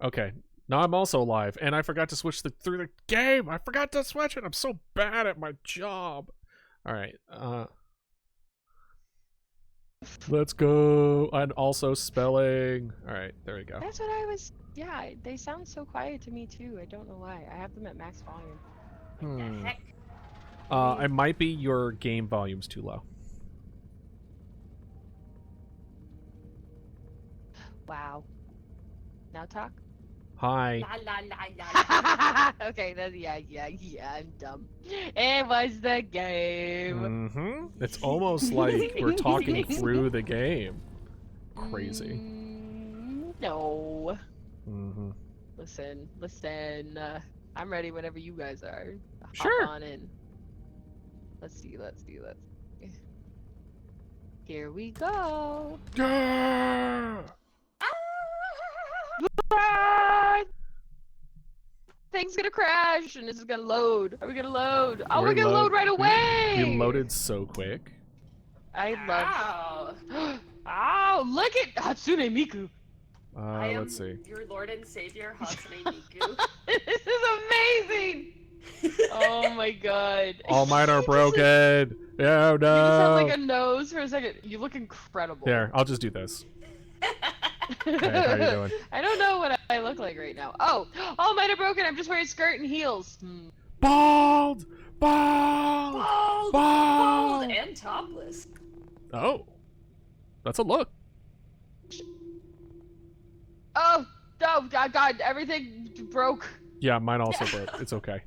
Okay. Now I'm also live, and I forgot to switch through the game. I forgot to switch it. I'm so bad at my job. All right. Let's go. And also spelling. All right, there we go. That's what I was. Yeah, they sound so quiet to me too. I don't know why. I have them at max volume. What the heck? It might be your game volume's too low. Wow. Now talk. Hi. La la la la. Okay, that's yeah. I'm dumb. It was the game. It's almost like we're talking through the game. Crazy. No. Listen. I'm ready whenever you guys are. Sure. Hop on in. Let's see. Here we go. Yeah! Thing's gonna crash and this is gonna load. Are we gonna load? Oh, we're We're gonna load right away! You loaded so quick. I love. Wow. Oh, look at Hatsune Miku. Let's see. Your Lord and Savior, Hatsune Miku. This is amazing. Oh my god. All mine are broken. Oh no. You just have like a nose for a second. You look incredible. Here, I'll just do this. Hey, how you doing? I don't know what I look like right now. Oh, all mine are broken. I'm just wearing skirt and heels. Bald! Bald and topless. Oh. That's a look. Oh, God, everything broke. Yeah, mine also broke. It's okay.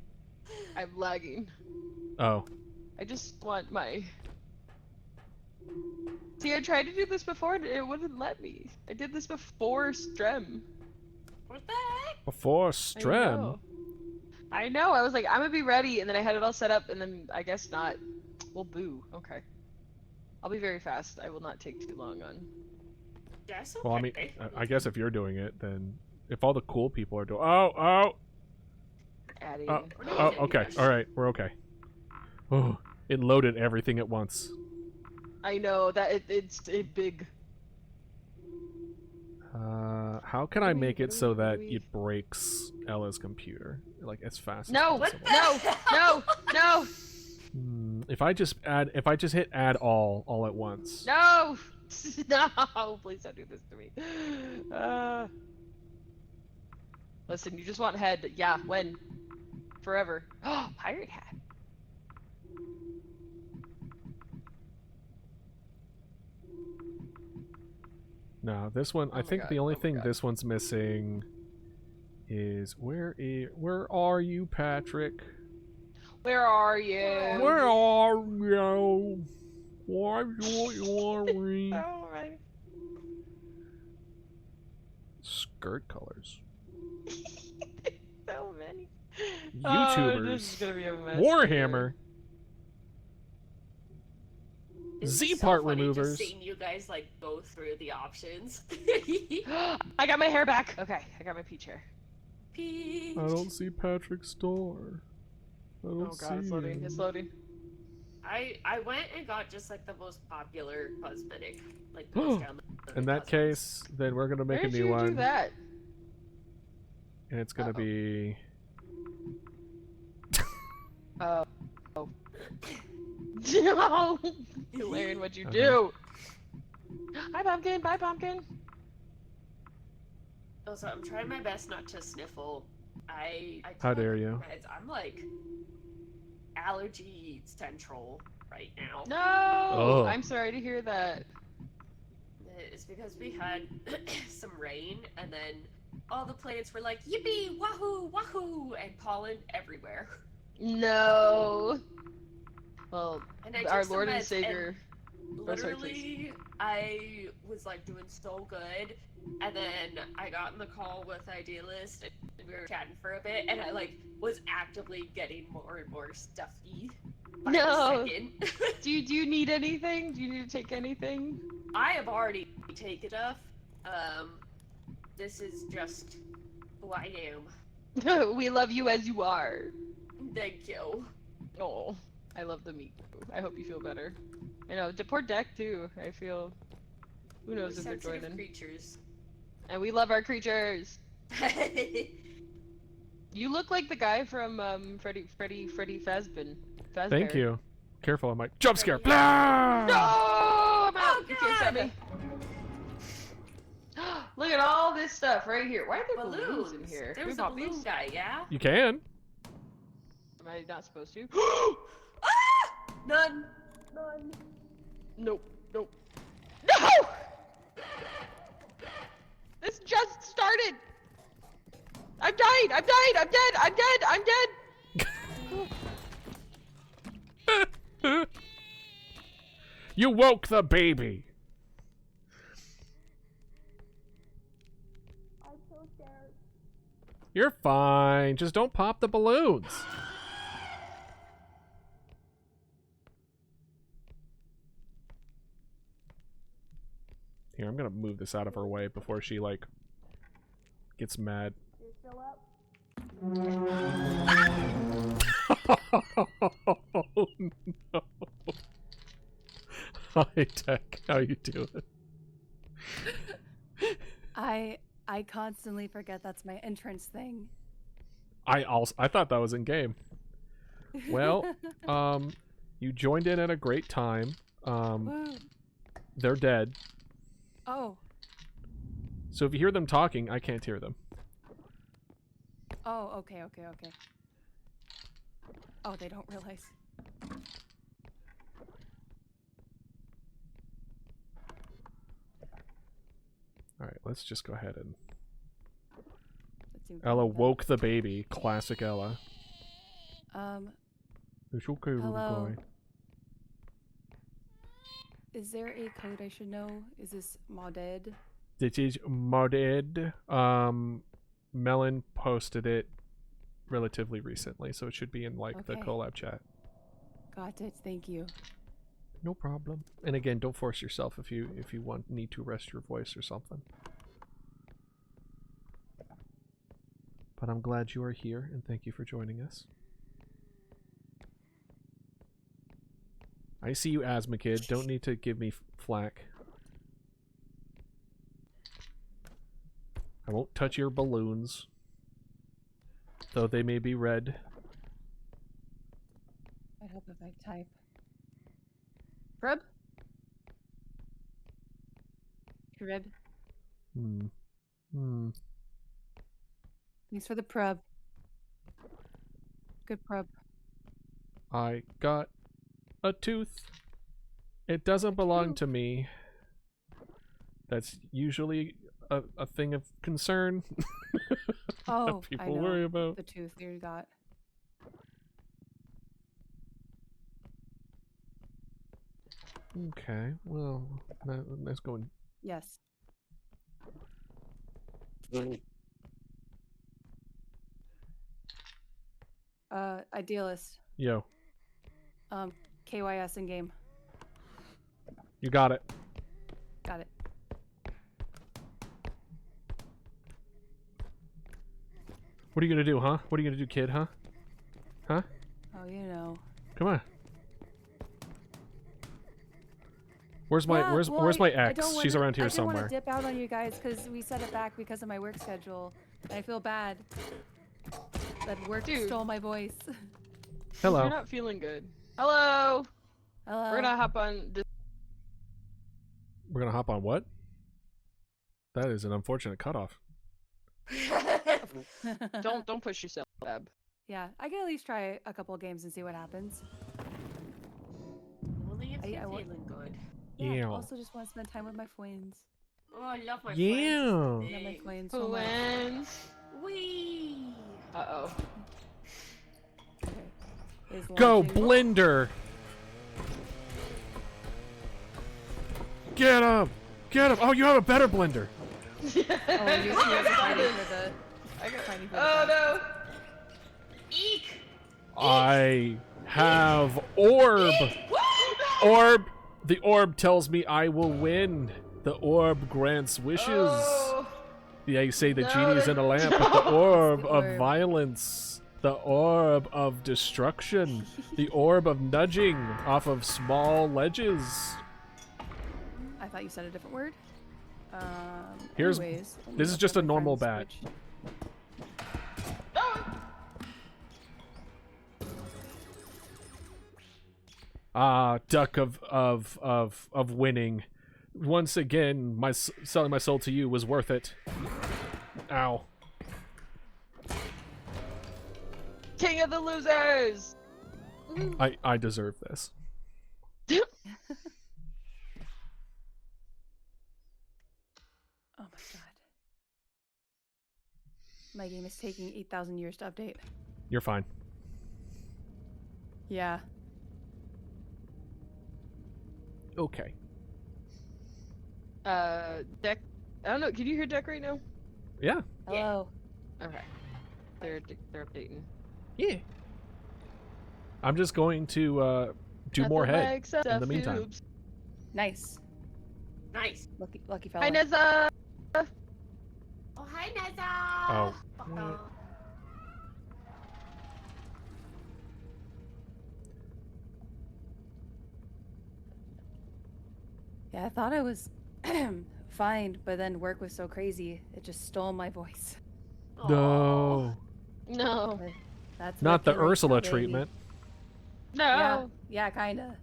I'm lagging. Oh. I just want my... See, I tried to do this before and it wouldn't let me. I did this before Strem. What the heck? Before Strem? I know, I was like, I'm gonna be ready, and then I had it all set up, and then I guess not. Well, boo. Okay. I'll be very fast. I will not take too long on... Yes, okay. Well, I mean, I guess if you're doing it, then... If all the cool people are doing... Oh! Adding... Okay. Alright, we're okay. Oh, it loaded everything at once. I know, that it's big. How can I make it so that it breaks Ella's computer? Like, as fast as possible. No! If I just hit add all at once. No! No! Please don't do this to me. Listen, you just want head. Yeah, when? Forever. Oh, pirate hat. No, this one, I think the only thing this one's missing is where are you, Patrick? Where are you? Where are you? Why are we? Alright. Skirt colors. So many. YouTubers. Oh, this is gonna be a mess. Warhammer. Z-part removers. Just seeing you guys like go through the options. I got my hair back. Okay, I got my peach hair. Peach. I don't see Patrick's store. I don't Oh god, it's loading. It's loading. I went and got just like the most popular cosmetic, like most downloaded In that case, then we're gonna make a new Where did you one. do that? And it's gonna be. Oh. No! You learn what you do. Hi, pumpkin. Bye, pumpkin. Also, I'm trying my best not to sniffle. How dare you? I'm like allergy central right now. No! Oh. I'm sorry to hear that. It's because we had some rain, and then all the plants were like, yippee, wahoo, wahoo, and pollen everywhere. No. Well, And I our took some Lord and meds, Savior. and literally, I was like doing so good, and then I got in the call with Idealist, and we were chatting for a bit, and I like was actively getting more and more stuffy. By the second. Do you need anything? Do you need to take anything? I have already taken enough. This is just who I am. We love you as you are. Thank you. Oh, I love the meat. I hope you feel better. I know, the poor deck too. I feel. Who knows if they're Sensitive joining. creatures. And we love our creatures. You look like the guy from Freddy Fazbear. Thank you. Careful, I might jump scare. No! Blah! I'm out! You can't stop me. Look at all this stuff right here. Why are there balloons in here? Can we There's a pop balloon these? guy, yeah? You can. Am I not supposed to? None. Nope. Nope. No! This just started! I'm dying! I'm dying! I'm dead! I'm dead! I'm dead! You woke the baby. I'm so scared. You're fine. Just don't pop the balloons. Here, I'm gonna move this out of her way before she, like, gets mad. You're still up? Oh, no. Hi, Tech. How you doing? I constantly forget that's my entrance thing. I thought that was in game. Well, you joined in at a great time. Woo. They're dead. Oh. So if you hear them talking, I can't hear them. Oh, okay. Oh, they don't realize. Alright, let's just go ahead and... That seemed Ella pretty bad. woke the baby. Classic Ella. It's okay, little Hello. guy. Is there a code I should know? Is this modded? This is modded. Melon posted it relatively recently, so it should be in, like, the Okay. collab chat. Got it. Thank you. No problem. And again, don't force yourself if you need to rest your voice or something. But I'm glad you are here, and thank you for joining us. I see you, asthma kid. Don't need to give me flack. I won't touch your balloons, though they may be red. I'd help if I type. Crib? Crib. Thanks for the prub. Good prub. I got a tooth. It doesn't belong to me. That's usually a thing of concern. Oh, that people I know. worry about. The tooth you got. Okay, well, let's go. Yes. Idealist. Yo, KYS in game. you got it. Got it. What are you gonna do, huh? What are you gonna do, kid, huh? Huh? Oh, you know. Come on. Where's my Yeah, where's well, my I ex? don't She's wanna- around here I didn't somewhere. want to dip out on you guys because we set it back because of my work schedule. And I feel bad that work Dude. stole my voice. Hello. You're not feeling good. Hello! Hello. We're gonna hop on this. We're gonna hop on what? That is an unfortunate cutoff. Don't push yourself, Bab. Yeah, I can at least try a couple games and see what happens. Only if you're I wa- feeling good. Yeah. Yeah. Also, just want to spend time with my friends. Oh, I love my Yeah. Love my friends. friends so Who much. wins? Wee. Uh-oh. Okay. Is Go launching- Blender! Get him! Get him! Oh, you have a better blender. Oh, you guys are fighting for the. Fighting for the Oh best. no! Eek. I have orb. Orb. The orb tells me I will win. The orb grants wishes. Oh. Yeah, you say the No, genie is in a lamp, but the orb The of orb. violence, the orb of destruction, the orb of nudging off of small ledges. I thought you said a different word. Here's- Anyways, let me this is look just at a my normal friends' bat. Switch. duck of winning. Once again, selling my soul to you was worth it. Ow. King of the losers. I deserve this. Oh my god. My game is taking 8,000 years to update. You're fine. Yeah. Okay. Deck. I don't know. Can you hear Deck right now? Yeah. Hello. Okay. They're updating. Yeah. I'm just going to do more head in the meantime. Nice. Nice. Lucky fella. Hi, Neza. Oh, hi, Neza. Oh. Yeah, I thought I was fine, but then work was so crazy, it just stole my voice. No. No. But that's Not what the generates Ursula my baby. treatment. No. Yeah, kinda.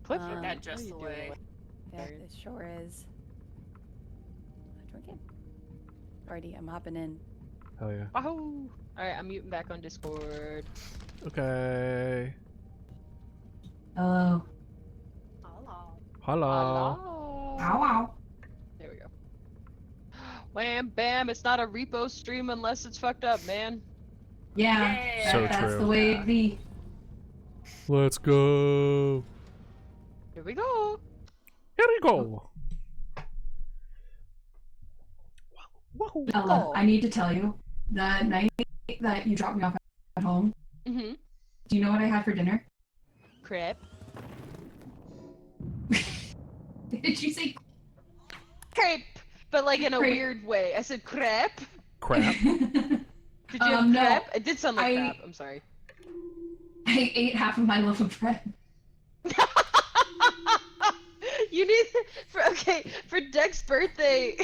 Cliff, Put that what just are you away. doing? Yeah, it sure is. Okay. Alrighty, I'm hopping in. Hell yeah. Wahoo! Alright, I'm muting back on Discord. Okay. Hello. Hello. Hello. Hello. Ow, ow. There we go. Wham bam, it's not a repo stream unless it's fucked up, man. Yeah, Yay. So that's true. the way it be. Let's go. Here we go. Here we go. Wahoo. Ella, I need to tell you, the night that you dropped me off at home, Mm-hmm. do you know what I had for dinner? Crepe. Did you say Crepe! But like in a Crepe. weird way. I said crepe. Crap. Did you have No, crepe? It did sound like I- crap. I'm sorry. I ate half of my loaf of bread. You need for Deck's birthday.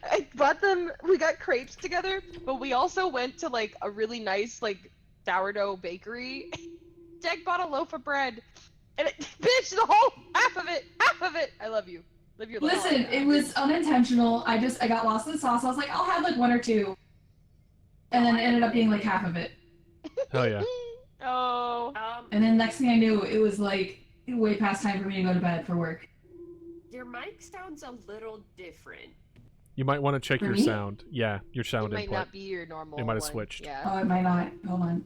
I bought them. We got crepes together, but we also went to like a really nice like sourdough bakery. Deck bought a loaf of bread, and bitch, the whole half of it. I love you. Live your life. Listen, it was unintentional. I got lost in the sauce. I was like, I'll have like one or two. And then it ended up being like half of it. Hell yeah. Oh. And then next thing I knew, it was like way past time for me to go to bed for work. Your mic sounds a little different. You might want to check For your me? sound. Yeah, your It sound might input. not be your normal. It might have one. switched. Yeah. Oh, it might not. Hold on.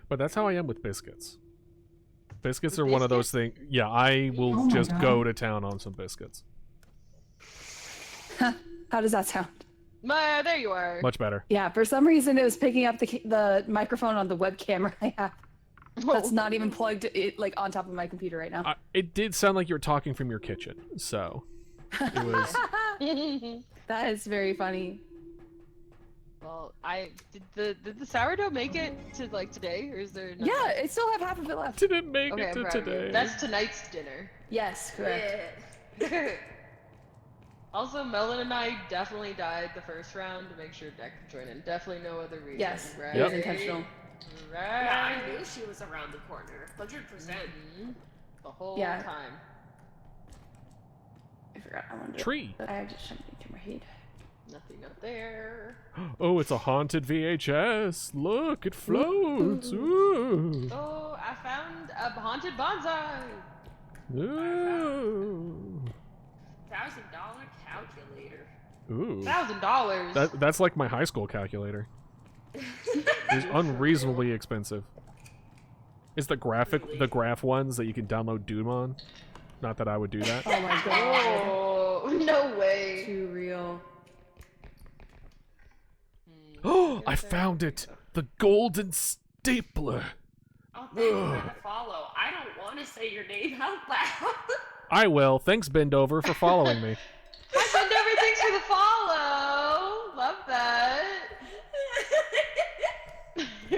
But that's how I am with biscuits. Biscuits With are one of those things. Yeah, I will Oh my just God. go to town on some biscuits. How does that sound? There you are. Much better. Yeah, for some reason it was picking up the microphone on the web camera I have. That's not even plugged like on top of my computer right now. It did sound like you were talking from your kitchen, so it was. That is very funny. Well, did the sourdough make it to like today, or is there? Nothing? Yeah, I still have half of it left. Didn't make Okay, it I'm to proud of you. today. That's tonight's dinner. Yes, correct. Also, Melon and I definitely died the first round to make sure Deck could join in. Definitely no other reason. Yes, Right? it was intentional. Right. Yeah, I knew she was around the corner. 100%. Mhm. The whole Yeah. time. I forgot I wanted to. Tree. I had just something to my head. Nothing up there. Oh, it's a haunted VHS. Look, it floats. Ooh. Oh, I found a haunted bonsai. Ooh. $1,000 calculator. Ooh. $1,000. That's like my high school calculator. It's unreasonably expensive. It's the graph ones that you can download Doom on. Not that I would do that. Oh my god. Oh, no way. Too real. Oh, I found it! The golden stapler! Oh, thank you for the follow. I don't want to say your name out loud. I will. Thanks, Bendover, for following me. Hi, Bendover, thanks for the follow. Love that.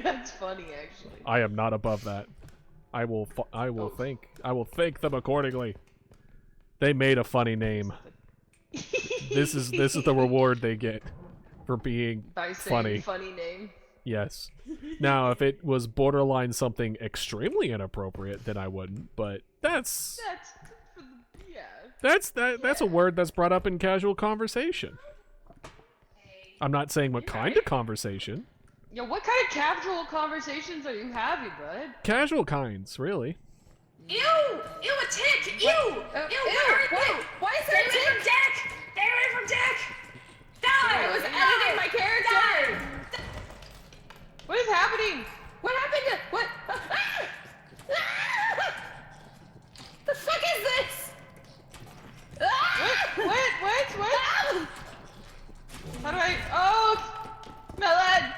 That's funny, actually. I am not above that. I will thank them accordingly. They made a funny name. This is the reward they get for being By saying funny. name. Yes. Now, if it was borderline something extremely inappropriate, then I wouldn't. But that's a word that's brought up in casual conversation. I'm not saying what kind of conversation. Yeah, what kind of casual conversations are you having, bud? Casual kinds, really. Ew! Ew, a tick! Ew! Ew, Whoa! Why is there a Stay away from tick? Dick! Stay away from Dick! Die! I was editing my character! What is happening? What happened to what? The fuck is this? What? How do I? Oh, Melon!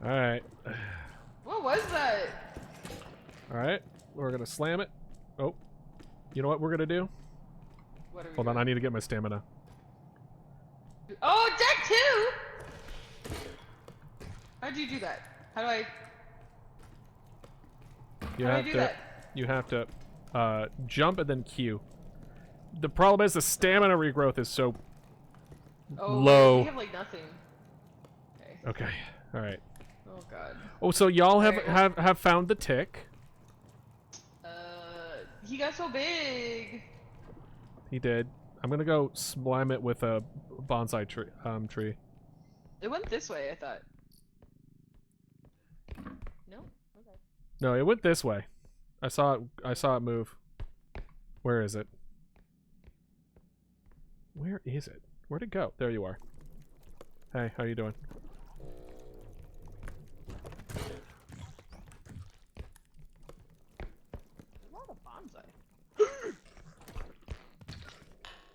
Alright. What was that? Alright. We're gonna slam it. Oh. You know what we're gonna do? What are we Hold on, doing? I need to get my stamina. Oh, deck 2! How'd you do that? How do I? You How do I have do to that? you have to jump and then Q. The problem is the stamina regrowth is so Oh, low. We have like nothing. Okay. Okay. Alright. Oh god. Oh, so y'all have, Alright, have found the tick. He got so big. He did. I'm gonna go slime it with a bonsai tree. It went this way, I thought. No? Okay. No, it went this way. I saw it move. Where is it? Where is it? Where'd it go? There you are. Hey, how you doing? A lot of bonsai.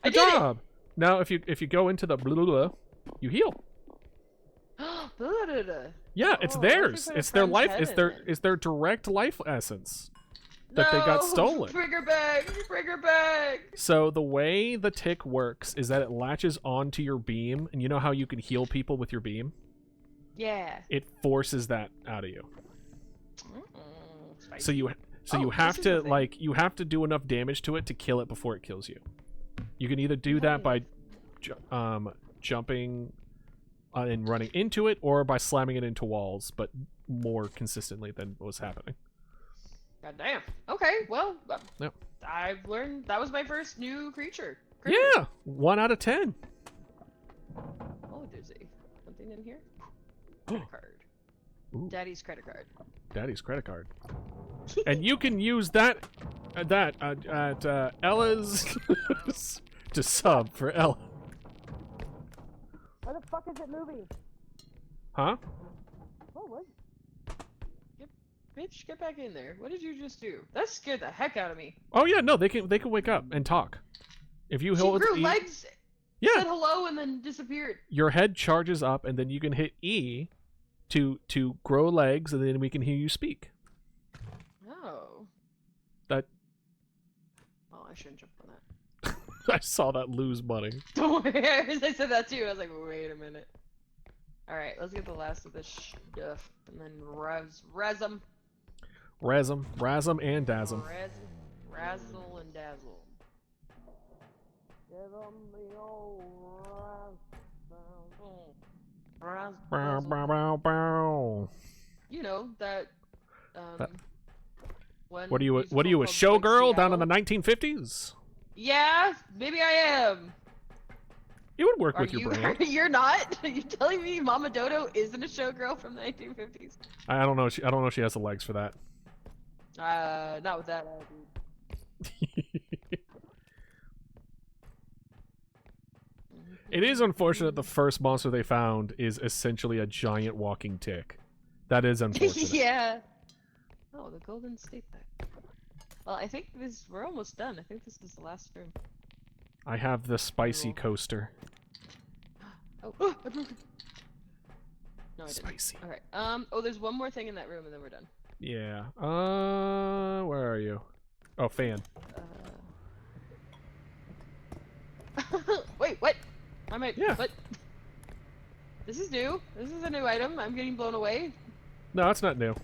Good job! Now if you go into the blah, blah, blah, you heal. Yeah, it's Oh, theirs. I think It's their friend's life. head It's in their it. it's their direct life essence that they got stolen. Bring her back! Bring her back! So the way the tick works is that it latches onto your beam, and you know how you can heal people with your beam? Yeah. It forces that out of you. Spicy. So you Oh, have this is to a thing. like you have to do enough damage to it to kill it before it kills you. You can either do that by jumping and running into it, or by slamming it into walls, but more consistently than was happening. God damn. Okay, well, Yep. I've learned that was my first new creature. Yeah, 1 out of 10. Oh, there's something in here. Credit card. Ooh. Daddy's credit card. Daddy's credit card. And you can use that at Ella's to sub for Ella. Where the fuck is it moving? Huh? What was it? Bitch, get back in there. What did you just do? That scared the heck out of me. Oh yeah, no, they can wake up and talk. If you She hold grew E, legs, said yeah, hello, and then disappeared. your head charges up, and then you can hit E to grow legs, and then we can hear you speak. Oh. That Oh, I shouldn't jump on that. I saw that lose money. Don't worry, I said that too. I was like, wait a minute. Alright, let's get the last of this stuff, and then res them. Razum, and Dazzum. Razzle and dazzle. Give them the old razzle. Bow, bow, bow, bow. You know that. One What are you? musical What are you, a called showgirl down in the Seattle. 1950s? Yeah, maybe I am. It would work Are with your you? brand. You're not. Are you telling me Mama Dodo isn't a showgirl from the 1950s? I don't know. I don't know if she has the legs for that. Not with that attitude. It is unfortunate the first monster they found is essentially a giant walking tick. That is unfortunate. Yeah. Oh, the golden state pack. Well, I think we're almost done. I think this is the last room. I have the spicy Cool. coaster. Oh, I broke it. No, I didn't. Spicy. All right. Oh, there's one more thing in that room, and then we're done. Yeah. Where are you? Oh, fan. Wait, what? I might. Yeah. What? This is new. This is a new item. I'm getting blown away. No, it's not new.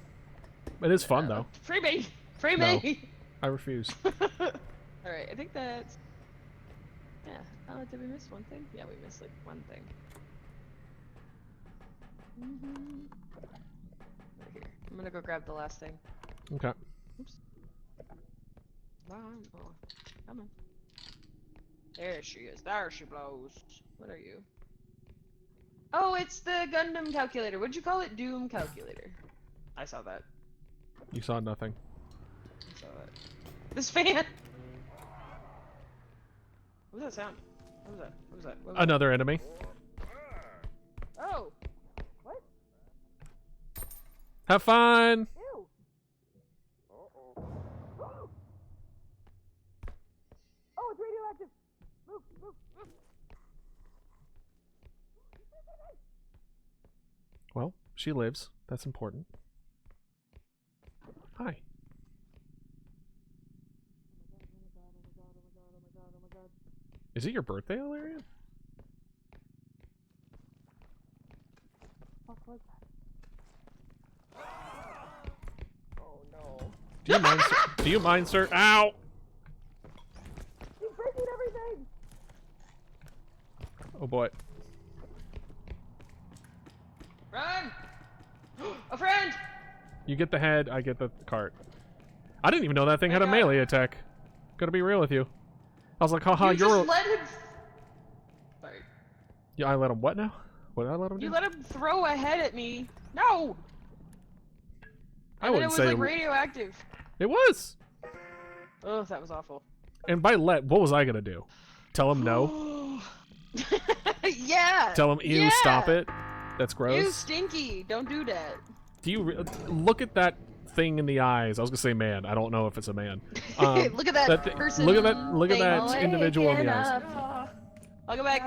It is fun though. Free me! Free No. me! I refuse. Alright, I think that's... Yeah. Oh, did we miss one thing? Yeah, we missed like one thing. Right here. I'm gonna go grab the last thing. Okay. Oops. Oh, come on. There she is. There she blows. What are you? Oh, it's the Gundam calculator. What'd you call it? Doom calculator. I saw that. You saw nothing. I saw it. This fan! What was that sound? What was that? What was that? What was Another enemy. that? Oh! What? Have fun! Ew! Oh, it's radioactive! Move, move, move! Well, she lives. That's important. Hi. Is it your birthday, Ilarian? Oh no. Do you mind, sir? Do you mind, sir? Ow! She's breaking everything! Oh boy. Run! A friend! You get the head, I get the cart. I didn't even know that thing had a God. melee attack. Gotta be real with you. I was like, haha, You you're. just let him. Sorry. Yeah, I let him what now? What did I let him do? You let him throw a head at me. No! I And then wouldn't it was say like radioactive. it was. Oh, that was awful. And by what was I gonna do? Tell him no? Yeah! Tell him, ew, yeah. stop it? That's gross. You stinky! Don't do that. Do you look at that thing in the eyes? I was gonna say man. I don't know if it's a man. Look at that thi- person. Look at that. Look at thing. that individual in the eyes. I'll go back.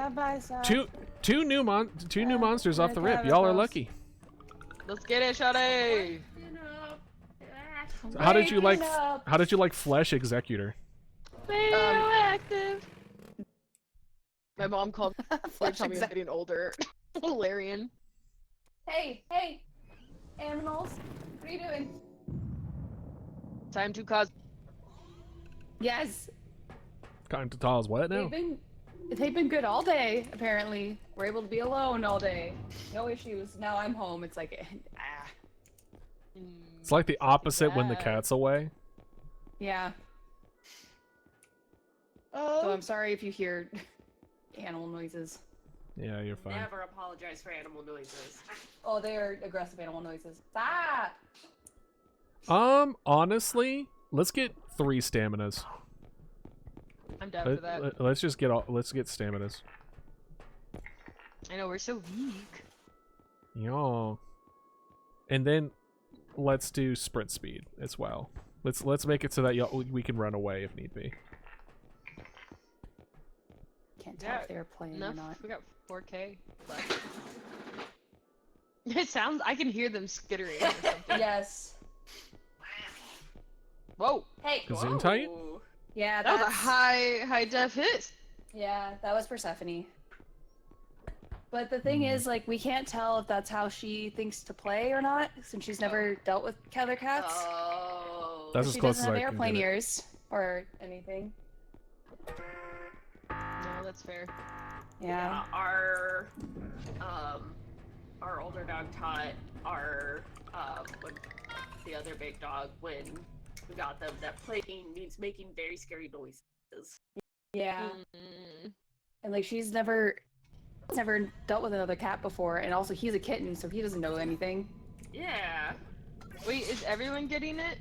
Two new monsters off the rip. Y'all are lucky. Let's get it, Shawty! How did you like Flesh Executor? Radioactive. My mom called me to Flesh tell me I'm getting older. Hilarion. Hey, animals, what are you doing? Time to cause. Yes, Kind to Tall's what now? they've been good all day. Apparently, we're able to be alone all day. No issues. Now I'm home. It's like, It's like the opposite when the bad. cat's away. yeah. So I'm sorry if you hear animal noises. Yeah, you're fine. Never apologize for animal noises. Oh, they are aggressive animal noises. Stop! Honestly, let's get 3 staminas. I'm down for that. Let's get staminas. I know, we're so weak. Yeah. And then let's do sprint speed as well. Let's make it so that we can run away if need be. Can't tell if they're playing Enough. or not. We got 4K left. It sounds. I can hear them skittering. Or something. Yes. Whoa! Hey. Zoom tight? Whoa. Yeah, That was a that's high def hit. yeah, that was Persephone. But the thing is, like, we can't tell if that's how she thinks to play or not, since she's never dealt with other cats. Oh. That's as She close doesn't as have I can airplane get it. ears or anything. No, that's fair. Yeah. Our older dog taught our when the other big dog when we got them that playing means making very scary noises. Yeah. Mm. And like she's never dealt with another cat before, and also he's a kitten, so he doesn't know anything. Yeah. Wait, is everyone getting it,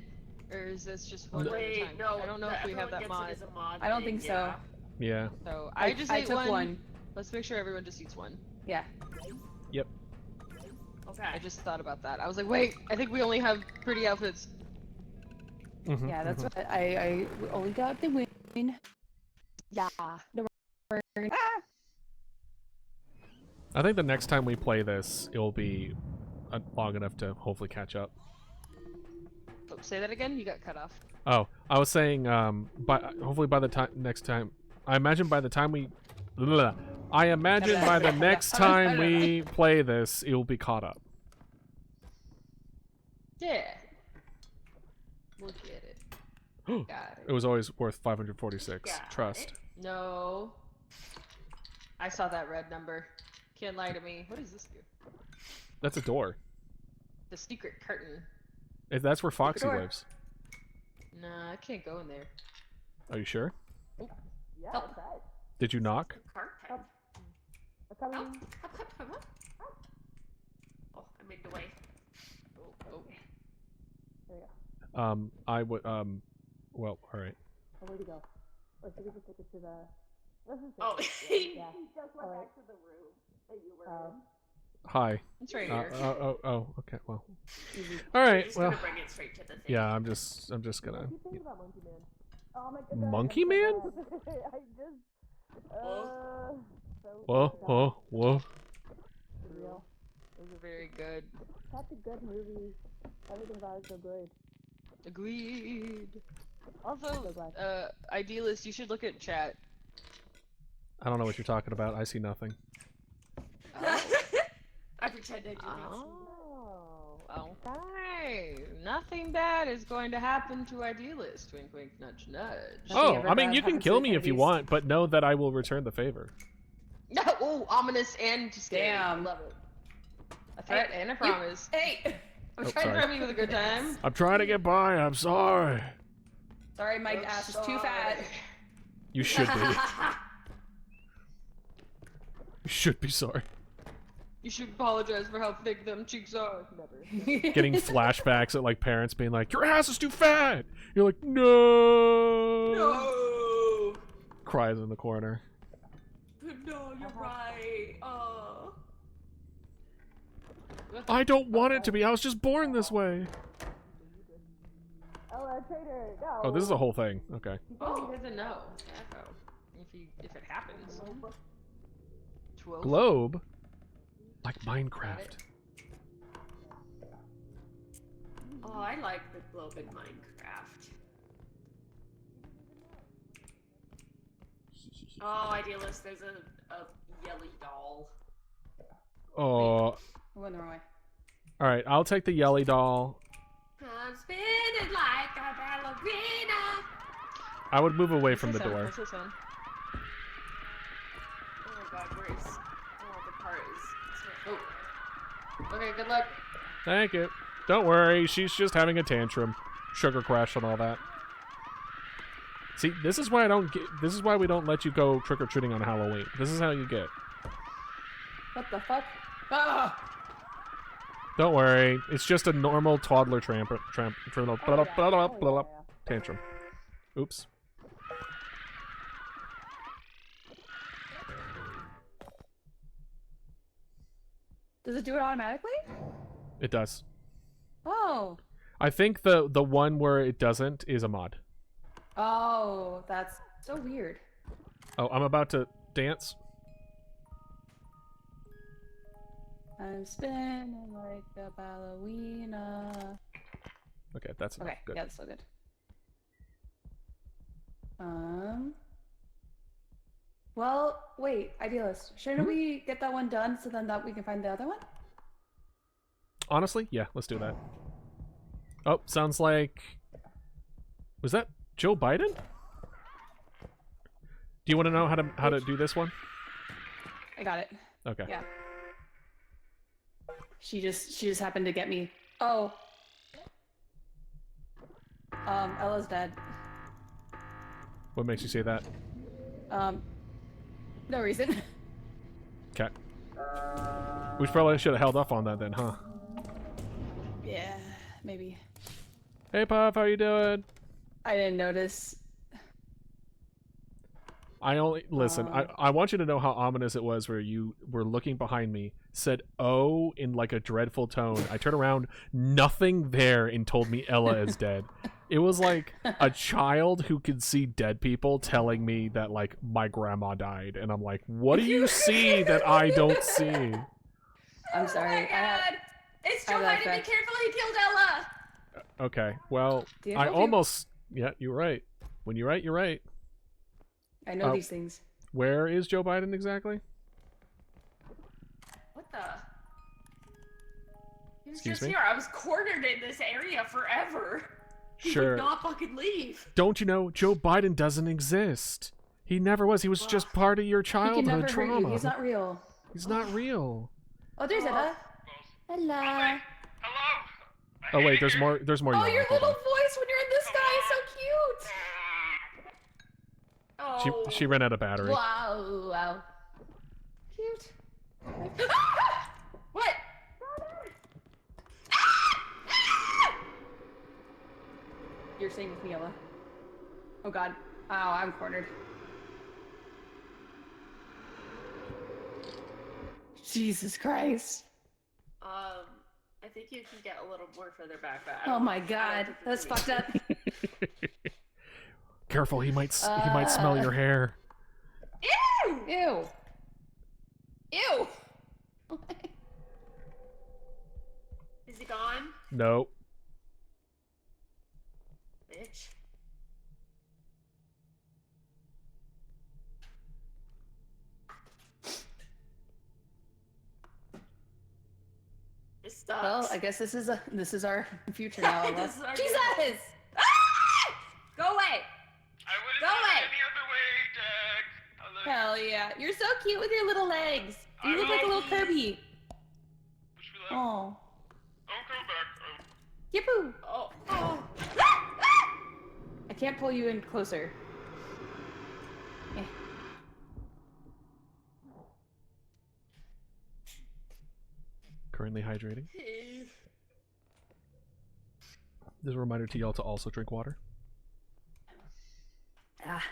or is this just one at a Wait, time? no. I don't know if we have everyone that gets mod. it as a mod I don't thing, think so. Yeah. So I just ate took one. Let's make sure everyone just eats one. Yeah. Yep. Okay. I just thought about that. I was like, wait, I think we only have pretty outfits. Mhm, Yeah, that's mhm. what I only got the win. Yeah. The burn. Ah! I think the next time we play this, it will be long enough to hopefully catch up. Oh, say that again. You got cut off. Oh, I was saying, hopefully by the time next time, I imagine by the time we, I imagine by the next time we play this, it will be caught up. Yeah. We'll get it. Got It was always worth 546. Got Trust. it. No. I saw that red number. Can't lie to me. What does this do? That's a door. The secret curtain. That's where Foxy door. lives. Nah, I can't go in there. Are you sure? Yeah, Oh. I tried. Did you knock? Carpet. I'm coming. Oh, I'm in the way. Oh. I would, well, alright. Oh, where'd he go? Or should we just take it to the... Oh, Yeah. just went back to the room that you were in. Hi. It's right here. Okay, well. Easy. Alright, Just well. gonna bring it straight to the thing. Yeah, I'm just gonna... Keep thinking about Monkey Man. Oh my god. Monkey Man? I just... Whoa. Real. Those are very good. That's a good movie. Everything about it is so good. Agreed. So Also, glad. Idealist, you should look at chat. I don't know what you're talking about. I see nothing. I pretend I didn't. Oh, okay. Nothing bad is going to happen to Idealist. Wink, wink, nudge, nudge. Oh, ever I mean, bad you can happens kill to me if you Hefty's. want, but know that I will return the favor. No, oh, ominous and scary. Damn. Love it. A threat and a promise. Hey! I'm Oh, trying to sorry. throw me with a good time. I'm trying to get by. I'm sorry. Sorry, my I'm ass is too fat. sorry. You should be. You should be sorry. You should apologize for how thick them cheeks are. Never. Getting flashbacks at like parents being like, "Your ass is too fat." You're like, "No." No! Cries in the corner. No, you're right. Oh. I don't want it to be. I was just born this way. Ella, traitor, no. Oh, this is a whole thing. Okay. Oh, he doesn't know. If it happens. 12. Globe? Like Minecraft. Oh, I like the globe in Minecraft. Oh, Idealist, there's a yelly doll. Oh. I went the wrong way. Alright, I'll take the yelly doll. I'm spinning like a ballerina. I would move away What's from the this one? door. What's this one? Oh my god, where is... Oh, the part is... Oh. Okay, good luck. Thank you. Don't worry, she's just having a tantrum. Sugar crash and all that. See, this is why I don't get. This is why we don't let you go trick or treating on Halloween. This is how you get. What the fuck? Ah! Don't worry, it's just a normal toddler tantrum. Oops. Does it do it automatically? It does. Oh. I think the one where it doesn't is a mod. Oh, that's so weird. Oh, I'm about to dance. I'm spinning like a ballerina. Okay, that's enough. Okay, Good. yeah, that's so good. Well, wait, Idealist. Shouldn't we get that one done so then that we can find the other one? Honestly, yeah, let's do that. Oh, sounds like... Was that Joe Biden? Do you want to know how to do this one? I got it. Okay. Yeah. She just happened to get me. Oh. Ella's dead. What makes you say that? No reason. Okay. We probably should have held off on that then, huh? Yeah, maybe. Hey, Puff, how you doing? I didn't notice. I only listen. I want you to know how ominous it was where you were looking behind me, said "oh" in like a dreadful tone. I turned around, nothing there, and told me Ella is dead. It was like a child who could see dead people telling me that like my grandma died, and I'm like, what do you see that I don't see? I'm sorry. Oh my god! It's Joe I have Biden, that be careful, he killed Ella! Okay, well, Do you I know if almost. Yeah, you're right. When you're right, you're right. I know these things. Where is Joe Biden exactly? What the? He was Excuse just me? here. I was cornered in this area forever. He Sure. would not fucking leave. Don't you know Joe Biden doesn't exist? He never was. He was just part of your He can childhood never hurt trauma. you. He's not real. He's not real. Oh, there's Ella. Hello. Hello. Oh wait, there's more. There's more. Oh, yelling. your Hold little on. voice when you're in the sky is so cute. Oh. She ran out of battery. Wow, wow. Cute. What? You're staying with me, Ella. Oh god. Oh, I'm cornered. Jesus Christ. I think you can get a little more further back, but Oh my god. That's fucked up. Careful, he might smell your hair. Ew! Ew. Ew. Is he gone? No. Bitch. This sucks. Well, I guess this is our future now. Ella. This is our Jesus! Ah! Go away! I wouldn't Go have away. it any other way, Jack. I love you. Hell yeah. You're so cute with your little legs. You I look like a little love Kirby. Wish me luck. Oh. Don't come back. Oh. Yippoo! Oh, oh. I can't pull you in closer. Eh. Currently hydrating. This is a reminder to y'all to also drink water. Ah.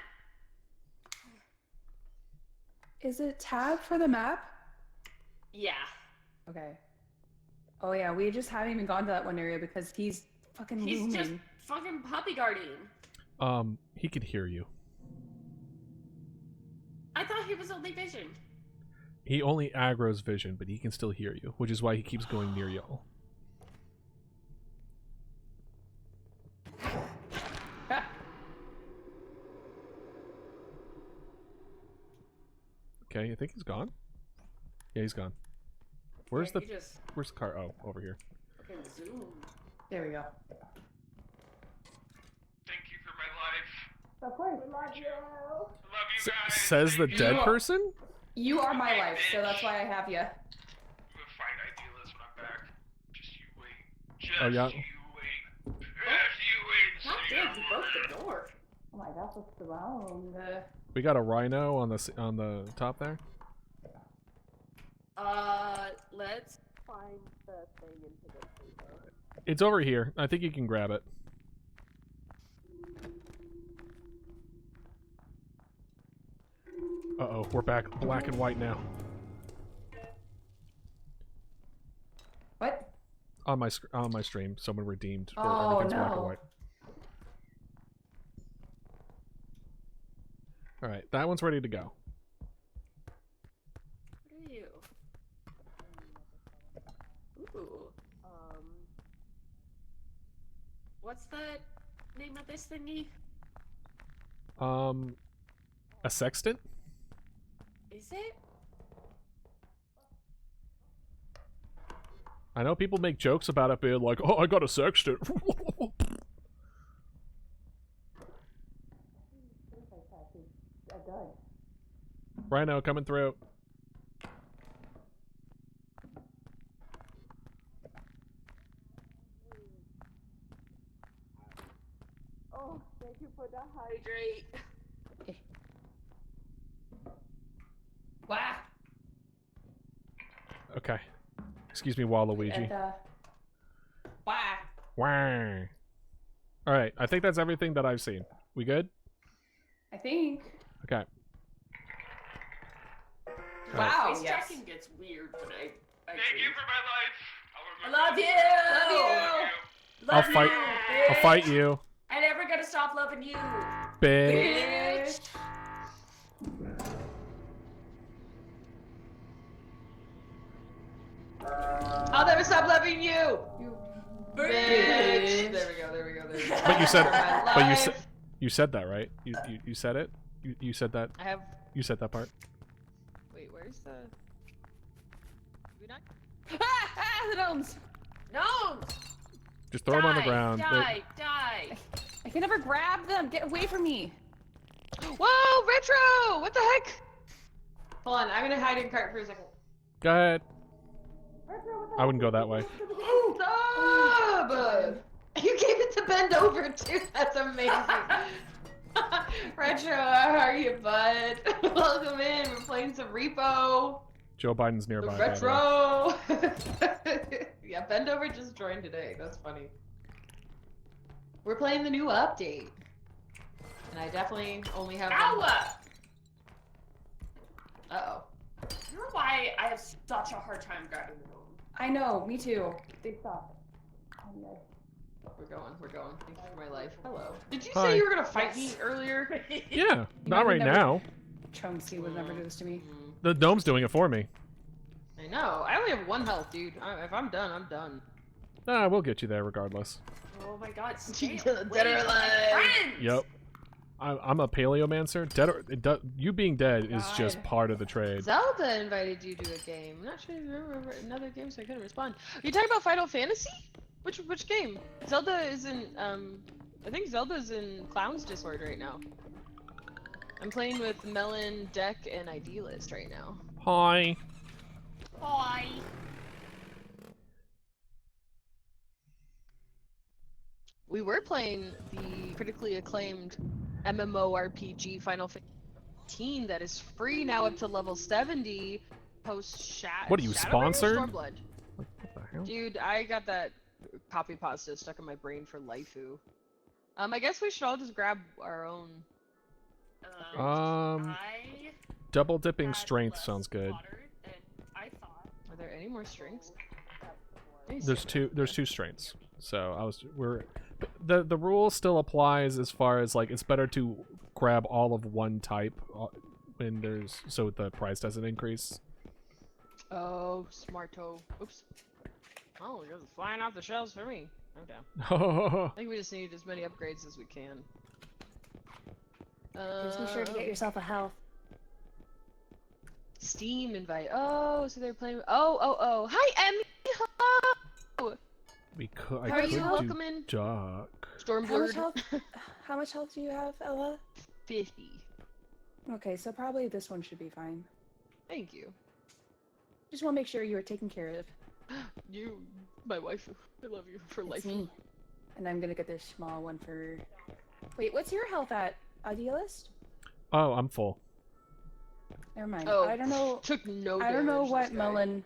Is it tab for the map? Yeah. Okay. Oh yeah, we just haven't even gone to that one area because he's fucking He's looming. just fucking puppy guarding. He can hear you. I thought he was only vision. He only aggro's vision, but he can still hear you, which is why he keeps going near y'all. Ah. Okay, I think he's gone. Yeah, he's gone. Where's Yeah, the he just Where's the car? Oh, over here. fucking zoomed. There we go. Thank you for my life. Of course. I love you guys. Says the Thank dead you. person? You are my life, so that's why I have you. I'm gonna fight idealists when I'm back. Just you wait. Just Oh, yeah? you wait. Just you wait. God damn, he broke the door. Oh my gosh, what's wrong? We got a rhino on the top there. Let's find the thing into the paper. It's over here. I think you can grab it. Uh-oh, we're back black and white now. What? On my stream, someone redeemed where Oh, everything's black and no. white. All right, that one's ready to go. What are you? Ooh. What's the name of this thingy? A sextant? Is it? I know people make jokes about it being like, "Oh, I got a sextant." Rhino coming through. Oh, thank you for the hydrate. Wow. Okay. Excuse me, Waluigi. And, wow. Wah. All right, I think that's everything that I've seen. We good? I think. Okay. Wow. Face Yes. tracking gets weird when I Thank you for my life. I love you. I'll Love fight. you, I'll bitch. fight you, I'm never gonna stop loving you. bitch. Bitch. I'll never stop loving you. You. Bitch. Bitch. There we go. There we go. There we go. But you said, For my but life. you said that, right? You said it. You said that. I have. You said that part. Wait, where's the? We not? The gnomes. No. Just throw them on the ground. Die. Die. I can never grab them. Get away from me. Whoa, retro! What the heck? Hold on, I'm gonna hide in cart for a second. Go ahead. I wouldn't go that way. Stop! You gave it to bend over too. That's amazing. Retro, how are you, bud? Welcome in. We're playing some Repo. Joe Biden's nearby. by the way. Retro. Yeah, bend over just joined today. That's funny. We're playing the new update, and I definitely only have. Ow! Uh-oh. You know why I have such a hard time grabbing the phone? I know, me too. They stop. We're going. Thank you for my life. Hello. Did you Hi. say you were gonna fight me earlier? Yeah, not right never- now. Chunksy would never do this to me. The gnome's doing it for me. I know. I only have 1 health, dude. If I'm done, I'm done. Nah, we'll get you there regardless. Oh my god, Dead stay or away from my alive. friends! Yep. I'm a paleomancer. Dead or, you being dead is just God. part of the trade. Zelda invited you to a game. I'm not sure if you remember another game, so I couldn't respond. Are you talking about Final Fantasy? Which game? Zelda is in I think Zelda's in Clown's Discord right now. I'm playing with Melon, Deck, and Idealist right now. Hi. Bye. We were playing the critically acclaimed MMORPG Final Fantasy 15 that is free now up to level 70 post What are you, sponsored? Stormblood. What the hell? Dude, I got that copy pasta stuck in my brain for lifeu. I guess we should all just grab our own. I Double dipping had strength less sounds good. water than I thought. Are there any more strings? There's two strengths. So the rule still applies as far as like it's better to grab all of one type when there's so the price doesn't increase. Oh, smarto. Oops. Oh, you're flying off the shelves for me. I'm down. I think we just need as many upgrades as we can. Just be sure to get yourself a health. Steam invite. Oh, so they're playing. Oh. Hi, Emmy. Hello. we could. How I are could you? do Welcome in. duck. Stormbird. How much health do you have, Ella? 50. Okay, so probably this one should be fine. Thank you. Just want to make sure you are taken care of. You, my wife. I love you for life. It's me. And I'm gonna get this small one for... Wait, what's your health at, Idealist? Oh, I'm full. Never mind. Oh, I don't know. Took no. I don't know damage, what this guy. Melon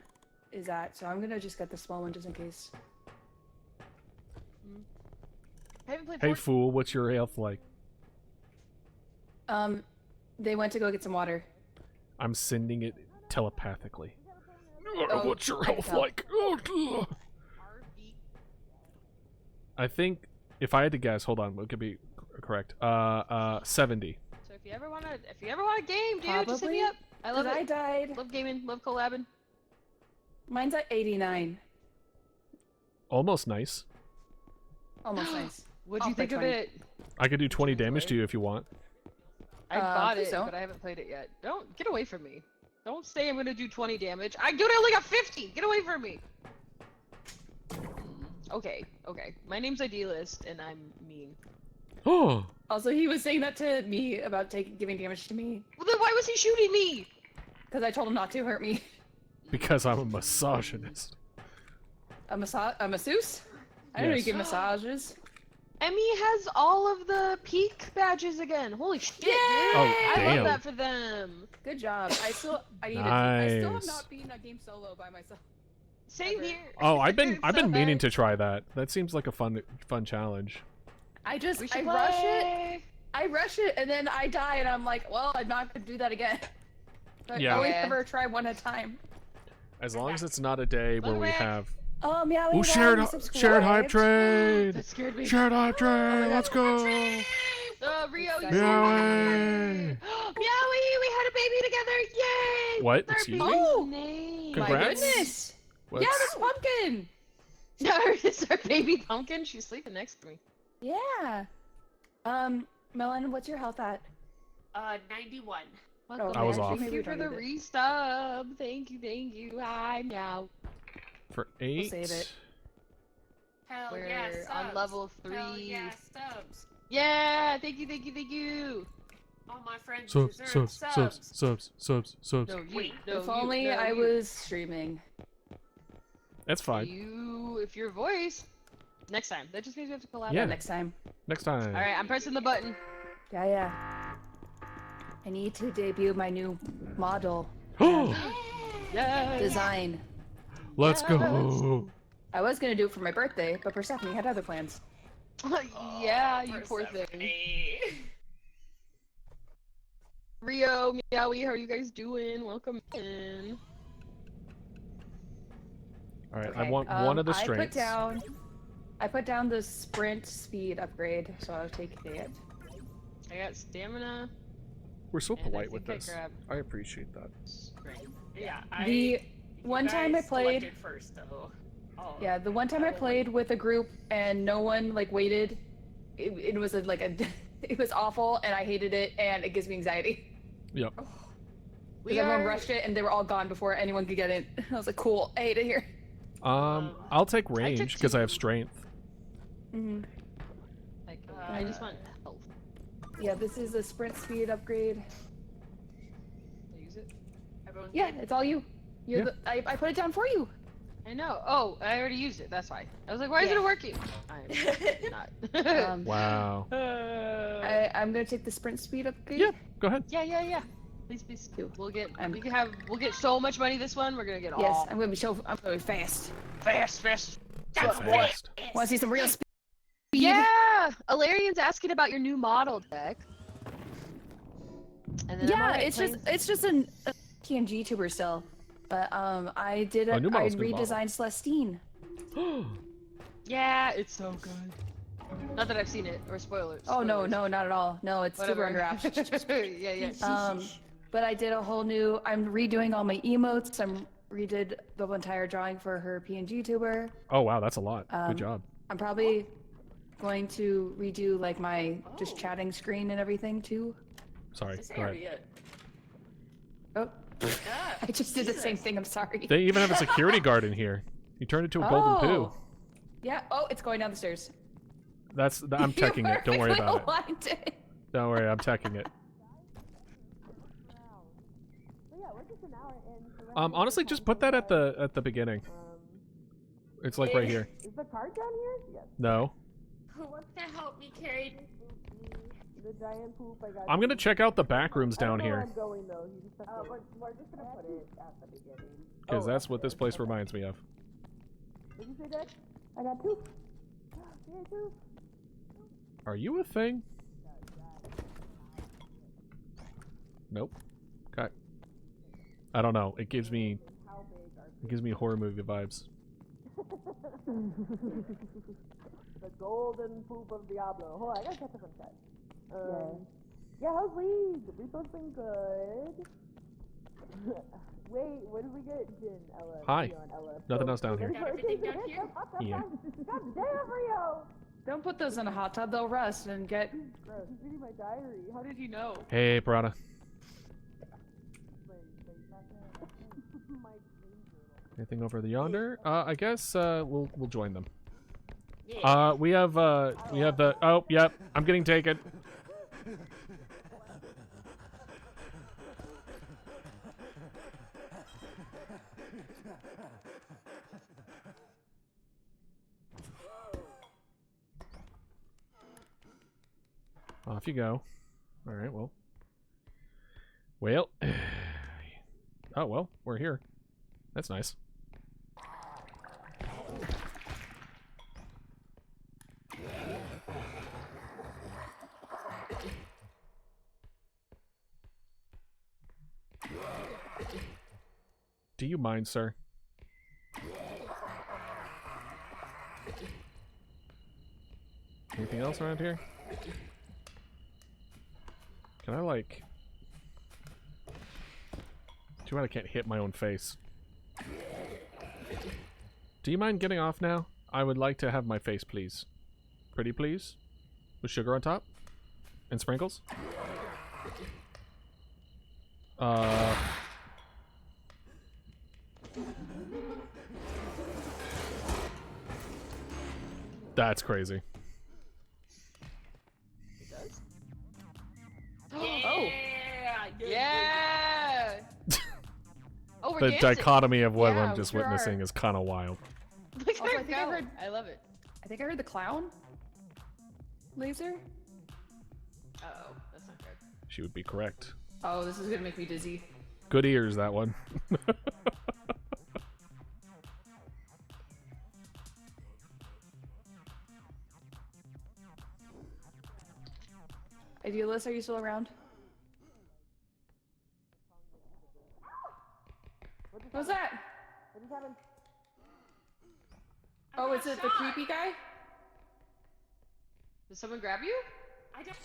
is at, so I'm gonna just get the small one just in case. I haven't played. Hey Fortnite. fool, what's your health like? They went to go get some water. I'm sending it telepathically. Oh, What's your I can health tell. like? Oh, I think if I had to guess, hold on, what could be correct? 70. So if you ever want a game, dude, just hit me Probably. up. I love 'Cause it. I died. Love gaming. Love collabing. Mine's at 89. Almost nice. Almost nice. What'd you I'll play think of 20. it? I could do 20 damage to you if you want. I bought please it, don't. but I haven't played it yet. Don't get away from me. Don't say I'm gonna do 20 damage. I only got 50. Get away from me. Okay. My name's Idealist, and I'm mean. Oh, Also, he was saying that to me about giving damage to me. Well, then why was he shooting me? Because I told him not to hurt me. because I'm a misogynist. A masseuse? I don't know you Yes. give massages. Emmy has all of the peak badges again. Holy shit, dude. Oh, I damn. love that for them. Good job. I still I still have Nice. not been a game solo by myself. Same Ever. here. Oh, I've been So meaning bad. to try that. That seems like a fun challenge. We I should rush it. play. I rush it and then I die and I'm like, well, I'm not gonna do that again. But Yeah. I always Yeah. never try one at a time. As long as it's not a day where we Look. have Yeah, ooh, shared hype subscribed. trade. That scared me. Shared hype trade. Let's go. Rio, you Meowie. Meowie! We had a baby together! Yay! What? What's our Excuse baby's me? Oh! name? My Congrats. goodness! What's- Yeah, that's pumpkin! It's our baby pumpkin. She's sleeping next to me. Yeah. Melon, what's your health at? 91. Welcome I was back. off. Thank Maybe you we for don't the need resub. Thank you. I'm out. For 8. save it. Hell We're yeah, subs. on level 3. Hell yeah, subs. Yeah, thank you. All my friends Subs, deserve subs. No, you. Wait, No, If you, only no, I you. was streaming. It's fine. If your voice. Next time. That just means we have to collab. Yeah. Next time. Next time. All right, I'm pressing the button. Yeah. I need to debut my new model Yeah. design. Let's go. I was gonna do it for my birthday, but Persephone had other plans. Yeah, you poor thing. Rio, Meowie, how are you guys doing? Welcome in. All right, Okay, I want one of the I strengths. put down the sprint speed upgrade, so I'll take it. I got stamina. We're so and I polite with think this. I grabbed I appreciate that. strength. Yeah, The one time I played, selected first though. Oh, yeah, the one time I played with a group and no one like waited, it was it was awful and I hated it and it gives me anxiety. Yep. Because everyone rushed it and they were all gone before anyone could get in. I was like, cool, I hate it here. I'll take range because I have strength. Mm-hmm. Like, I just want health. Yeah, this is a sprint speed upgrade. Use it. everyone Yeah, good? it's all you. You're Yeah. I put it down for you. I know. Oh, I already used it. That's why. I was like, why isn't Yeah. it working? I'm not. Wow. I'm gonna take the sprint speed upgrade. Yeah, go ahead. Yeah. Please. Cool. We'll get. I'm- We'll get so much money this one. We're gonna get Yes, all I'm gonna be fast. fast. Fast. Want to see some real speed? Yeah. Alarian's asking about your new model deck. And then I'm Yeah, alright it's playing- just a PNG tuber still. But I did Oh, new I model's good redesigned Celestine. Yeah, it's so good. Not that I've seen it or spoilers. Oh no, spoilers. not at all. No, it's super Whatever. under wraps. yeah. But I did a whole new. I'm redoing all my emotes. I'm redid the entire drawing for her PNG tuber. Oh wow, that's a lot. Good Um, job. I'm probably going to redo like my just chatting screen and everything too. Sorry. This Go ahead. area. Oh, Ah, I just did the same thing. I'm sorry. They even have a security guard in here. You turned into a golden poo. Yeah. Oh, it's going down the stairs. I'm You teching it. Don't worry perfectly about it. aligned it. Don't worry, I'm teching it. Honestly, just put that at the beginning. It's like right here. Is the card down here? Yes. No. Who wants to help me carry? The giant poop. I got. I'm gonna check out the back rooms down here, Going though. You just have to... we're just gonna put it at the beginning. because that's what this place reminds me of. Did you say that? I got two. Yeah, two. Are you a thing? Nope. Okay. I don't know. It gives me horror movie vibes. The golden poop of Diablo. Hold on, I gotta catch up on chat. Yeah, how's Lee? Repo's been good. Wait, what did we get? Jin, Ella. Hi. Rio, and Ella. Nothing else down here. Got everything down here? Yeah. God damn, Rio! Don't put those in a hot tub. They'll rust and get. Bro, he's reading my diary. How did he know? Hey, Brada. Anything over the yonder? I guess we'll join them. Yeah. We have the. Oh, yep. I'm getting taken. Off you go. All right. Well. Oh well, we're here. That's nice. Do you mind, sir? Anything else around here? Can I, like... Too bad I can't hit my own face. Do you mind getting off now? I would like to have my face, please. Pretty please? With sugar on top? And sprinkles? That's crazy. Oh. Yeah! Oh, we're The dancing. dichotomy of what Yeah, I'm just we sure witnessing are. is kind of wild. work think I out. heard- I love it. I think I heard the clown laser. Uh-oh, that's not good. She would be correct. Oh, this is gonna make me dizzy. Good ears, that one. Idealist, are you still around? What's that? Oh, is it the creepy guy? Did someone grab you? I don't.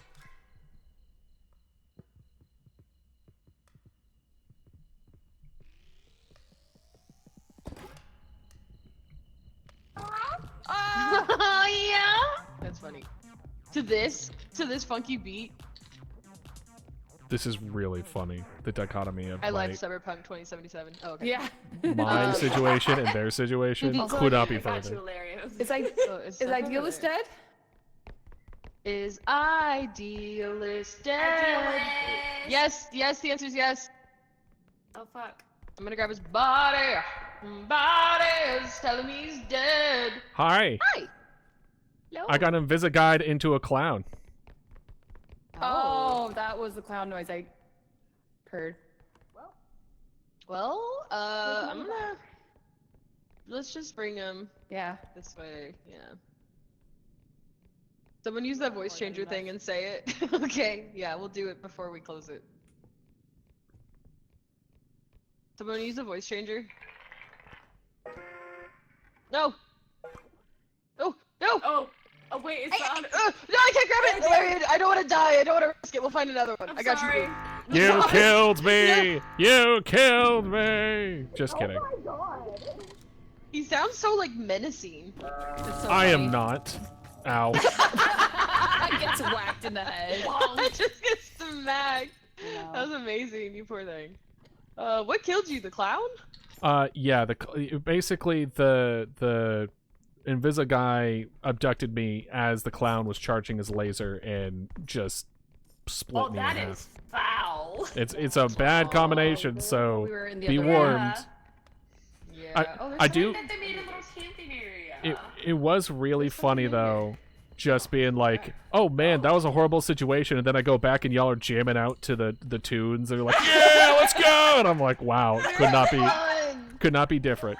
Oh yeah. That's funny. To this funky beat. This is really funny. The dichotomy of I like like Cyberpunk 2077. Oh, okay. Yeah. my situation and their situation Also, could not be I got you, further. hilarious. Is Is Idealist dead? Is Idealist dead? Idealist. Yes, yes, the answer is yes. Oh fuck. I'm gonna grab his body. Body's telling me he's dead. Hi, Hi. Hello. I got Invisi-Guide into a clown. Oh, that was the clown noise I heard. Well, I'm gonna. Let's just bring him Yeah. this way. Yeah. Someone use that voice changer thing and say it. Okay. Yeah, we'll do it before we close it. Someone use a voice changer. No. No. No. Oh wait, it's on. No, I can't grab it! Wait, I don't want to die. I don't want to risk it. We'll find another one. I'm I got sorry. you. You killed me! You killed me! Just kidding. He sounds so like menacing. It's so I am funny. not. Ow. Gets whacked in the head. I just get smacked. No. That was amazing, you poor thing. What killed you? The clown? Yeah, basically the Invisa guy abducted me as the clown was charging his laser and just split Oh, me in that half. is foul. It's a bad combination, so We were in the be other warned. Yeah. I do. That they made a little camping area. It was really funny though, just being like, "Oh man, that was a horrible situation," and then I go back and y'all are jamming out to the tunes. They're like, "Yeah, let's go!" And I'm like, "Wow, could not be different."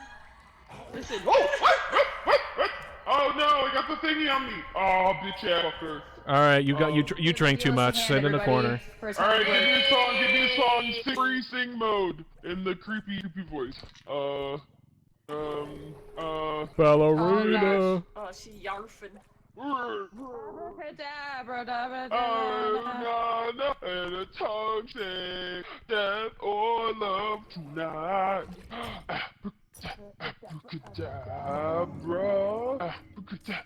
Listen. Oh no, I got the thingy on me. Oh, bitch ass fucker. All right, you drank too much. Sit in the corner. Alright, give me a song, free sing mode in the creepy voice. Ballerina. Oh, she yarfing. And a toxic death or love tonight.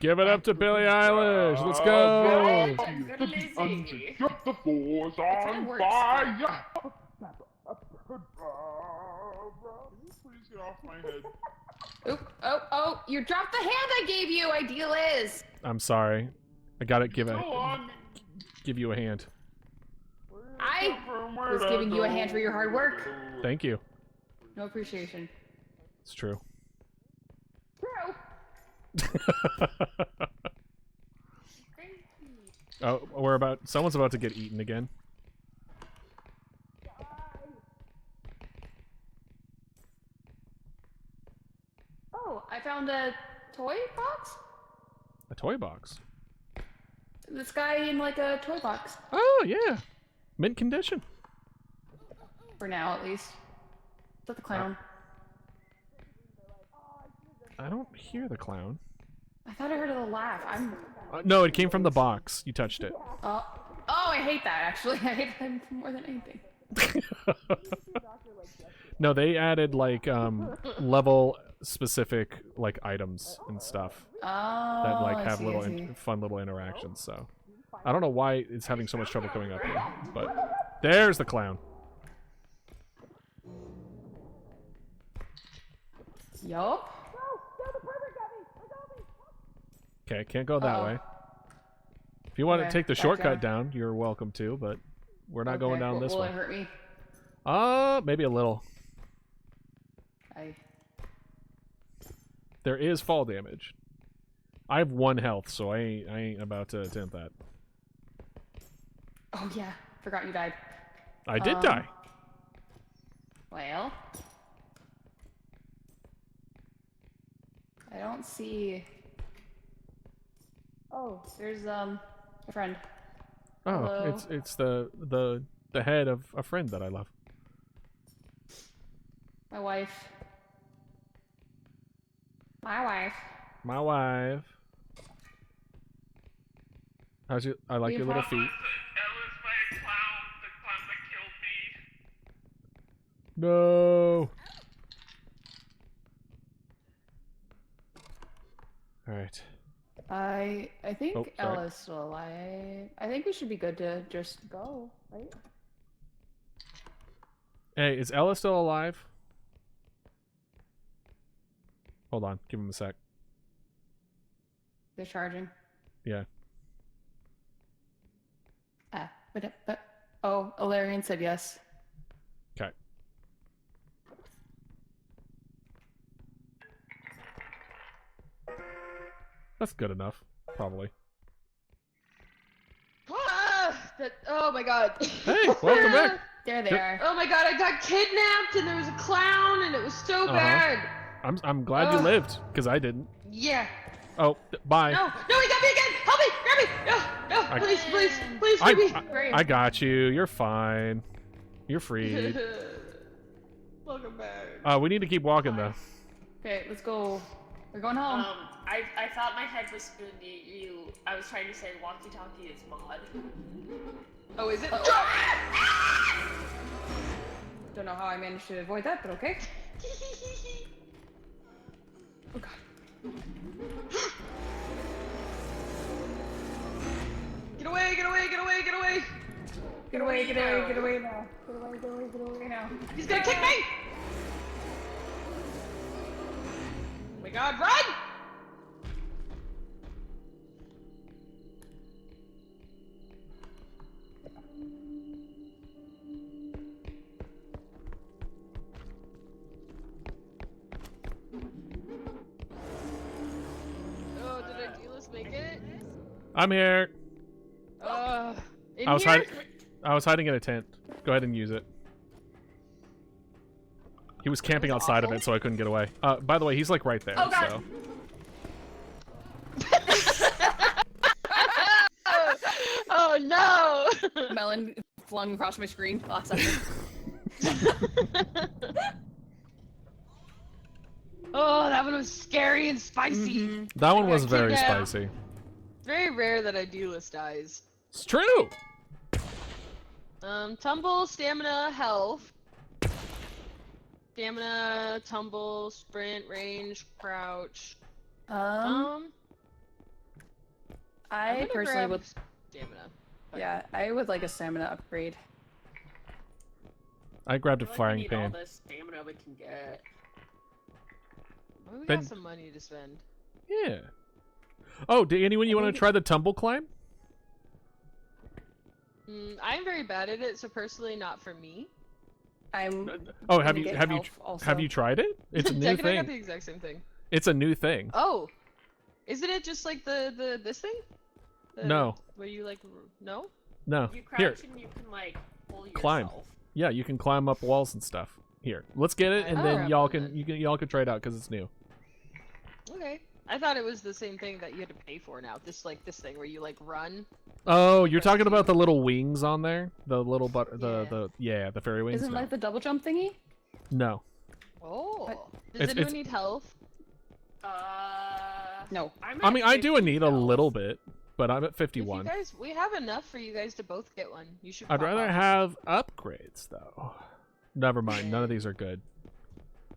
Give it up to Billie Eilish. Let's go. Good Lizzie. Got the force on works. fire. Please get off my head. Oh, you dropped the hand I gave you, Idealist. I'm sorry. I gotta give Go on. you a hand. I was giving you a hand for your hard work. Thank you. No appreciation. It's true. True. Oh, someone's about to get eaten again. Oh, I found a toy box? A toy box. This guy in like a toy box. Oh yeah, mint condition. For now, at least. Is that the clown? I don't hear the clown. I thought I heard a laugh. No, it came from the box. You touched it. Oh, I hate that, actually. I hate him more than anything. No, they added like level specific like items and stuff Oh, that like I have see, little I see. fun little interactions. So I don't know why it's having so much trouble coming up here, but there's the clown. Yup. Okay, can't go that Uh-oh. way. If you want to Okay, take the back shortcut down. down, you're welcome to, but we're not going down this Will way. it hurt me? Maybe a little. There is fall damage. I have 1 health, so I ain't about to attempt that. Oh yeah, forgot you died. I did die. Well, I don't see. Oh, there's a friend. Oh, Hello. it's the head of a friend that I love. My wife. My wife. My wife. How's you? I like You your little have- feet. Ella's my clown, the clown that killed me. No. All right. I think Oh, sorry. Ella's still alive. I think we should be good to just go, right? Hey, is Ella still alive? Hold on, give him a sec. They're charging. Yeah. Oh, Alarian said yes. Okay. That's good enough, probably. Oh my god. Hey, welcome back. There they Yep. are. Oh my god, I got kidnapped and there was a clown and it was so bad. I'm glad you Ugh. lived, because I didn't. Yeah. Oh, bye. No, no, he got me again! Help me! Grab me! No, no, I- please, please, please, free me! I got you. You're fine. You're free. Welcome back. We need to keep walking though. Okay, let's go. We're going home. I thought my head was gonna be you. I was trying to say walkie-talkie is mod. Oh, is it? Don't know how I managed to avoid that, but okay. Oh god. Get away, get away, get away, get away! Get away, get away, get away now. Get away, get away, get away now. He's gonna kick me! Oh my god, run! Oh, did Idealist make it? I'm here. In I was here? hiding in a tent. Go ahead and use it. He was camping That was outside of awful. it, so I couldn't get away. By the way, he's like right there. Oh, God. Oh, oh no! Melon flung across my screen last second. Oh, that one was scary and spicy. That one I was got very kidnapped. spicy. Very rare that Idealist dies. It's true. Tumble, stamina, health. Stamina, tumble, sprint, range, crouch. I'm I gonna personally grab would. stamina. Yeah, I would like a stamina upgrade. I grabbed a I feel like we frying need all pan. the stamina we can get. Oh, we Ben- got some money to spend. Yeah. Oh, did anyone you want to think- try the tumble climb? I'm very bad at it, so personally, not for me. I'm. Oh, gonna have you get have you health also. have you tried it? It's a new Jack and I got the thing. exact same thing. It's a new thing. Oh, isn't it just like the this thing? No. Where you like no? No. You Here. crouch and you can like pull yourself. Climb. Yeah, you can climb up walls and stuff. Here, let's get it, and Oh. then y'all Grab can y'all can try it out because it's new. Okay. I thought it was the same thing that you had to pay for now. This thing where you like run. Oh, you're talking about the little wings on there, the little the fairy wings. Isn't No. like the double jump thingy? No. Oh. Does It's- anyone it's- need health? No. I mean, I do need a little. little bit, but I'm at If 51. you guys, we have enough for you guys to both get one. You should. I'd pop rather up. have upgrades though. Never mind, none of these are good.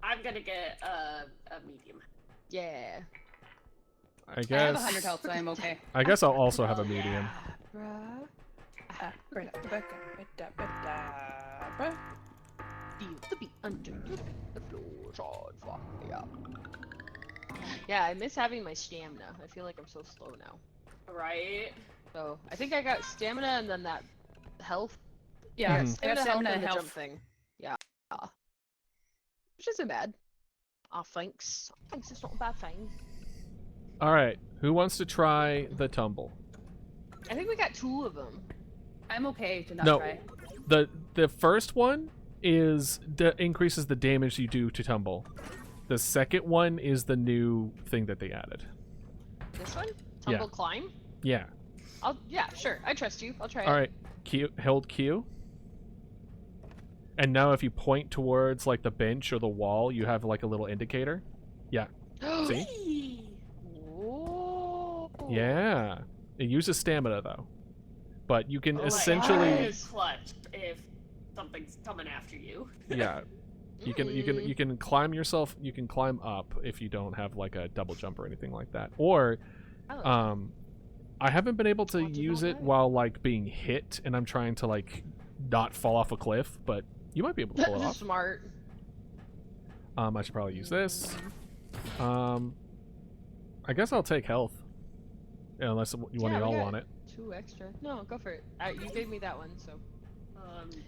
I'm gonna get a medium. Yeah. I I have guess 100 health, so I'm okay. I guess I'll also have a medium. Bruh. Feel the beat underneath the floor's on fire. Yeah, I miss having my stamina. I feel like I'm so slow now. Right? So I think I got stamina and then that health. Yeah, Mhm. I have stamina and and the jump health. thing. Yeah. Which isn't bad. Oh, thanks. Thanks, it's not a bad thing. All right, who wants to try the tumble? I think we got 2 of them. I'm okay to not No. try. The first one is increases the damage you do to tumble. The second one is the new thing that they added. This one? Yeah. Tumble climb? Yeah. Yeah, sure. I trust you. I'll try it. All right. Q, held Q. And now if you point towards like the bench or the wall, you have like a little indicator. Yeah. See? Whoa. Yeah. It uses stamina though. But you can Like, essentially Nice. clutch if something's coming after you. yeah. You can climb yourself, you can climb up if you don't have like a double jump or anything like that. Or I haven't been able to I'll do use that it right. while like being hit and I'm trying to like not fall off a cliff, but you might be able to pull it This is off. smart. I should probably use this. I guess I'll take health. Unless one of Yeah, we y'all got- want it. 2 extra. No, go for it. You gave me that one, so.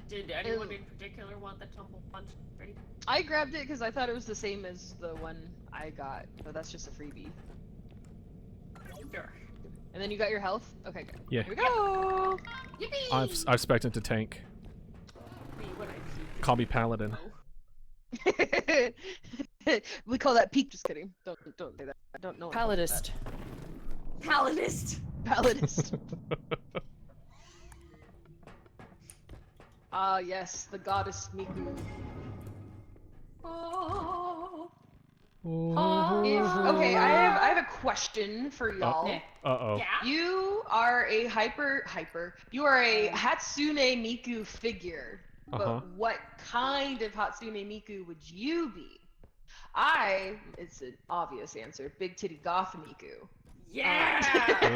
Did anyone in particular want the tumble punch? Right? I grabbed it because I thought it was the same as the one I got, but that's just a freebie. Sure. And then you got your health? Okay, good. Yeah. Here we go! Yippee! I've spec'd to tank. Me when I peek. Call me paladin. We call that peak. Just kidding. Don't say that. I don't know. Paladist. Paladist! Paladist. Ah, yes, the goddess Miku. Oh. Okay, I have a question for y'all. Yeah. Uh-oh. Yeah? You are a you are a Hatsune Miku figure. Uh-huh. But what kind of Hatsune Miku would you be? It's an obvious answer, big titty goth Miku. Yeah!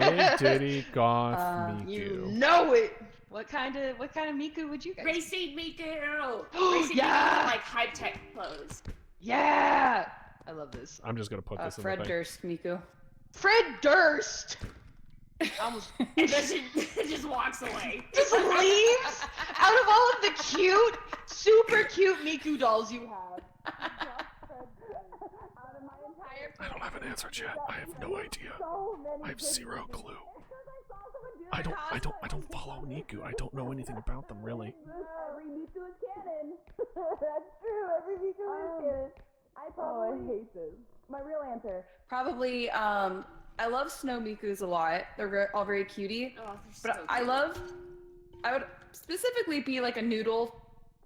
Big titty goth You Miku. know it! What kind of Miku would you guys be? Racing Miku! Racing Yeah! Miku with, like high-tech clothes. Yeah! I love this. I'm just gonna put this in Fred the thing. Durst, Miku. Fred Durst! Almost And then she just walks away. just leaves out of all of the cute, super cute Miku dolls you have. I don't have an answer, chat. I have no idea. I have zero clue. I don't follow Miku. I don't know anything about them really. Every Miku is canon. That's true. Every Miku is canon. I hate this. My real answer. Probably, I love snow Mikus a lot. They're all very cutie. Oh, But so I would specifically be like a noodle.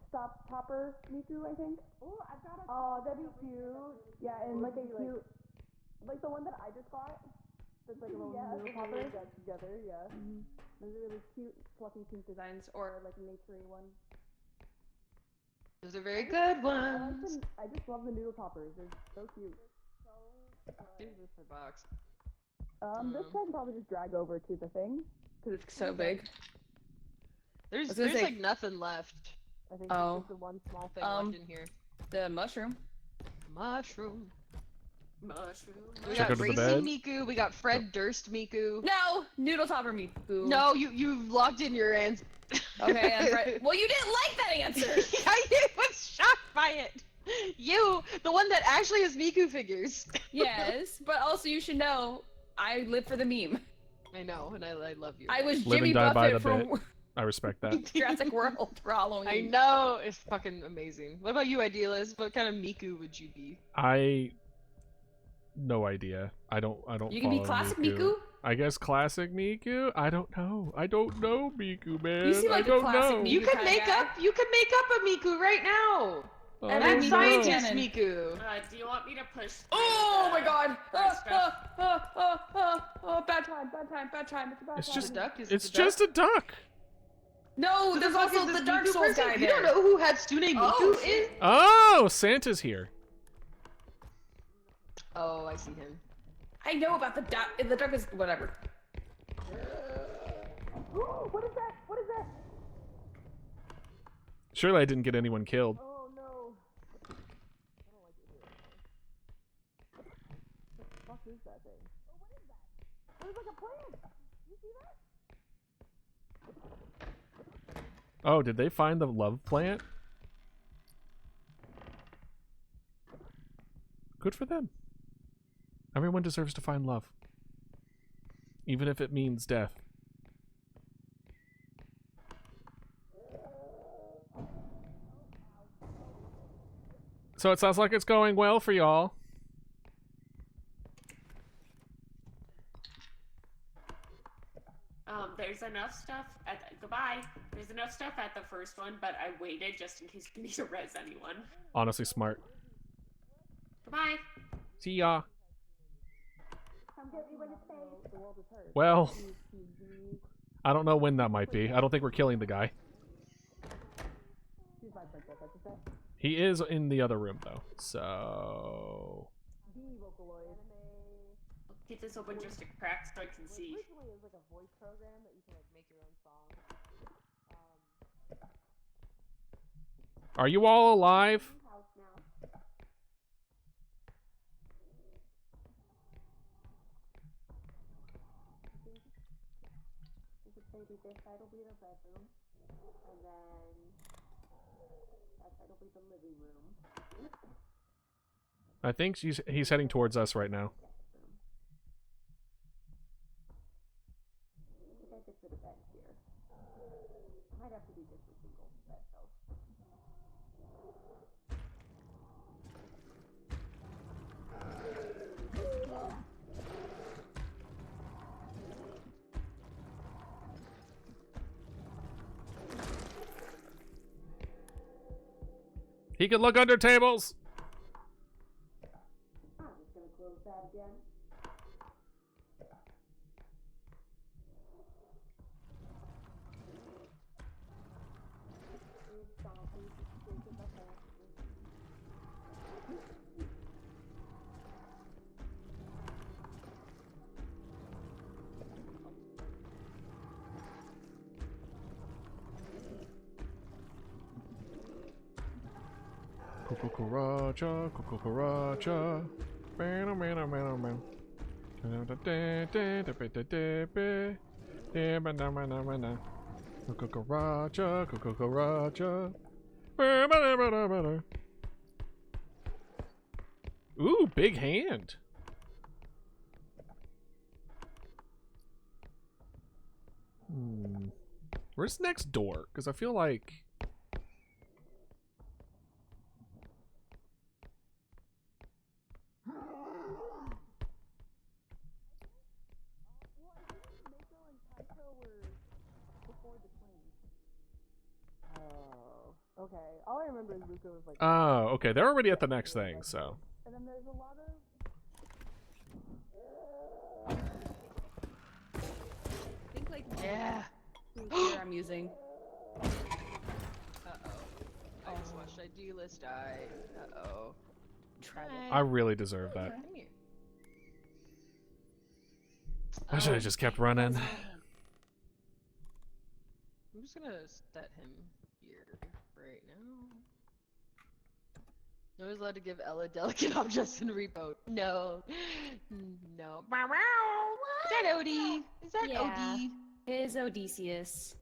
Stop popper Miku, I think. Oh, I've got a. Oh, that'd be cute. Yeah, and like a cute, like the one that I just got. That's like a little noodle popper. Got together, yeah. Those are really cute, fluffy pink designs, or like a naturey one. Those are very good ones. I just love the noodle poppers. They're so cute. Here's this for box. This can probably just drag over to the thing. Because it's so big. There's was gonna say- like nothing left. I think Oh. it's just the one small thing. Left in here. The mushroom. Mushroom. mushroom. We Check got under the Racing bed. Miku. We got Fred Durst Miku. No! Noodle topper Miku. No, you locked in your answer. Okay, I'm right. Well, you didn't like that answer! I was shocked by it. You, the one that actually has Miku figures. Yes, but also you should know, I live for the meme. I know, and I love you. I was Live and Jimmy die by Buffett the from bit. I respect that. Jurassic World for Halloween. I know, it's fucking amazing. What about you, Idealist? What kind of Miku would you be? No idea. I don't You can be follow classic Miku? I guess classic Miku? I don't know. I don't know Miku, man. You seem like I a don't classic know. Miku. You can kinda make guy. up. You can make up a Miku right now. I And don't That's Miku know. is scientist canon. Miku. Do you want me to push? Oh my god! First Bad time, bad time, bad time. It's a bad It's time. just Duck? Is it's the duck? just a duck. No, Who there's the fuck also is this the Dark Miku Souls person? guy You there. don't know who Hatsune Miku Oh, is? Oh, Santa's here. Oh, I see him. I know about the duck. The duck is whatever. What is that? What is that? Surely I didn't get anyone killed. Oh no. I don't like it here. What the fuck is that thing? Oh, what is that? There's like a plant. You see that? Oh, did they find the love plant? Good for them. Everyone deserves to find love. Even if it means death. So it sounds like it's going well for y'all. There's enough stuff at goodbye. There's enough stuff at the first one, but I waited just in case we need to res anyone. Honestly smart. Goodbye. See ya. Well, I don't know when that might be. I don't think we're killing the guy. He is in the other room, though, so... Keep this open just a crack so I can see. Are you all alive? This side will be the bedroom, and then that side will be the living room. I think he's heading towards us right now. I think I could put a bed here. Might have to be just a single bed though. He can look under tables. I'm just gonna close that again. Cucaracha, cucaracha. Man, man, man, man. Cucaracha, cucaracha. Ooh, big hand. Where's next door? Because I feel like... Okay, all I remember is Luca was like... Oh, okay. They're already at the next thing, so... And then there's a lot of... I think like Yeah. here I'm using. Uh-oh. I just watched ID list die. Uh-oh. Try it. I really deserve that. Come here. I should have just kept running. I'm just gonna set him here right now. No one's allowed to give Ella delicate objects in repo. No. No. Is that Odie? Is that Yeah. Odie? It is Odysseus.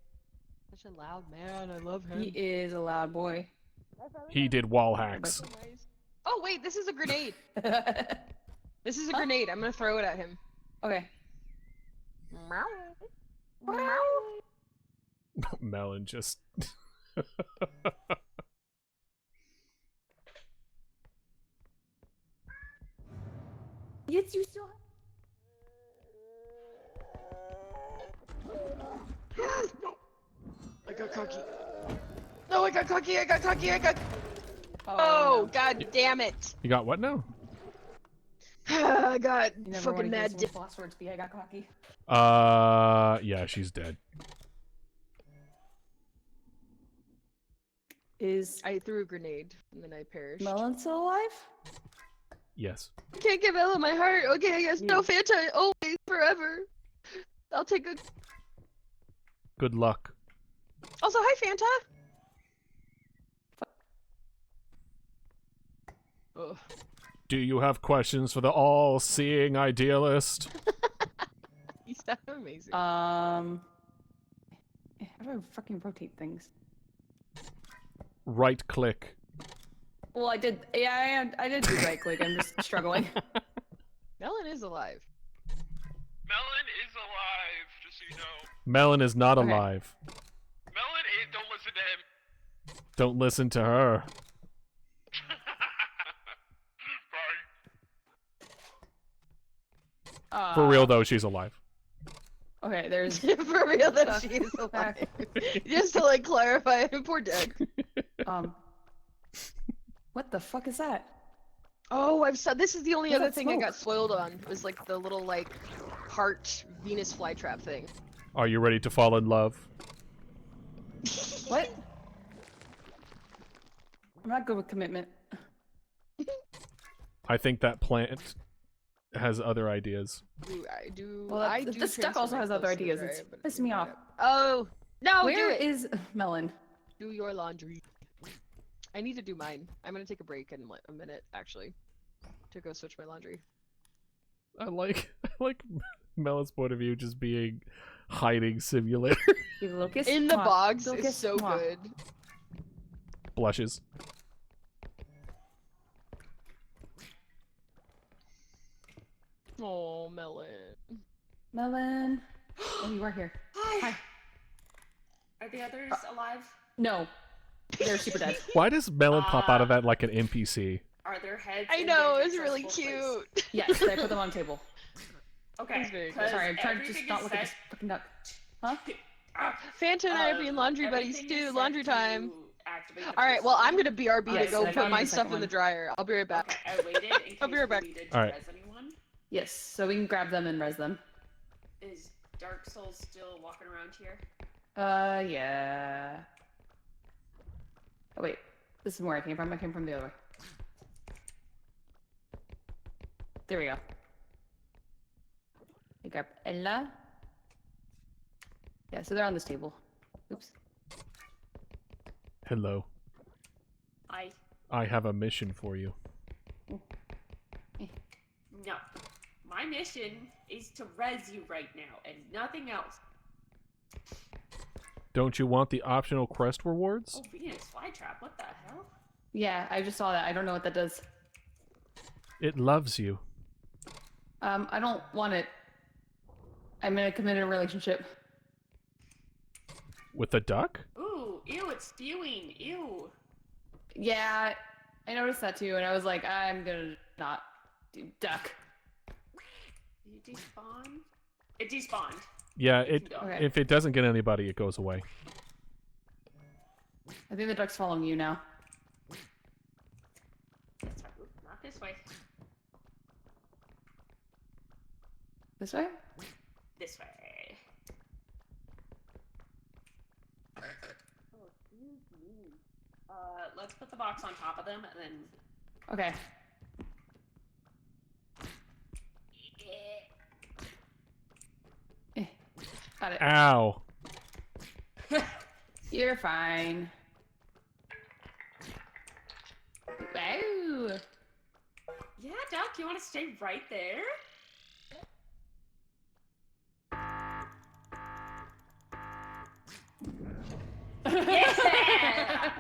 Such a loud man. I love him. He is a loud boy. He did wall hacks. Nice. Oh wait, this is a grenade. This is a grenade. I'm gonna throw it at him. Okay. Melon just... Yes, you still I got cocky. No, I got cocky. I got cocky. I got. Oh, god damn it! You got what now? I got You never fucking wanna mad. guess what last words be. I got cocky. Yeah, she's dead. Is I threw a grenade and then I perished. Melon still alive? Yes. I can't give Ella my heart. Okay, I guess no Fanta. Always, forever. I'll take a. Good luck. Also, hi Fanta. Ugh. Do you have questions for the all-seeing idealist? You sound amazing. How do I fucking rotate things? Right click. Well, I did. Yeah, I did do right click. I'm just struggling. Melon is alive. Melon is alive, just so you know. Melon is not Okay. alive. Melon is, don't listen to him. Don't listen to her. Bye. For real though, she's alive. Okay, there's. For real, that she is alive. Just to like clarify, poor Dex. What the fuck is that? Oh, I've said this is the only What's other that thing I smoke? got spoiled on. Was like the little like heart Venus flytrap thing. Are you ready to fall in love? What? I'm not good with commitment. I think that plant has other ideas. Well, I do this duck transfer also my has other clothes to the ideas. dryer, It's but pissing me off. Oh no! Where do it. is Melon? Do your laundry. I need to do mine. I'm gonna take a break in like a minute, actually, to go switch my laundry. I like Melon's point of view just being hiding simulator. The locust In the Mwah. box is Locust so Mwah. good. Blushes. Oh, Melon. Melon. Oh, you are here. Hi. Hi. Are the others alive? No, they're super dead. Why does Melon pop out of that like an NPC? Are their heads? I in know, their it's really accessible cute. Yes, I put them on the table. place? Okay. It's very good. 'cause Sorry, I'm trying to everything just not is look at set- this fucking duck. Huh? Fanta and I are being laundry buddies everything is too. set Laundry to time. activate the Alright, well, first I'm one. gonna BRB Yes, to go I put found my the stuff second in the one. dryer. I'll be right back. Okay, I waited in case I'll be right back. we needed to Alright. res anyone. Yes, so we can grab them and res them. Is Dark Souls still walking around here? Yeah. Oh wait, this is where I came from. I came from the other way. There we go. I grab Ella. Yeah, so they're on this table. Oops. Hello. I have a mission for you. No. My mission is to res you right now and nothing else. Don't you want the optional quest rewards? Oh, Venus flytrap, what the hell? Yeah, I just saw that. I don't know what that does. It loves you. I don't want it. I'm in a committed relationship. With a duck? Ooh, ew, it's spewing, ew. Yeah, I noticed that too, and I was like, I'm gonna not do duck. Did it despawn? It despawned. Yeah, You it. can go. Okay. If it doesn't get anybody, it goes away. I think the duck's following you now. Sorry, not this way. This way? This way. Oh, excuse me. Let's put the box on top of them and then. Okay. Eh, got it. Ow. You're fine. Wow. Yeah, Duck, you want to stay right there? Yeah!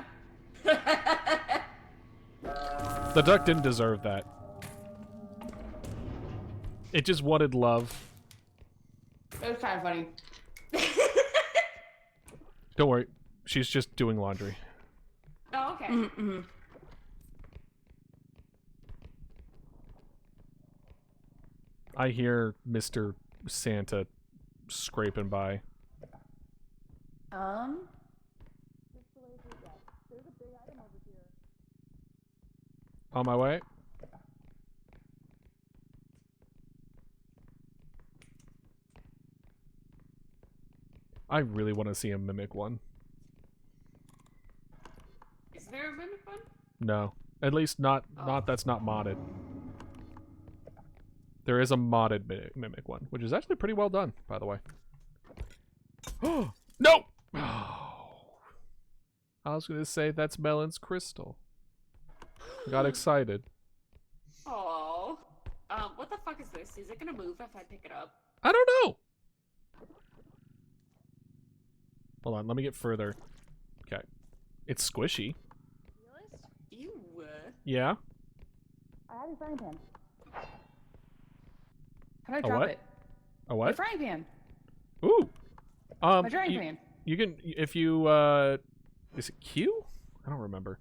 The duck didn't deserve that. It just wanted love. It was kind of funny. Don't worry. She's just doing laundry. Oh, okay. Mm-hmm. I hear Mr. Santa scraping by. On my way. I really want to see him mimic one. Is there a mimic one? No. At least not that's not modded. There is a modded mimic one, which is actually pretty well done, by the way. No! I was gonna say that's Melon's crystal. Got excited. Oh. What the fuck is this? Is it gonna move if I pick it up? I don't know. Hold on, let me get further. Okay. It's squishy. Ew. Yeah? I have your frying pan. How do I A drop what? it? A My what? frying pan. Ooh. My frying you, pan. you can if you is it Q? I don't remember.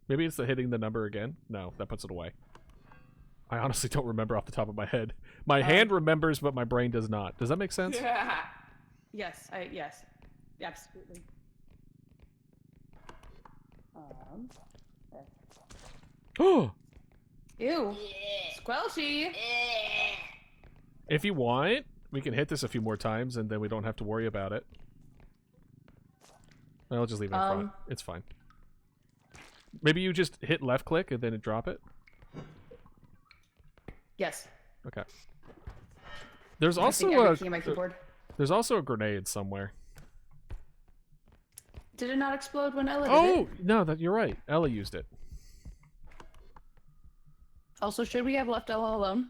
Maybe it's the hitting the number again. No, that puts it away. I honestly don't remember off the top of my head. My hand remembers, but my brain does not. Does that make sense? Yes, yes. Absolutely. Oh. Ew. Squelchy. If you want, we can hit this a few more times, and then we don't have to worry about it. I'll just leave it in front. It's fine. Maybe you just hit left click and then drop it. Yes. Okay. There's also everything in my keyboard. there's also a grenade somewhere. Did it not explode when Ella did Oh it? no, that you're right. Ella used it. Also, should we have left Ella alone?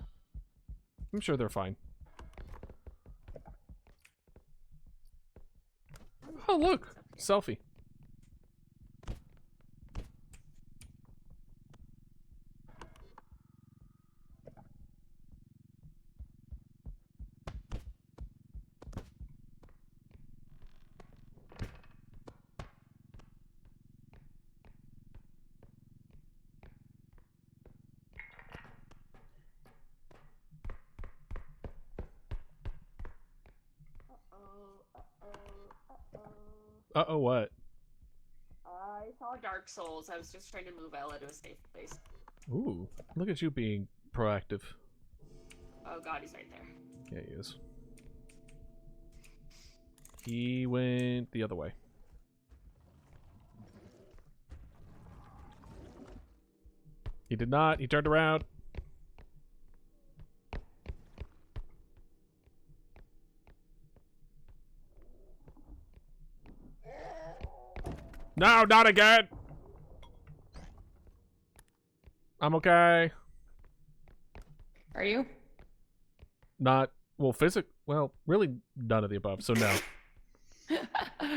I'm sure they're fine. Oh look, selfie. Uh-oh, what? I saw Dark Souls. I was just trying to move Ella to a safe place. Ooh, look at you being proactive. Oh god, he's right there. Yeah, he is. He went the other way. He did not. He turned around. No, not again! I'm okay. Are you? Not, well, well, really none of the above, so no.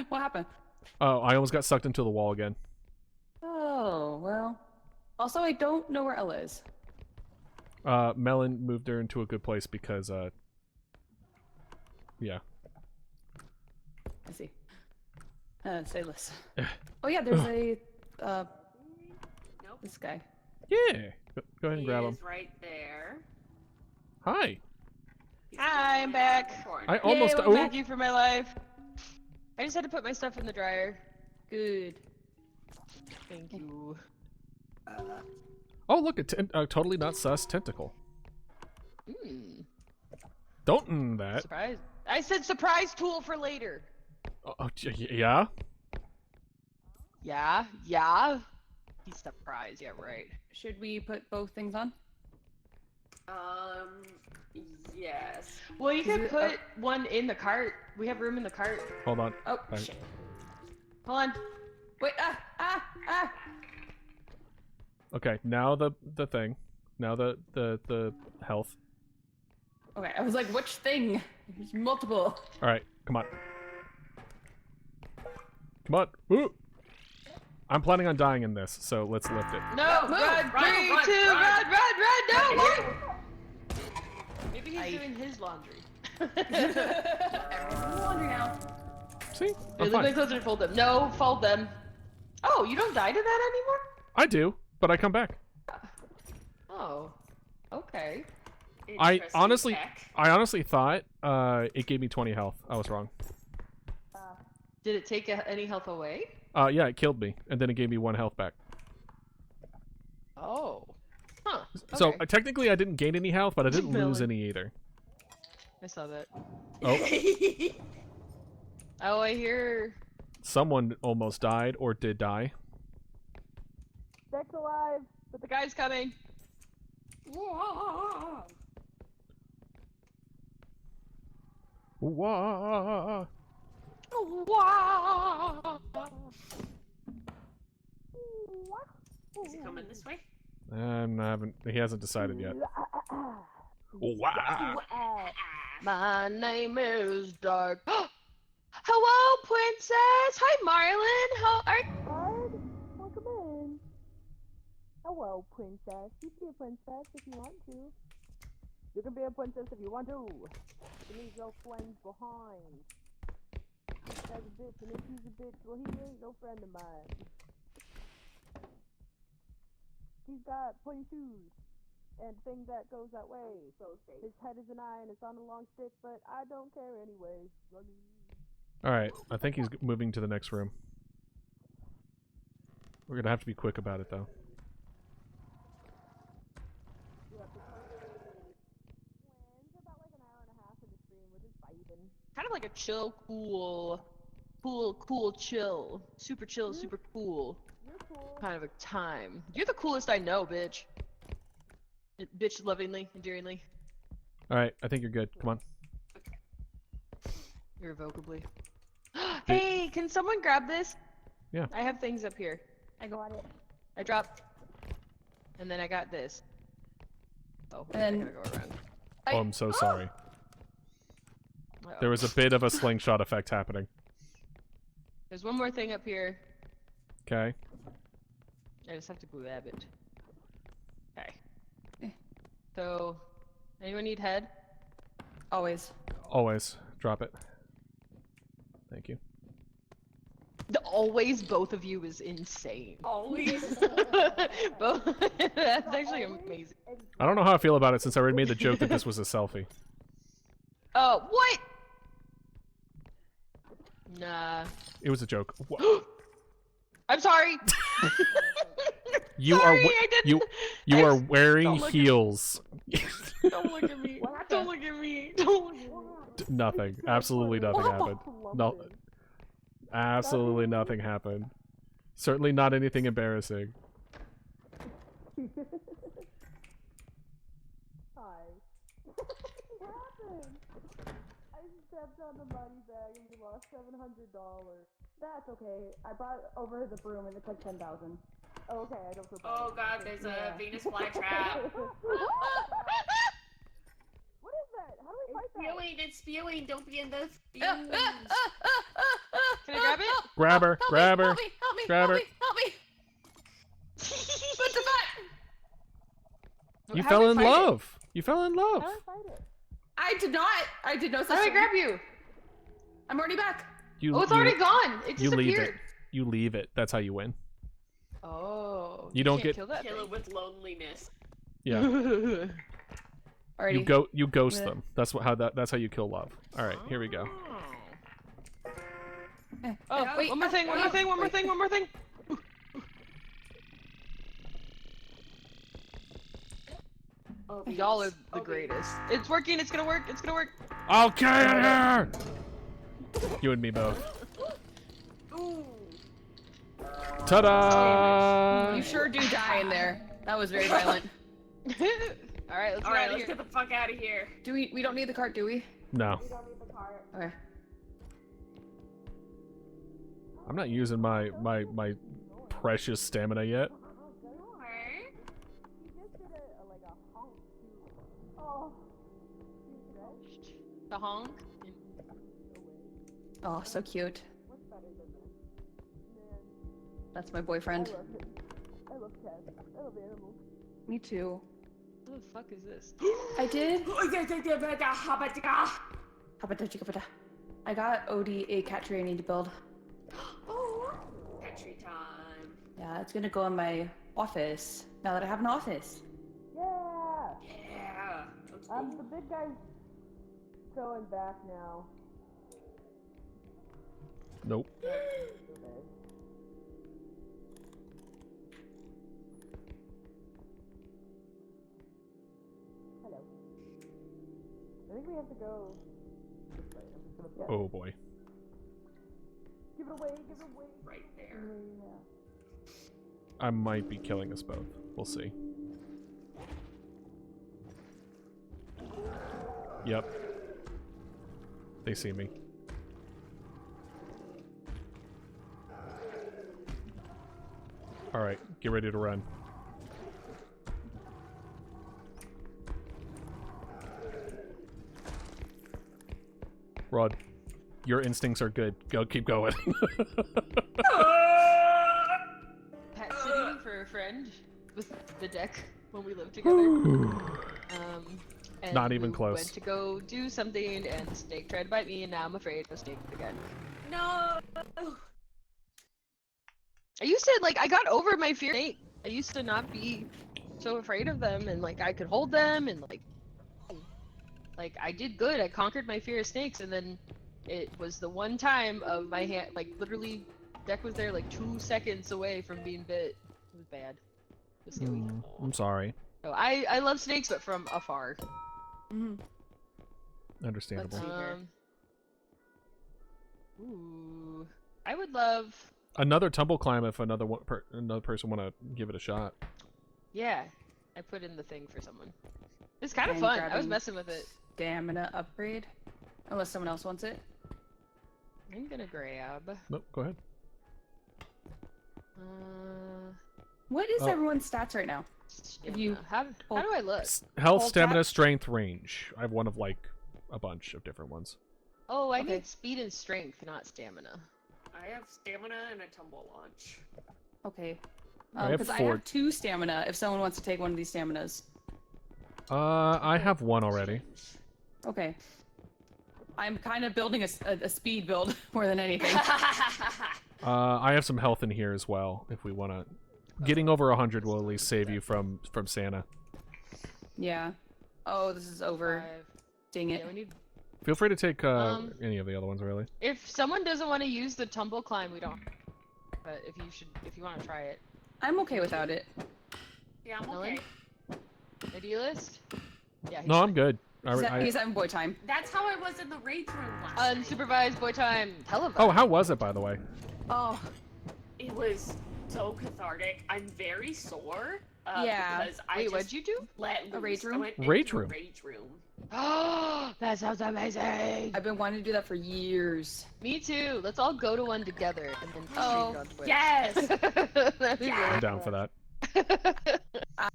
What happened? Oh, I almost got sucked into the wall again. Oh, well. Also, I don't know where Ella is. Melon moved her into a good place because, yeah. I see. Say less. Oh yeah, there's a, Nope. this guy. Yeah! Go ahead and He grab him. is right there. Hi! He's Hi, I'm just back. around the corner. I almost, Yay, oh, thank you for my life. I just had to put my stuff in the dryer. Good. Thank you. oh look, a totally not sus tentacle. Hmm. Don't that. Surprise. I said surprise tool for later. Yeah? Yeah. He's surprised, yeah, right. Should we put both things on? Yes. Well, you Is could it- put one in the cart. We have room in the cart. Hold on. Oh, Fine. shit. Hold on. Wait, Okay, now the thing. Now the health. Okay, I was like, which thing? There's multiple. Alright, come on. Come on. Woo! I'm planning on dying in this, so let's lift it. No, Move, run, run, 3, run, 2, run. run, no, run! Maybe he's doing his laundry. Everyone's in laundry now. See? Here, I'm look my fine. clothes and fold them. No, fold them. Oh, you don't die to that anymore? I do, but I come back. Oh, okay. I Interesting tech. honestly thought it gave me 20 health. I was wrong. Did it take any health away? Yeah, it killed me, and then it gave me 1 health back. Oh. Huh. So okay. technically I didn't gain any health, but I didn't lose Melon. any either. I saw that. Oh, Oh, I hear. someone almost died or did die. Deck's alive. But the guy's coming. Whoa. Wah. Wow. Is he coming this way? He hasn't decided yet. Wow. My name is Dark. Hello, princess. Hi, Marlin. How are? Bud, welcome in. Hello, princess. You can be a princess if you want to. You can be a princess if you want to. You leave your friends behind. This guy's a bitch, and if he's a bitch, well, he ain't no friend of mine. He's got pointy shoes and thing that goes that way. His head is an eye and it's on a long stick, but I don't care anyway. Alright, I think he's moving to the next room. We're gonna have to be quick about it, though. About like an hour and a half in the stream, we're just vibing. Kind of like a chill, cool, chill. Super chill, super cool. You're cool. Kind of a time. You're the coolest I know, bitch. Bitch lovingly, endearingly. Alright, I think you're good. Come on. Irrevocably. Hey, can someone grab this? Yeah. I have things up here. I got it. I dropped. And then I got this. Oh, And I then- gotta go around. Oh, I'm so sorry. Uh-oh. There was a bit of a slingshot effect happening. There's one more thing up here. Okay. I just have to grab it. Okay. Eh. So, anyone need head? Always. Always. Drop it. Thank you. Always both of you is insane. Always. Both. That's actually amazing. I don't know how I feel about it since I already made the joke that this was a selfie. Oh, what? Nah. It was a joke. I'm sorry. You Sorry, are I didn't. you are wearing Don't look at me. heels. Don't look at me. Don't look at me. Don't look at me. Nothing. Absolutely nothing happened. No. Absolutely nothing happened. Certainly not anything embarrassing. Hi. What happened? I stepped on the money bag and we lost $700. That's okay. I brought over the broom and it's like 10,000. Oh, okay, I don't feel bad. Oh god, there's a Venus flytrap. What is that? How do we fight that? Spewing, it's spewing. Don't be in the fumes. Can I grab it? Grab her. Grab her. Help me! Help me! Grab Help her. me! Help me! What the fuck? You How fell do we in fight it? love. You fell in love. How do I fight it? I did not. I did no How such do I thing. grab you? I'm already back. You, Oh, it's you- already gone. It You leave it. disappeared. You leave it. That's how you win. Oh. You don't can't get- kill that Kill it with loneliness. Yeah. thing. Already. You ghost Yeah. them. That's that's how you kill love. All right, here we go. Oh, wait, one more thing, one more thing, one more thing, one more thing. Oh, Y'all are Venus. the Oh, greatest. It's working, it's gonna work, it's gonna work. Okay, in here. You and me both. Ooh. Ta-da! You sure do die in there. That was very violent. Alright, let's get Alright, out of let's here. get the fuck out of here. Do we don't need the cart, do we? No, Okay. I'm not using my precious stamina yet. Okay. He just did like a honk too. Oh. The honk. Oh, so cute. What's better than this? Man, That's my boyfriend. I love him. I love cats. I love animals. Me too. What the fuck is this? I did. I got Odie a cat tree I need to build. Pet tree time. Yeah, it's gonna go in my office now that I have an office. Yeah! Yeah. Looks The big guy's going back now. Nope. Hello. I think we have to go this way. I'm just gonna put Oh boy. Give it away, give it away. right there. I might be killing us both. We'll see. Yep. They see me. Alright, get ready to run. Rod, your instincts are good. Go, keep going. Pet sitting for a friend. with the deck when we lived together. And Not even we close. Went to go do something, and the snake tried to bite me, and now I'm afraid of a snake again. No. I used to like I got over my fear of snake. I used to not be so afraid of them, and like I could hold them, and like I did good. I conquered my fear of snakes, and then it was the one time of my hand, like literally, deck was there like 2 seconds away from being bit. It was bad. It was scary. I'm sorry. So I love snakes, but from afar. Understandable. Let's see here. Ooh, I would love. Another tumble climb if another person want to give it a shot. Yeah, I put in the thing for someone. It's kind of And fun. I was grabbing messing with it. Stamina upgrade. Unless someone else wants it. I'm gonna grab. Nope, go ahead. What is Oh. everyone's stats right now? If you How do I look? Health, Hold stamina, tap. strength, range. I have one of like a bunch of different ones. Oh, I Okay. need speed and strength, not stamina. I have stamina and a tumble launch. Okay. I have Because I 4. have 2 stamina if someone wants to take one of these staminas. I have 1 already. Okay. I'm kind of building a speed build more than anything. I have some health in here as well. If we want to, getting over 100 will at least save you from Santa. Yeah. Oh, this is over. 5. Dang it. Yeah, we need. Feel free to take any of the other ones, really. If someone doesn't want to use the tumble climb, we don't. But if you want to try it, I'm okay without it. Yeah, I'm Melon? okay. Idealist. Yeah. No, I'm good. He's having boy time. That's how I was in the rage room last night. Unsupervised boy time. Televised. Oh, how was it, by the way? Oh, It was so cathartic. I'm very sore. Yeah. Because I Wait, just what'd you do? let loose. A rage I room? went Rage into a room. rage room. Oh, that sounds amazing. I've been wanting to do that for years. Me too. Let's all go to one together and then Oh, stream it on Twitch. Yes. That'd be Yeah. really I'm down for that. fun.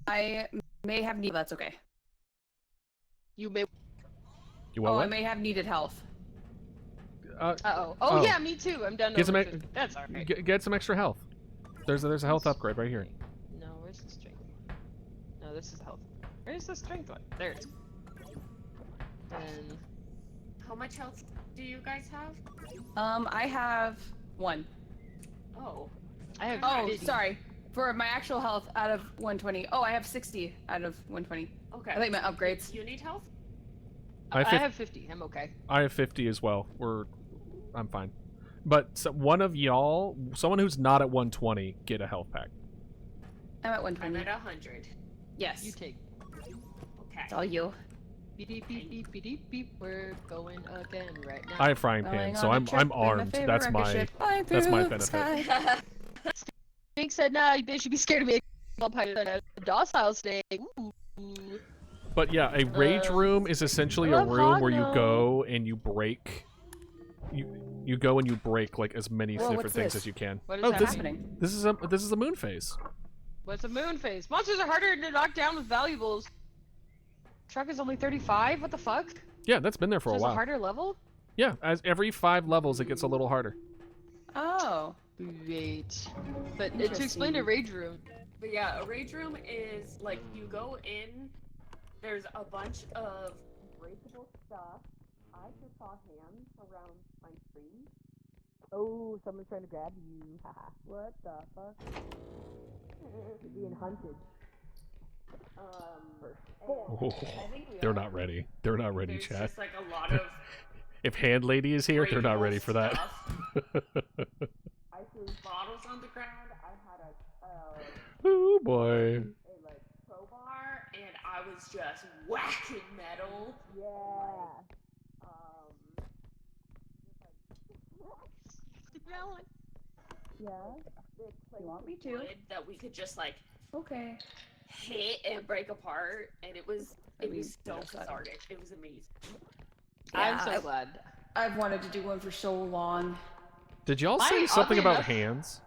I may have needed. That's okay. You may. You want Oh, I what? may have needed health. Oh. Oh Oh. yeah, me too. I'm done. Get some over ex- 50. That's alright. Get some extra health. There's a health upgrade right here. No, where's the strength? No, this is health. Where's the strength one? There it is. Then How much health do you guys have? I have 1. Oh. I have. Oh, 50. sorry. For my actual health out of 120. Oh, I have 60 out of 120. Okay. I think my upgrades. You need health? I I have 50. I'm okay. have 50 as well. I'm fine. But one of y'all, someone who's not at 120, get a health pack. I'm at I'm 120. at 100. Yes. You take. Okay. It's all you. Beep beep beep beep beep beep beep. We're going again right now. I have frying Going pan, on so a I'm trip in my armed. favorite That's rocket my ship, flying that's my through the benefit. sky. Snake said, "Nah, you should be scared of me." A docile snake. Ooh. But yeah, a rage room is essentially I a love room where you Hogno. go and you break. You go and you break like as many Whoa, different what's things this? as you can. What is Oh, happening? Happening. this is a moon phase. What's a moon phase? Monsters are harder to knock down with valuables. Truck is only 35. What the fuck? Yeah, that's been there for a There's a while. harder level? Yeah, as every 5 levels, it gets a little harder. Oh. Wait. But to explain a Interesting. rage room. But yeah, a rage room is like you go in, there's a bunch of breakable stuff. I just saw hands around my screen. Oh, someone's trying to grab you. Haha. What the fuck? You're being hunted. Oh, they're not ready. They're not ready, There's chat. just like a lot of If Hand Lady is here, they're not breakable ready for that. stuff. I threw bottles on the ground. I had Oh boy. a crowbar, and I was just whacking metal. Melon. Yeah. You want me to? Wood that we could just like Okay. hit and break apart, and it was so cathartic. It was amazing. I'm Yeah, so glad. I've wanted to do one for so long. Did y'all I- say something oddly about enough- hands?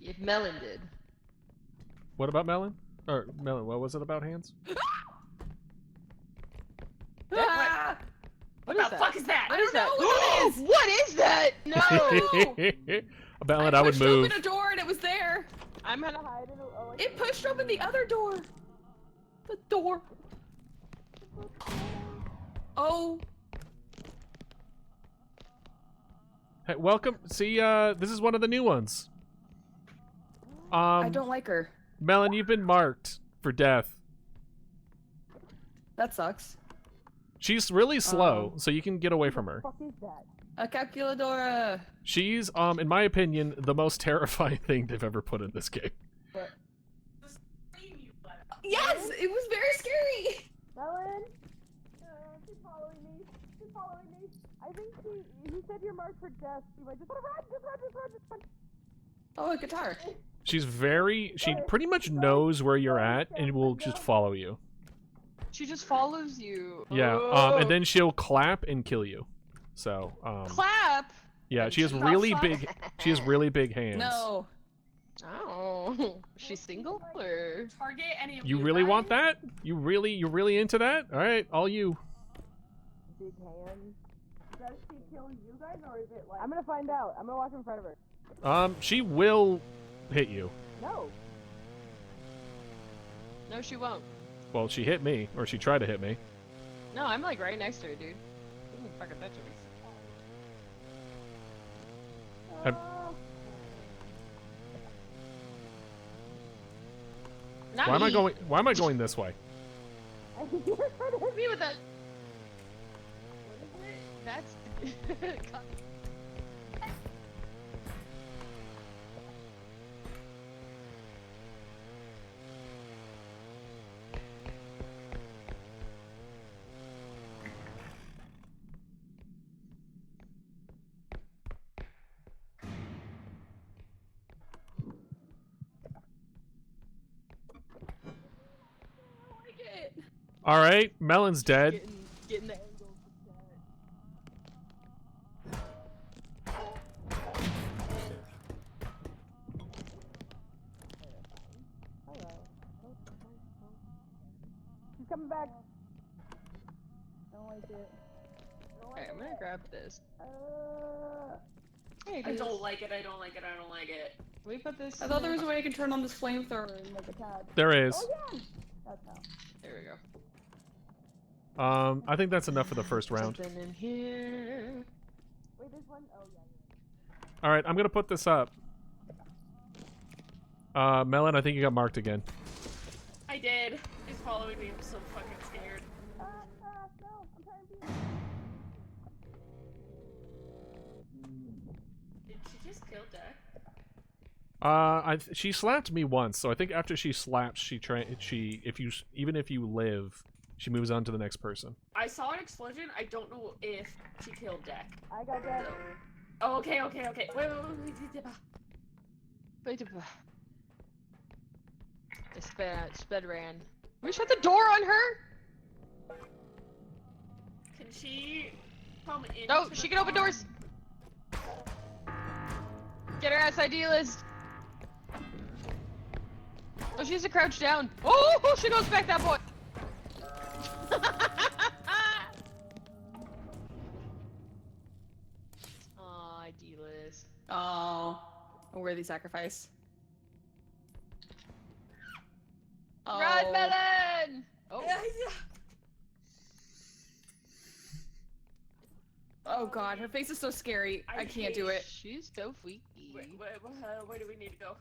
If Melon did. What about Melon? Or Melon, what was it about hands? Ah! What the is that? fuck is that? What is that? know what What is that? No! Melon, I would pushed move. open a door and it was there. I'm gonna hide in a. Oh, It pushed open the other door. The door. Oh. Hey, welcome. See, this is one of the new ones. I don't like her. Melon, you've been marked for death. That sucks. She's really slow, so you can get away from her. What the fuck is that? A calculadora. She's, in my opinion, the most terrifying thing they've ever put in this game. Yes, it was very scary. Melon? She's following me. She's following me. I think he said you're marked for death. She might just run, just run. Oh, a guitar. She pretty much knows where you're at and will just follow you. She just follows you. Yeah, Oh. and then she'll clap and kill you. So, Clap. yeah, she has She's really outside. big big hands. No. Oh, she's single or? Target any of You really want guys? that? You're really into that? All right, all you. Big hands. Does she kill you guys, or is it like... I'm gonna find out. I'm gonna walk in front of her. She will hit you. No. No, she won't. Well, she hit me, or she tried to hit me. No, I'm like right next to her, dude. You can fucking touch me. Have- Not Why am me. I going this way? I think you're trying to hit me with that? That's. All right, Melon's dead. Getting the angle. She's coming back. I don't like it. Okay, I'm gonna grab this. Hey, I don't like it. I don't like it. I don't like it. Can we put this? I thought there was a way I could turn on this flamethrower. Like a tad. There is. Oh yeah. That's how. There we go. I think that's enough for the first round. Something in here. Wait, there's one. Oh yeah. All right, I'm gonna put this up. Melon, I think you got marked again. I did. He's following me. I'm so fucking scared. No, I'm trying to be. Did she just kill Deck? She slapped me once, so I think after she slaps, even if you live, she moves on to the next person. I saw an explosion. I don't know if she killed Deck. I got that. So. Oh, okay. Wait. I sped ran. We shut the door on her. Can she come in? No, she can open doors. Get her ass ID list. Oh, she has to crouch down. Oh, she goes back that boy. Oh, ID list. Oh, a worthy sacrifice. Oh. Run, Melon! Oh. Oh god, her face is so scary. I can't do it. She's so freaky. Where do we need to go?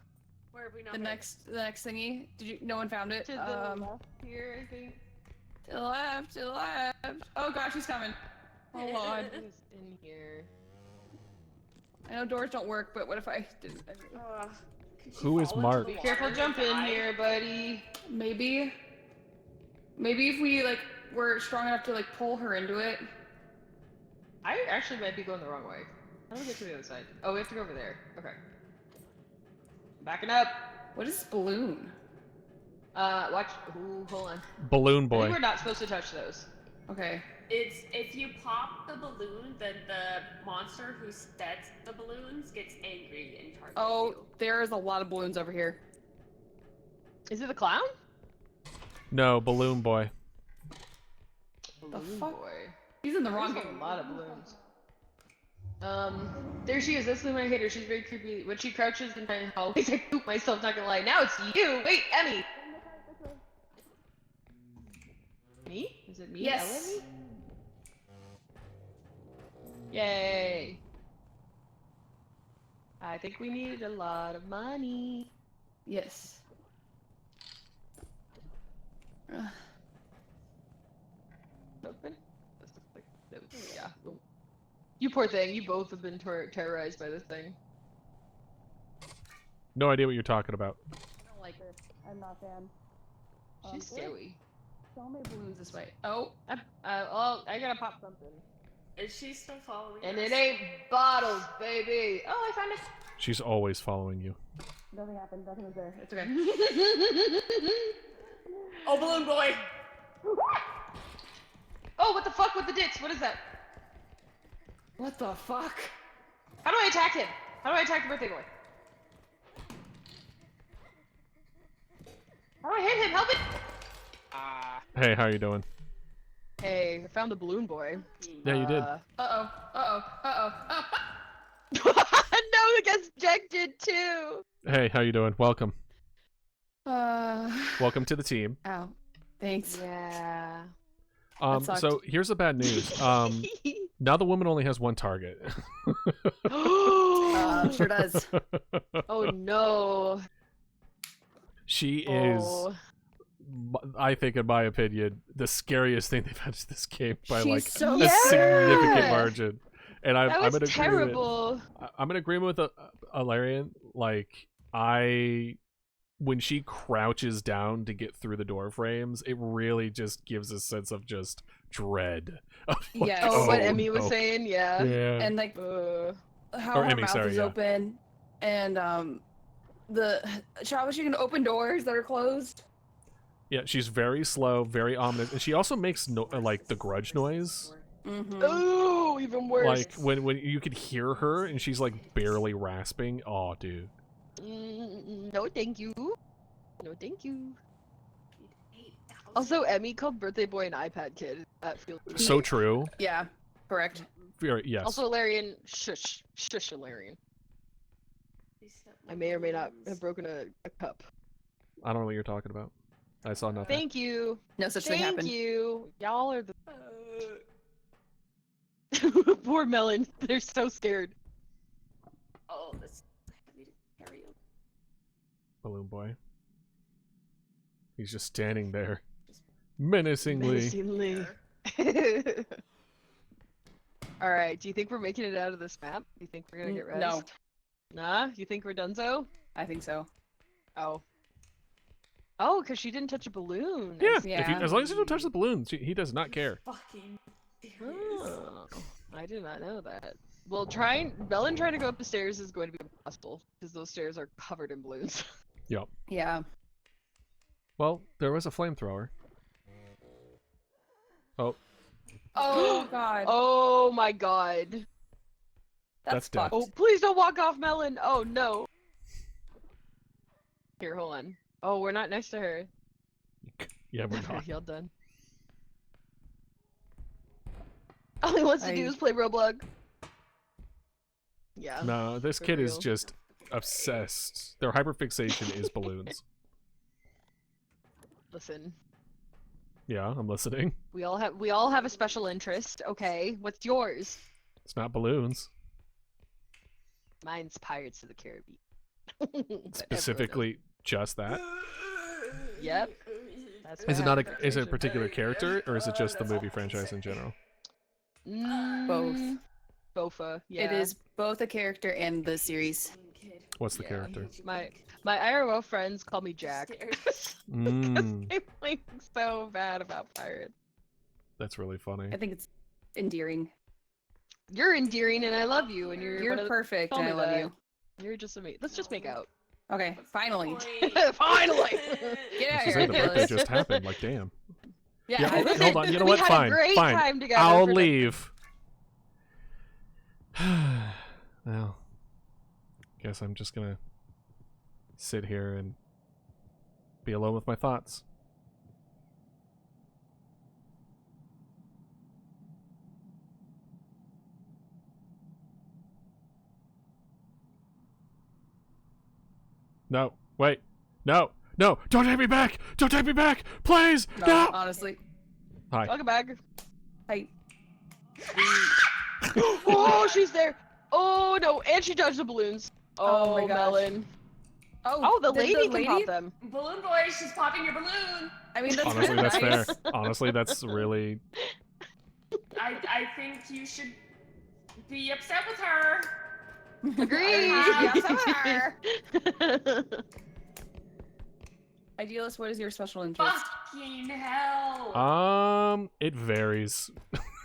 Where have we not The been? next thingy. Did you? No one found it. To the left here, I think. To the left. To the left. Oh god, she's coming. Oh god. Who's in here? I know doors don't work, but what if I didn't? Can she Who is fall into Mark? the Be careful water jumping and die? here, buddy. Maybe if we like were strong enough to like pull her into it. I actually might be going the wrong way. How do we get to the other side? Oh, we have to go over there. Okay. Backing up. What is this balloon? Watch. Ooh, hold on. Balloon I boy. think we're not supposed to touch those. Okay. It's if you pop the balloon, then the monster who sets the balloons gets angry and targets Oh, you. there's a lot of balloons over here. Is it the clown? No, balloon boy. Balloon fuck? boy. He's in the wrong There's game. a lot of balloons. There she is. That's the one I hate her. She's very creepy. When she crouches in my hallways, I poop myself. Not gonna lie. Now it's you. Wait, Emmy. Me? Is it me? Yes. Ella, me? Yay. I think we need a lot of money. Yes. Open? Yeah. You poor thing. You both have been terrorized by this thing. No idea what you're talking about. I don't like her. I'm not a fan. She's scary. So many balloons this way. Oh. I gotta pop something. Is she still following And us? it ain't bottles, baby. Oh, I found it. She's always following you. Nothing happened. Nothing was there. It's okay. Oh, balloon boy! Oh, what the fuck with the dicks? What is that? What the fuck? How do I attack him? How do I attack the birthday boy? How do I hit him? Help it! Hey, how you doing? Hey, I found the balloon boy. Yeah, you did. Uh-oh. Uh-oh. Uh-oh. No, it gets ejected too. Hey, how you doing? Welcome. Uh. Welcome to the team. Ow. Thanks. Yeah. sucked. So here's the bad news. Now the woman only has one target. Sure does. Oh no. She is, Oh. I think, in my opinion, the scariest thing they've had to this game by She's like so a significant Yeah. margin. And That was I'm in terrible. I'm in agreement with Alarian. Like, when she crouches down to get through the door frames, it really just gives a sense of just dread. Of like, Yes. Oh, what oh, Emmy was no. saying, yeah. Yeah. And like how Or her Emmy, mouth sorry, is yeah. open, and how is she gonna open doors that are closed? Yeah, she's very slow, very ominous, and she also makes like the grudge noise. Mm-hmm. Oh, even worse. Like when you could hear her and she's like barely rasping. Oh, dude. No, thank you. No, thank you. Also, Emmy called birthday boy an iPad kid. That feels So true. Yeah. Correct. Very, yes. Also, Larian, shush, Larian. I may or may not have broken a cup. I don't know what you're talking about. I saw nothing. Thank you. No such thing Thank happened. you. Y'all are the poor Melon. They're so scared. Oh, this heavy to carry. Balloon boy. He's just standing there, menacingly. Menacingly. All right. Do you think we're making it out of this map? Do you think we're gonna get rest? No. Nah. You think we're donezo? I think so. Oh. Oh, because she didn't touch a balloon. Yeah. Yeah. As long as you don't touch the balloons, he does not care. Fucking serious. Oh, I did not know that. Well, Melon trying to go up the stairs is going to be impossible because those stairs are covered in balloons. Yep. Yeah. Well, there was a flamethrower. Oh, Oh god. Oh my god. that's dead. fucked. Oh, please don't walk off, Melon. Oh no. Here, hold on. Oh, we're not next to her. yeah, we're not. Y'all done. All he wants to do is play Roblox. Yeah. No, this For kid is real. just obsessed. Their hyperfixation is balloons. Listen. Yeah, I'm listening. We all have a special interest. Okay, what's yours? It's not balloons. Mine's Pirates of the Caribbean. But everyone knows. Specifically, just that. Yep. That's Is it my not a? Is it a hyperfixation. particular character, or is it just the movie franchise in general? Mm, Bofa. Yeah. It is both a character and the series. What's the Yeah. character? My IRL friends call me Jack. Mm, They think so bad about pirates. that's really funny. I think it's endearing. You're endearing and I love you and you're You're perfect tell and me I love that. you. You're just amazing. Let's just make out. Okay, finally. Finally. Get out She of said the here. birthday just happened. Like, damn. Yeah, Yeah, Listen, hold on. You know we what? had Fine. a great Fine. time together I'll for the- leave. Well, guess I'm just gonna sit here and be alone with my thoughts. No, wait. No, no, don't take me back! Don't take me back! Please! No! Honestly. Hi. Welcome back. I Oh, she's there. Oh no, and she dodged the balloons. Oh my gosh. Melon. Oh, Oh, the did lady can pop them. Balloon boy, she's popping your balloon. I mean, that's Honestly, really that's fair. nice. Honestly, that's really... I think you should be upset with her. Agreed. Yes, sir. Idealist, what is your special interest? Fucking hell. It varies.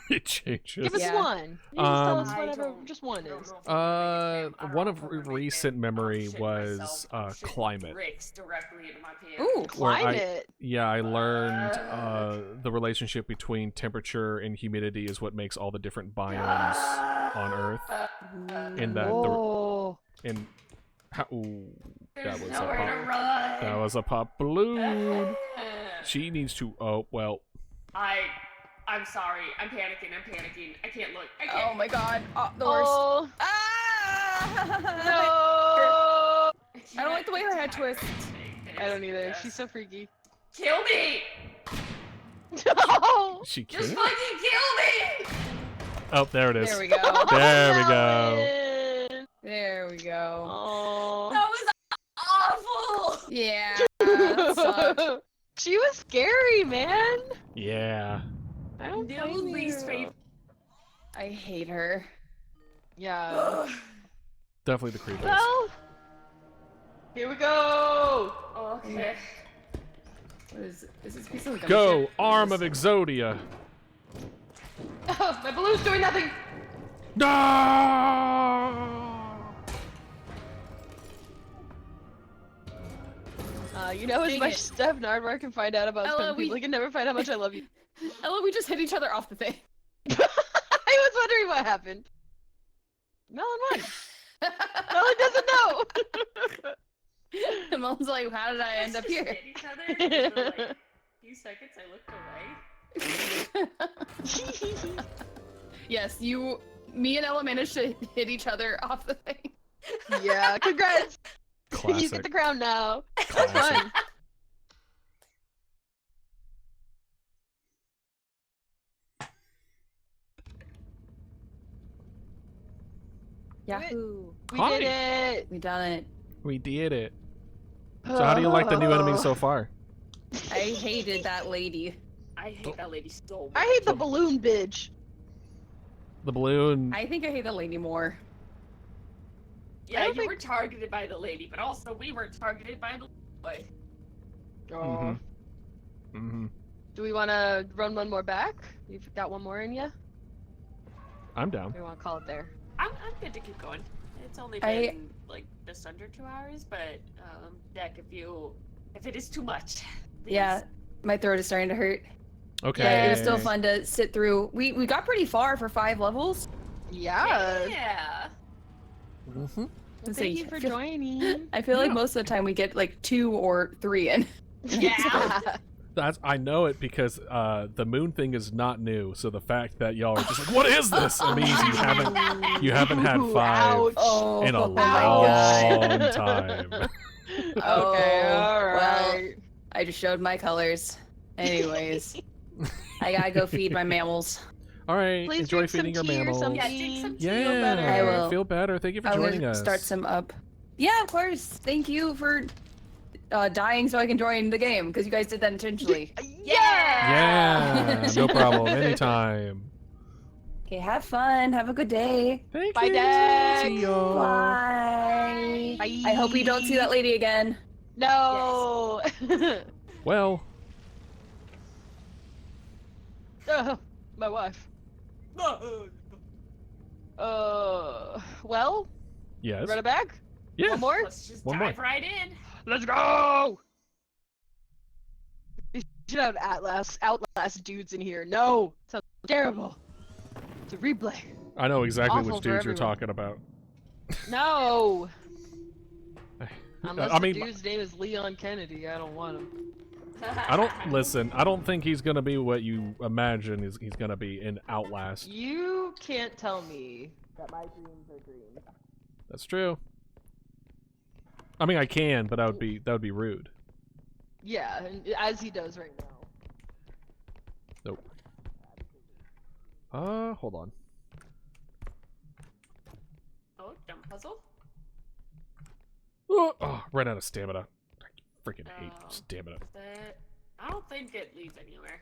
It changes. Give us Yeah. one. You just tell us I whatever don't- just one I don't is. know if I'm gonna make it. I don't One know of if I'm gonna make recent it. memory I'll shit was myself. I'll shit climate. bricks directly into my pants. Ooh. Where I- Climate. Yeah, I learned the relationship between temperature and humidity is what makes all the different biomes on Earth. In that, Oh. in how, ooh, that There's was a nowhere to pop. run. That was a pop balloon. She needs to. Oh well. I'm sorry. I'm panicking. I can't look. I can't. Oh my god. Oh, the worst. Oh Ah! no. I don't like the way her head twists. I don't either. She's so freaky. Kill me! No. She Just can't. fucking kill me! Oh, there it is. There we go. There we go. Melon. There we go. Oh. That was awful! Yeah. that sucked. She was scary, man. Yeah. I don't No blame least you. favorite. I hate her. Yeah. Definitely the creepers. Well, here we go. Okay. What is this piece of gum Go, shit? arm of Exodia. My balloon's doing nothing. No! You know as Dang much it. stuff Nardwar can find out about Ella, some people. we- He can never find out how much I love you. Ella, we just hit each other off the thing. I was wondering what happened. Melon won. Melon doesn't know. And Mom's like, how did I end up here? Hit each other, and for like a few seconds I looked away. Yes, me and Ella managed to hit each other off the thing. Yeah, congrats. You Classic. get the crown now. That was Classic. fun. Yahoo! We Hi. did it. We done it. We did it. So how do you like the new enemies so far? I hated that lady. I hate that lady so much. I hate the balloon bitch. The balloon. I think I hate the lady more. I Yeah, don't you were targeted by the lady, but also we were targeted by the boy. Mhm. Mhm. Do we want to run one more back? You've got one more in you? I'm down. We want to call it there. I'm good to keep going. It's only I- been like just under 2 hours, but Deck, if it is too much, please. Yeah, my throat is starting to hurt. Okay. Yeah, it was still fun to sit through. We got pretty far for 5 levels. Yeah. Yeah. Mhm. Let's Thank see, you for I feel- joining. I feel like most of the time we get like 2 or 3 in. Yeah. I know it because the moon thing is not new. So the fact that y'all are just like, what is this? It means you haven't had Ooh, 5 ouch. Oh, in a my God. long time. Oh, Okay, alright. well, I just showed my colors. Anyways, I gotta go feed my mammals. All right. Please Enjoy drink some feeding your tea or mammals. something. Yeah, drink some tea. Yeah. Feel better. I will. Feel better. Thank you for I'm joining gonna us. start some up. Yeah, of course. Thank you for dying so I can join the game because you guys did that intentionally. Yeah. No problem. Anytime. Okay, have fun. Have a good day. Thank Bye, you. Dad. See y'all. Bye. Bye. I hope we don't see that lady again. No. Well, My wife. Well, yes. run it back? Yeah. One more? Let's just One more. dive right in. Let's go! You should have Outlast dudes in here. No! Sounds terrible. It's a replay. I know exactly Awful which for dudes you're everyone. talking about. No! Unless I mean, the dude's name is Leon Kennedy, I don't want him. I don't listen. I don't think he's gonna be what you imagine he's gonna be in Outlast. You can't tell me that my dreams are dreams. That's true. I mean, I can, but that would be rude. Yeah, and as he does right now. Nope. Hold on. Oh, dumb puzzle. Oh, ran out of stamina. I freaking hate Oh. stamina. I don't think it leads anywhere.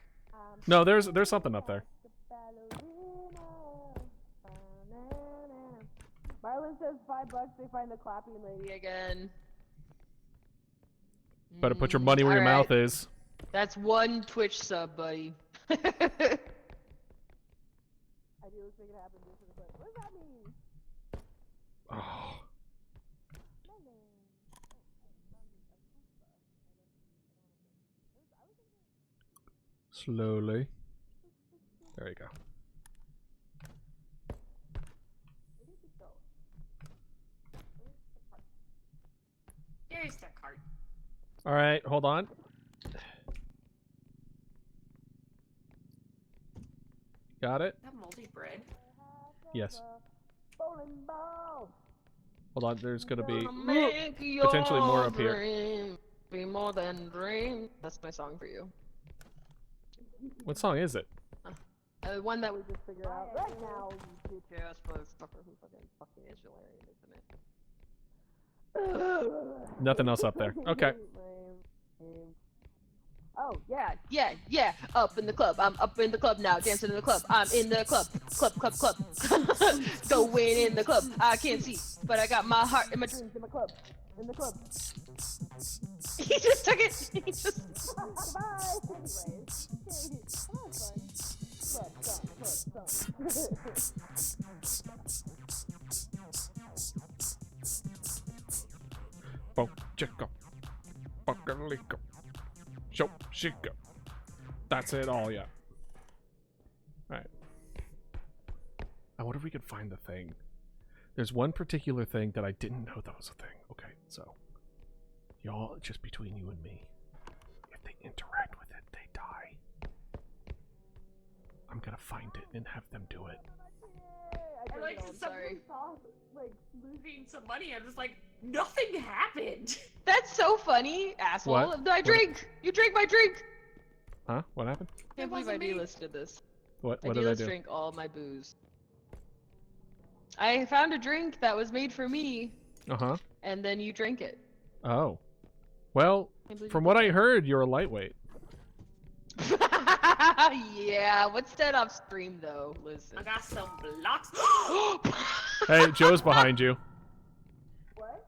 No, there's something up there. Marlon says $5 they find the clapping lady. Again. Better put your money where your mouth is. That's one Twitch sub, buddy. I do, let's make it happen just for the clip. What does that mean? Oh. Slowly. There you go. There's the cart. All right, hold on. Got it? That moldy bread. Yes. Bowling ball. Hold on. There's gonna be Make potentially more your up here. dream be more than dream. That's my song for you. What song is it? One that we just figured out Right right now. You bitch ass motherfucker who fucking is hilarious, isn't it? Nothing else up there. Okay. Oh yeah. Up in the club. I'm up in the club now, dancing in the club. I'm in the club. Club. Going in the club. I can't see, but I got my heart in my dreams in my club. In the club. He just took it. He just. Bo chicka. Buckalika. Show shika. That's it all, yeah. Alright. I wonder if we could find the thing. There's one particular thing that I didn't know that was a thing. Okay, so. Y'all, just between you and me. If they interact with it, they die. I'm gonna find it and have them do it. I like I'm sorry. like losing some money. I'm just like, nothing happened. That's so funny, asshole. What? I drink. You drank my drink. Huh? What happened? Can't believe I wasn't me. delisted this. What I did I delisted do? drink all my booze. I found a drink that was made for me, Uh-huh. and then you drank it. Oh. Well, Can't believe from you what did I heard, you're a lightweight. that. Yeah, what's that off stream though? Listen. I got some blocks. Hey, Joe's behind you. What?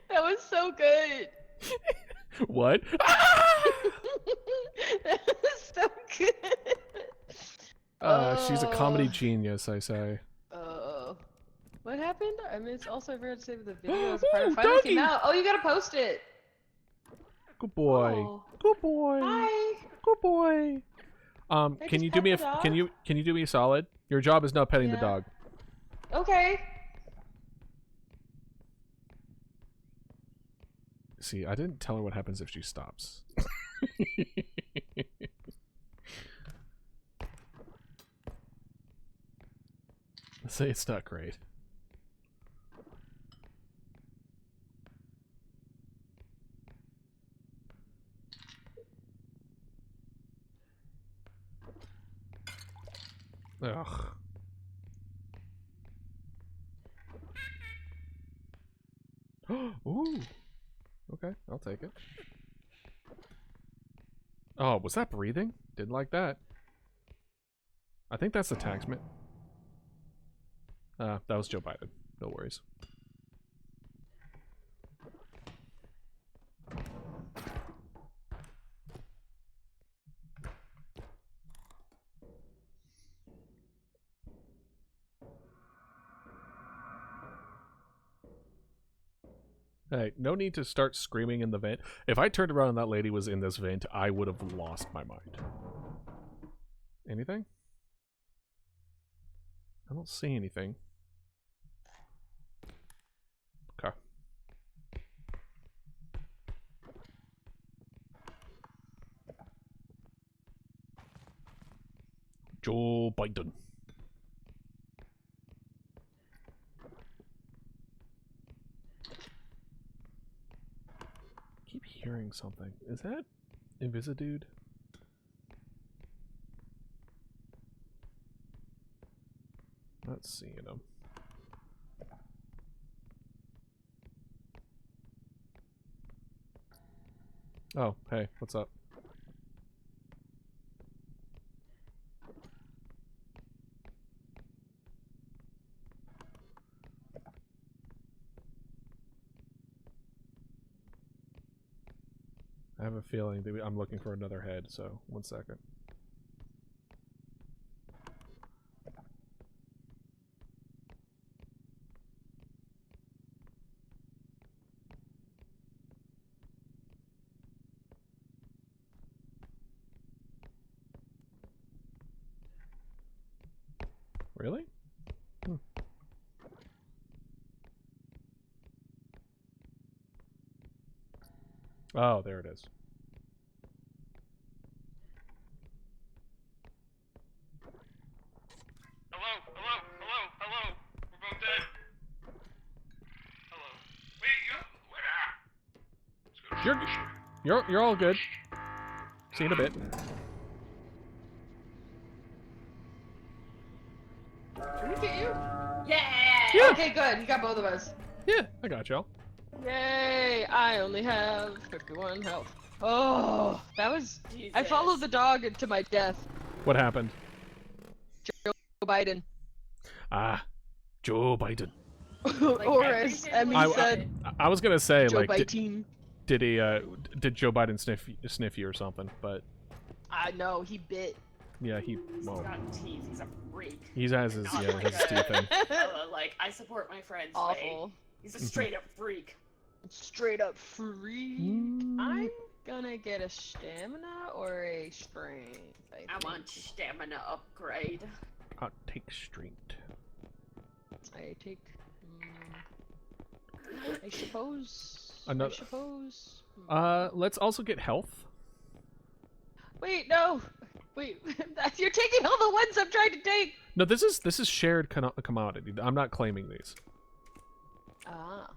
That was so good. What? That was so good. She's a comedy Oh. genius, I say. What happened? I also forgot to save the video. As part Ooh, of finally came doggy! out. Oh, you gotta post it. Good boy. Oh. Good boy. Hi. Good boy. I Can just you do pet me the dog? can you do me a solid? Your job is now petting the Yeah. dog. Okay. See, I didn't tell her what happens if she stops. Say it's not great. Ugh. Ooh. Okay, I'll take it. Oh, was that breathing? Didn't like that. I think that's the taxman. That was Joe Biden. No worries. Hey, no need to start screaming in the vent. If I turned around and that lady was in this vent, I would have lost my mind. Anything? I don't see anything. Okay. hearing something. Is that Invisidude? Not seeing him. Oh, hey, what's up? I have a feeling that I'm looking for another head, so 1 second. Really? Hmm. Oh, there it is. Hello, hello, hello, hello. We're both dead. Hello. Wait, you. Where? Let's go. You're all good. See you in a bit. Did we get you? Yeah! Okay, good. You got both of us. Yeah, I got y'all. Yay! I only have 51 health. Oh, that was. I Jesus. followed the dog into my death. What happened? Joe Biden. Ah, Joe Biden. Or as everything Emmy was said, I was gonna say, Joe like, Biden. did he, did Joe Biden sniff you or something? But I know, he bit. yeah, he, He's well, got teeth. He's a freak. he has his, Not yeah, like his teeth in. Like, I support my friends. Awful. He's a straight up freak. Straight up free. Mm. I'm gonna get a stamina or a strength. I want stamina upgrade. I'll take straight. I take. I suppose. Another- I suppose. Let's also get health. Wait, no. Wait, you're taking all the ones I'm trying to take. No, this is shared commodity. I'm not claiming these. Ah.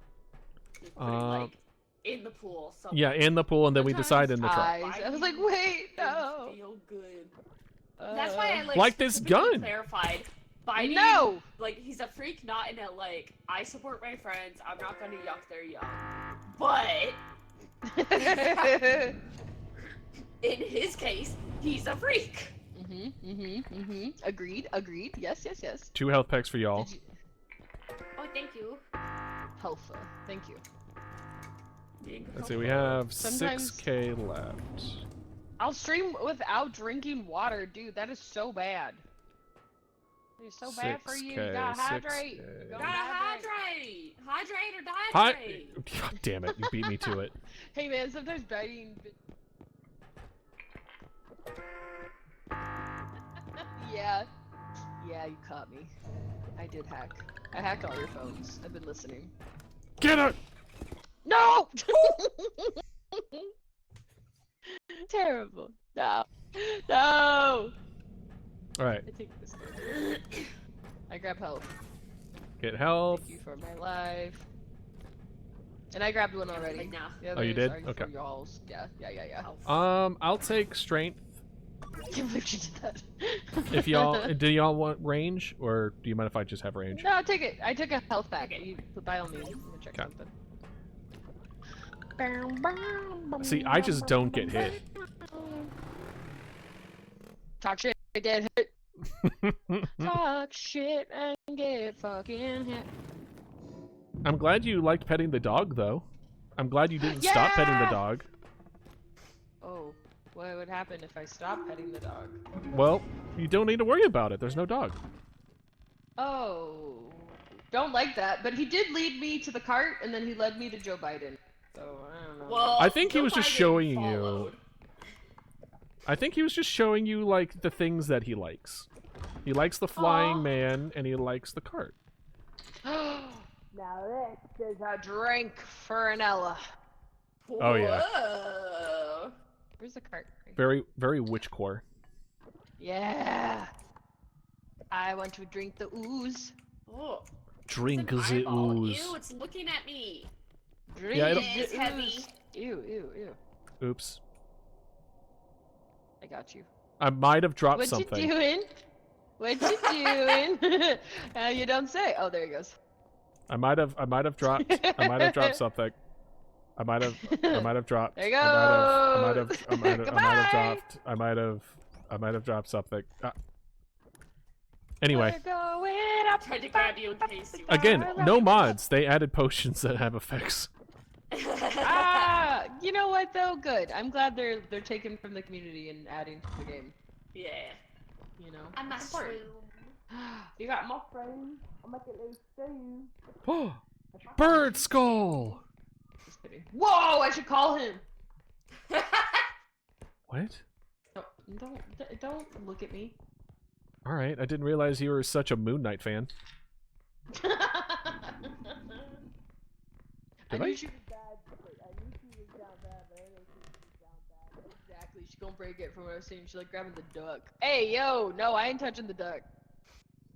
You put it, like, in the pool. Yeah, in the pool, and then we Sometimes decide in the truck. I was like, wait, no. Things feel good. That's why I Like this specifically gun. clarified. Biden, No. like he's a freak, not in a like I support my friends. I'm not gonna yuck their yum, but in his case, he's a freak. Agreed. Yes. 2 health packs for y'all. Did you... Oh, thank you. Helpful. Thank you. Let's see, we have Sometimes- 6K left. I'll stream without drinking water, dude. That is so bad. It's so bad for you. You 6K, gotta hydrate. 6K. You Gotta gotta hydrate, hydrate or Hi. dehydrate. God damn it! You beat me to it. Hey man, sometimes biting. Yeah, you caught me. I did hack. I hacked all your phones. I've been listening. Get it! No! Terrible. No. All right, I take this. I grab health. get health. Thank you for my life. And I grabbed one already. Like now. The Oh, you others did? are for Okay. y'alls. Yeah. I'll take strength. I can't believe you did that. If y'all, do y'all want range, or do you mind if I just have range? No, take it. I took a health pack. You, by all means, I'm gonna check Okay. something. See, I just don't get hit. Talk shit, get hit. Talk shit and get fucking hit. I'm glad you liked petting the dog, though. I'm glad you didn't stop petting the Yeah! dog. Oh, what would happen if I stopped petting the dog? Well, you don't need to worry about it. There's no dog. Oh, don't like that. But he did lead me to the cart, and then he led me to Joe Biden. So I don't know. Well, I think he Joe was just Biden showing followed. you. I think he was just showing you, like, the things that he likes. He likes the flying Aw. man, and he likes the cart. Now this is a drink for an Ella. Oh, yeah. Whoa. Where's the cart? Very, very witch core. Yeah. I want to drink the ooze. Oh, Drink it's an the eyeball. ooze. Ew, it's looking at me. Drink Yeah, it'll- the It's heavy. ooze. Ew, ew, ew. Oops. I got you. I might have dropped What something. you doing? What you doing? You don't say. Oh, there he goes. I might have dropped something. I might have dropped. There you I might go. have dropped something. Anyway, We're going up. Tried to grab you in case you. again, no mods. They added potions that have effects. Ah, you know what though? Good. I'm glad they're taken from the community and adding to the game. Yeah. You know. A mushroom. You got mushrooms. I'll make it little stew. Bird skull. Just kidding. Whoa! I should call him. What? Don't look at me. All right, I didn't realize you were such a Moon Knight fan. I Did I? knew she was bad. I knew she was down bad, but I didn't know she was down bad. Exactly. She's gonna break it from what I was saying. She's like grabbing the duck. Hey, yo! No, I ain't touching the duck.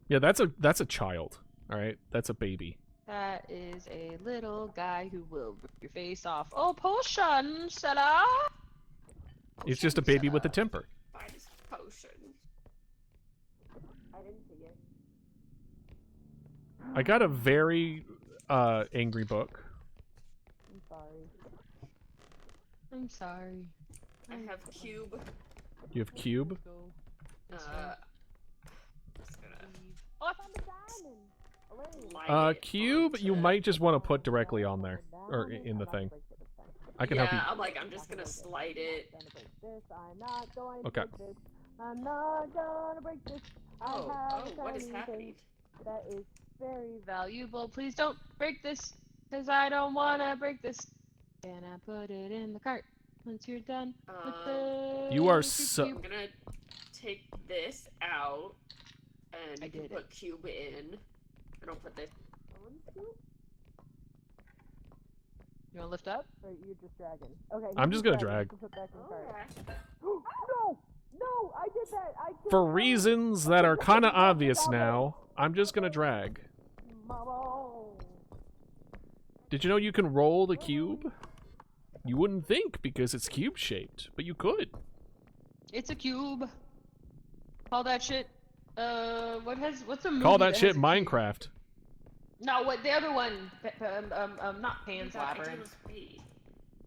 Yeah, that's a child. All right, that's a baby. That is a little guy who will rip your face off. Oh, potion seller! He's just a baby with a temper. Finest potion. I didn't see it. I got a very angry book. I'm sorry. I'm sorry. I have cube. You have cube. Just Oh, I found the diamond. gonna Cube. You might just want to put directly on there or in the thing. I can help you. I'm just gonna slide it. Okay. I'm not gonna break this. Oh, what is happening? That is very Valuable. Please don't break this, cause I don't wanna break this. And I put it in the cart. Once you're done with the. You are cube, so- I'm gonna take this out and I did put cube in. I don't put this. You wanna lift up? Or you're just dragging. Okay. I'm just gonna drag. Put back in the cart. No! No! I did that! I did For reasons that are kind of obvious now, I'm just gonna drag. Mama. Did you know you can roll the cube? You wouldn't think because it's cube shaped, but you could. It's a cube. Call that shit. What's a movie Call that shit has a cube? Minecraft. No, what the other one? Not Pan's That Labyrinth. was me.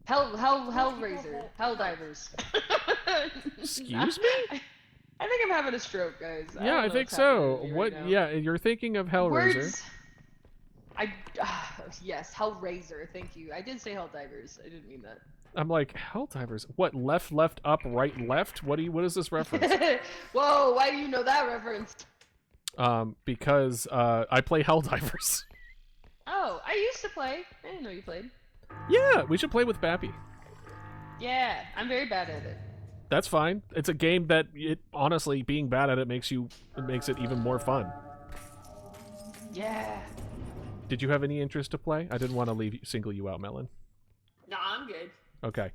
Hellraiser. Helldivers. Excuse me? I think I'm having a stroke, guys. Yeah, don't I know think what's happening so. to me What? right now. Yeah, you're thinking of Hellraiser. Words. Yes, Hellraiser. Thank you. I did say Helldivers. I didn't mean that. I'm like, Helldivers? What? Left, left, up, right, left? What is this reference? Whoa! Why do you know that reference? Because I play Helldivers. Oh, I used to play. I didn't know you played. Yeah, we should play with Bappy. Yeah, I'm very bad at it. That's fine. It's a game that honestly being bad at it makes it even more fun. Yeah. Did you have any interest to play? I didn't want to single you out, Melon. No, I'm good. Okay.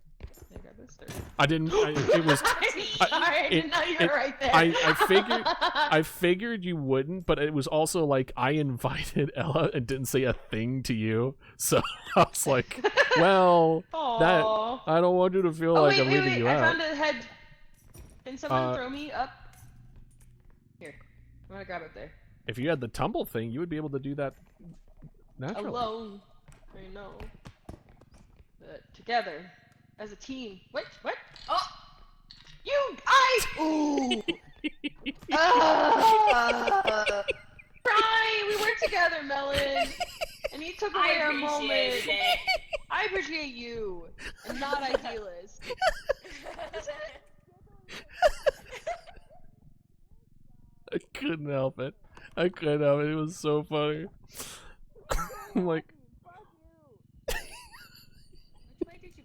I got this there. I didn't. It was. Sorry, I didn't know you were right there. I figured you wouldn't, but it was also like I invited Ella and didn't say a thing to you, so I was like, well, that Aw. I don't want you to feel Oh, like wait, I'm wait, leaving wait. you I out. found a head. Can someone Uh, throw me up? Here. I'm gonna grab it there. If you had the tumble thing, you would be able to do that naturally. Alone. I know. But together. As a team. What? Oh! Ooh! Crying! We worked together, Melon! And you took away our moment. appreciated it. I appreciate you. And not Idealist. I couldn't help it. It was so funny. I'm like, Which way did you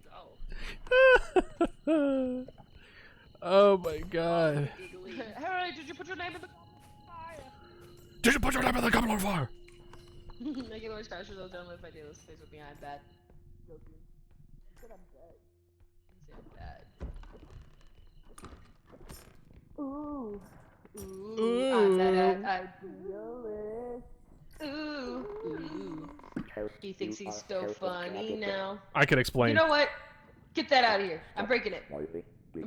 go? oh my god. Giggly. Hey, did you put your name in the fire? Did you put your name in the Goblin fire? I can always crash those down with Idealist stays with me. I'm bad. Joking. But I'm dead. You say I'm bad. Ooh. Ooh. I'm that Idealist. Ooh. He thinks he's so funny now. I can explain. You know what? Get that out of here. I'm breaking it. I'm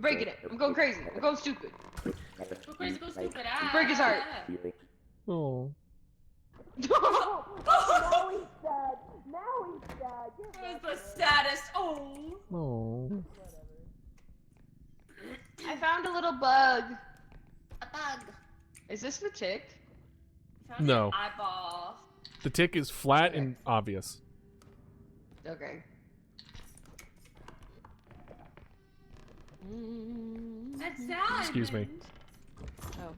breaking it. I'm going crazy. I'm going stupid. Go crazy, go stupid. Break his heart. Oh. Now he's sad. Now he's sad. Who's the saddest? Oh. Oh. I found a little bug. A bug. Is this the tick? Found No. an eyeball. The tick is flat and obvious. Okay. That's diamond. Excuse me. Oh.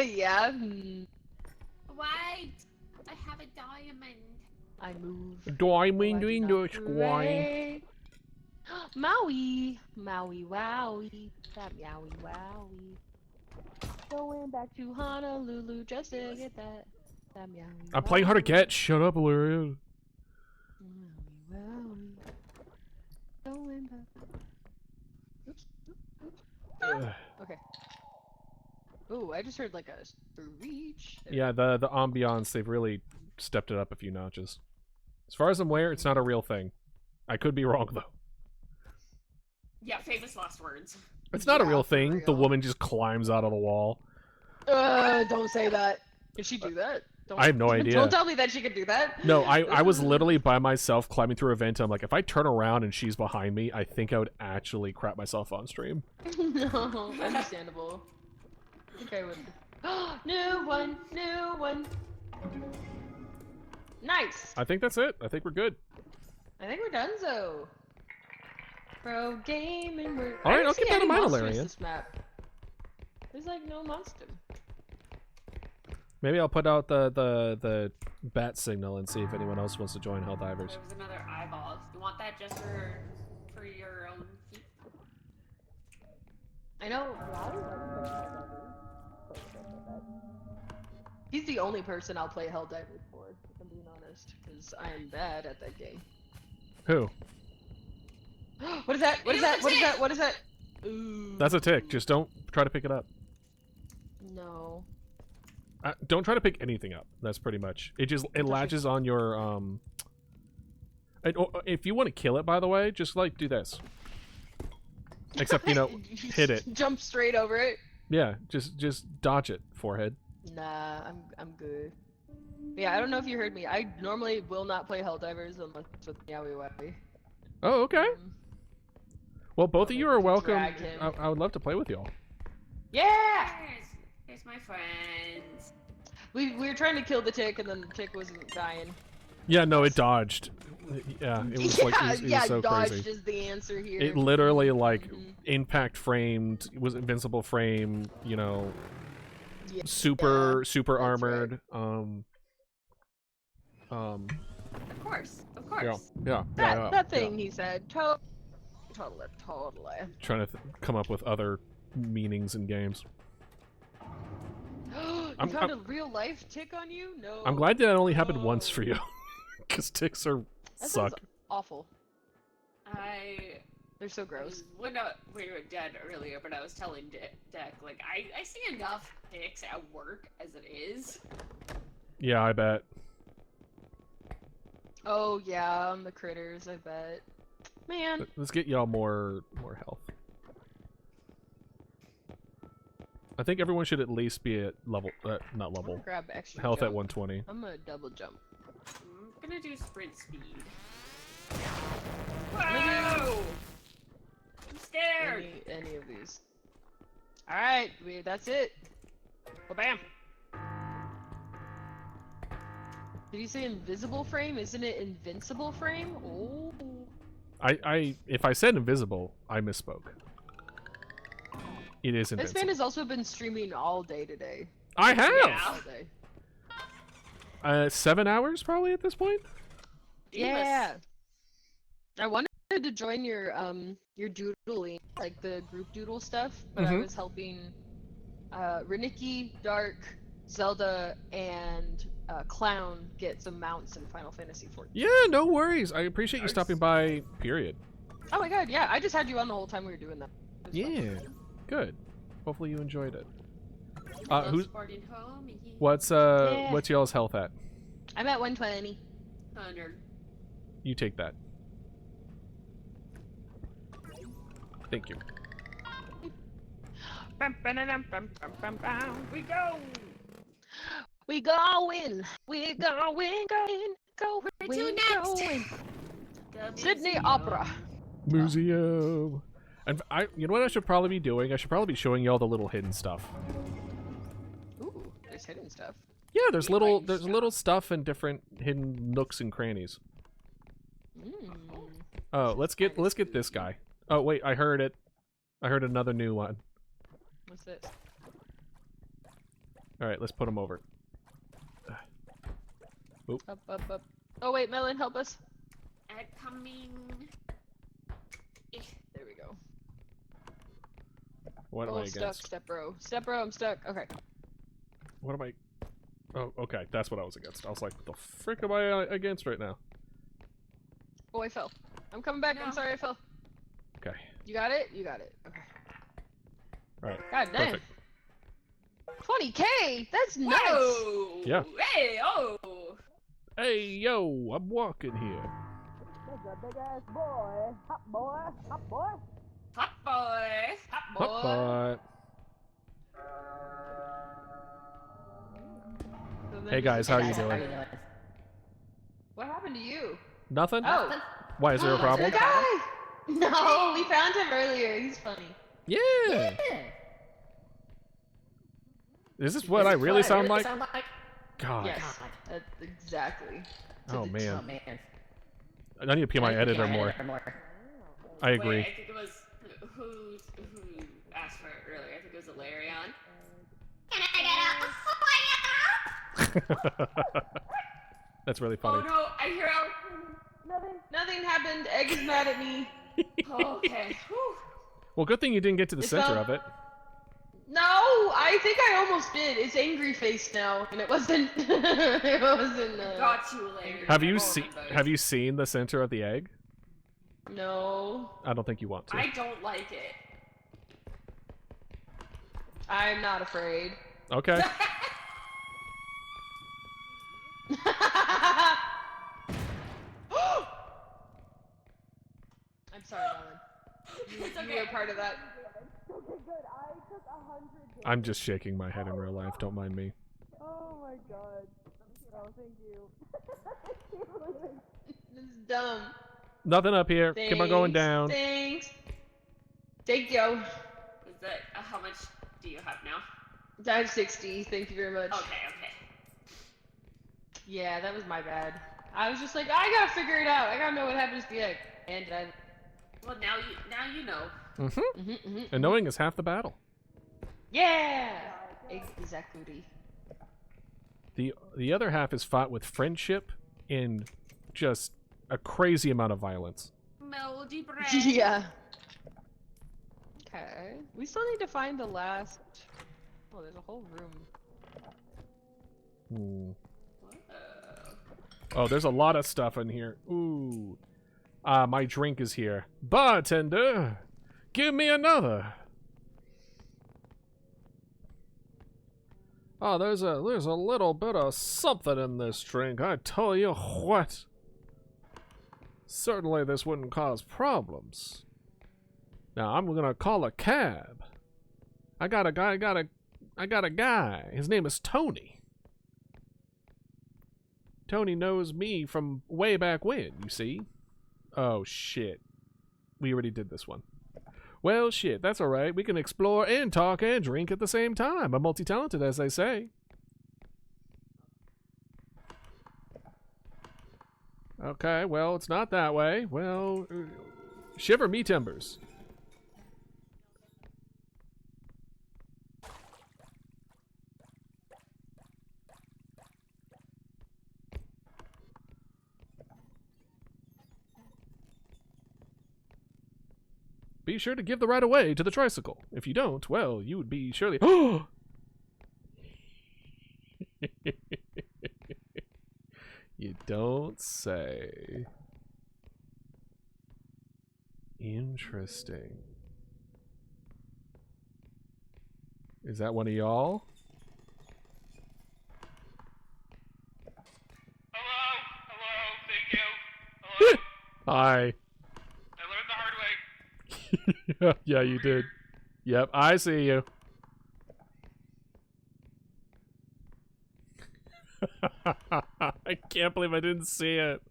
Yeah. Wait. I have a diamond. I move. Diamond Oh, I in did the not squine. pray. Maui. Maui wowie. That meowie wowie. Going back to Honolulu just to get that. That meowie. I'm playing hard to get. Shut up, Illyria. Maui wowie. Going back. Oops. Ugh. Okay. Ooh, I just heard like a screech. Yeah, the ambiance, they've really stepped it up a few notches. As far as I'm aware, it's not a real thing. I could be wrong, though. Yeah, famous last words. It's not a Yeah, real for thing. The real. woman just climbs out of the wall. Don't say that. Did she do that? Don't, I have no idea. Don't tell me that she could do that. No, I was literally by myself climbing through a vent. I'm like, if I turn around and she's behind me, I think I would actually crap myself on stream. No, understandable. I think I would. New one, new one. Nice. I think that's it. I think we're good. I think we're done, so. Pro gaming. We're. All right, I don't I'll keep see that in any mind, monsters Illyria. This map. There's like no monster. Maybe I'll put out the bat signal and see if anyone else wants to join Helldivers. There was another eyeball. You want that just for your own keep? I know. He's the only person I'll play Helldivers for, if I'm being honest, because I am bad at that game. Who? What is that? What is that? What is that? What is that? Ooh. That's a tick. Just don't try to pick it up. No. Don't try to pick anything up. That's pretty much it. It latches on your if you want to kill it, by the way, just like do this. Except hit it. Jump straight over it. Yeah, just dodge it, forehead. Nah, I'm good. Yeah, I don't know if you heard me. I normally will not play Helldivers unless it's with Meowie Wowie. Oh, okay. Well, both of you are welcome. Drag him. I would love to play with y'all. Yeah! Here's my friends. We were trying to kill the tick and then the tick wasn't dying. Yeah, no, it dodged. Yeah, it was like it was so dodged crazy. is the answer here. It literally like Mhm. impact framed, was invincible frame, Yeah, super that's right. armored. Of course. Yeah. That thing he said. Totally. Trying to come up with other meanings in games. You found a real life tick on you? No. I'm glad that only happened once No. for you, because ticks are That suck. sounds awful. They're so gross. When we were dead earlier, but I was telling Deck, like, I see enough ticks at work as it is. Yeah, I bet. Oh yeah, on the critters, I bet. Man. Let's get y'all more health. I think everyone should at least be at level, not I'm gonna level, grab extra health at jump. 120. I'm gonna double jump. I'm gonna do sprint speed. gonna Whoa! I'm scared! Any of these. Alright, that's it. Bam! Did you say invisible frame? Isn't it invincible frame? Oh. If I said invisible, I misspoke. It is This man invincible. has also been streaming all day today. I have! Yeah. All day. 7 hours probably at this point? Yeah. I wanted to join your doodling, like the group doodle stuff, but I Mhm. was helping Reniki, Dark, Zelda, and Clown get some mounts in Final Fantasy XIV. Yeah, no worries. I appreciate you stopping by, period. Oh my god, yeah, I just had you on the whole time we were doing that. It was fun. Yeah, good. Hopefully you enjoyed it. Love Who's supporting homie. what's Yeah. what's y'all's health at? I'm at 120. 100. You take that. Thank you. We go. We going. We going. Where to next? The Sydney museum. Opera. Museum. And you know what I should probably be doing? I should probably be showing you all the little hidden stuff. Ooh, there's hidden stuff. Yeah, there's little stuff in different hidden nooks and crannies. Oh, let's get this guy. Oh wait, I heard it. I heard another new one. What's this? All right, let's put him over. Up, up, up. Oh wait, Melon, help us. I'm coming. There we go. What am I Stuck, against? step bro. Step bro, I'm stuck. Okay. What am I? Oh, okay, that's what I was against. I was like, what the frick am I against right now? Oh, I fell. I'm coming back. I'm No. sorry, I fell. Okay. You got it? You got it. Okay. All right. God damn. Perfect. 20K? That's nuts! Whoa. Yeah. Hey, oh. Hey, yo, I'm walking here. That's a big ass boy. Hot boy. Hot boy. Hot boy. Hot boy. Hot butt. So then- Hey guys, how are you doing? What happened to you? Nothing? Oh, Why, is there a problem? the guy! No, we found him earlier. He's funny. Yeah! Is this what I really sound like? God. Yes, that's exactly. Oh the man. Oh man. I need to pee my editor more. I agree. Wait, I think it was who asked for it earlier. I think it was Alarion. That's really Oh funny. no, I hear out. Nothing happened. Egg is mad at me. Oh, okay. Whew. Well, good thing you didn't get to the It's center not- of it. No, I think I almost did. It's angry face now, and it wasn't. It wasn't. Got you, Alarion. Have you I seen remember. Have you seen the center of the egg? No, I don't think you want to. I don't like it. I'm not afraid. Okay. I'm sorry, Melon. It's You okay. were part of that. Okay, good. I took 100 hits. I'm just shaking my head in real life. Don't mind me. Oh my god. Oh, thank you. This is dumb. Nothing up here. Keep on going down. Thanks. Thank you. Is that how much do you have now? I have 60. Thank you very much. Okay, okay. Yeah, that was my bad. I was just like, I gotta figure it out. I gotta know what happens to the egg. And I. Well, now you know. Mm-hmm. And knowing is half the battle. Yeah. Exactly. The other half is fought with friendship and just a crazy amount of violence. Melody bread. Yeah. Okay. We still need to find the last. Oh, there's a whole room. Oh, there's a lot of stuff in here. Ooh. My drink is here. Bartender, give me another. Oh, there's a little bit of something in this drink. I tell you what. Certainly this wouldn't cause problems. Now I'm gonna call a cab. I got a guy. His name is Tony. Tony knows me from way back when, you see. Oh, shit. We already did this one. Well, shit, that's alright. We can explore and talk and drink at the same time. I'm multi-talented, as they say. Okay, well, it's not that way. Well, shiver me timbers. Be sure to give the right of way to the tricycle. If you don't, well, you would be surely. You don't say. Interesting. Is that one of y'all? Hello, thank you. Hello. Hi. I learned the hard way. Yeah, you did. Yep, I see you. I can't believe I didn't see it.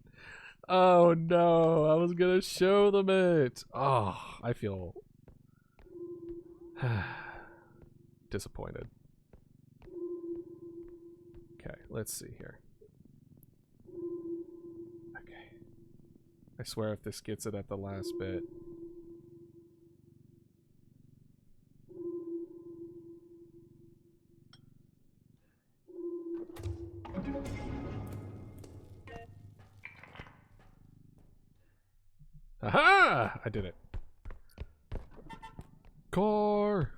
Oh no, I was gonna show them it. Oh, I feel disappointed. Okay, let's see here. Okay. I swear if this gets it at the last bit. Aha! I did it. Car!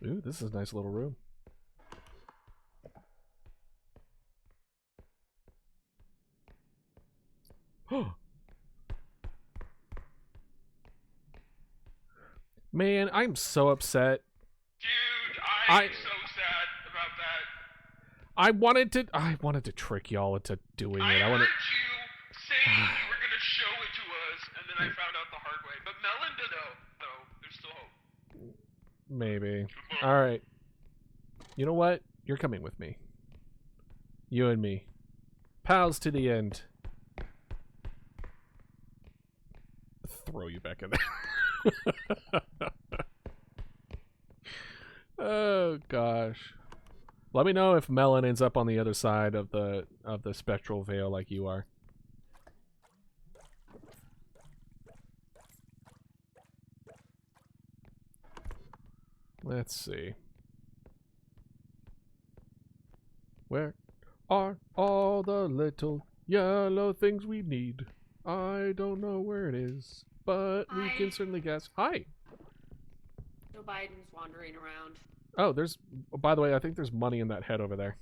Ooh, this is a nice little room. Man, I'm so upset. Dude, I'm so sad about that. I wanted to trick y'all into doing I it. heard you say you were gonna show it to us, and then I found out the hard way. But Melon did know, so there's still hope. Maybe. Alright. You know what? You're coming with me. You and me. Pals to the end. Throw you back in there. Oh gosh. Let me know if Melon ends up on the other side of the spectral veil like you are. Let's see. Where are all the little yellow things we need? I don't know where it is, but we can certainly guess. Hi! Joe Biden's wandering around. Oh, by the way, I think there's money in that head over there.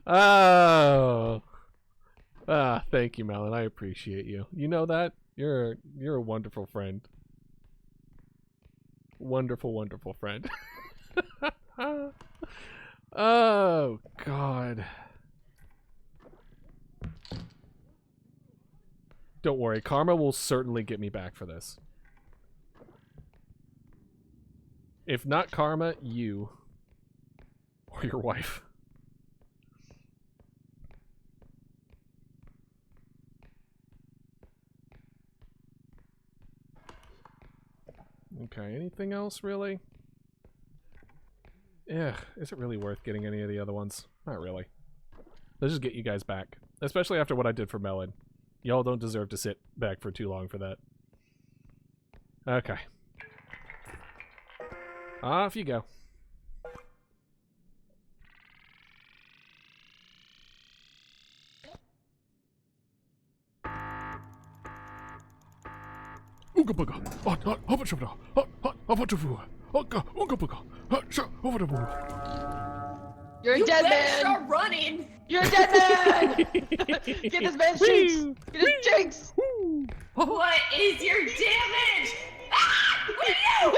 Oh. Ah, thank you, Melon. I appreciate you. You know that? You're a wonderful friend. Wonderful, wonderful friend. Oh, God. Don't worry. Karma will certainly get me back for this. If not Karma, you. Or your wife. Okay, anything else, really? Ugh, is it really worth getting any of the other ones? Not really. Let's just get you guys back. Especially after what I did for Melon. Y'all don't deserve to sit back for too long for that. Okay. Off you go. You're a dead man! Start running! You're a dead man! Get this man's cheeks! Get his cheeks! What is your damage? Ah! What are you?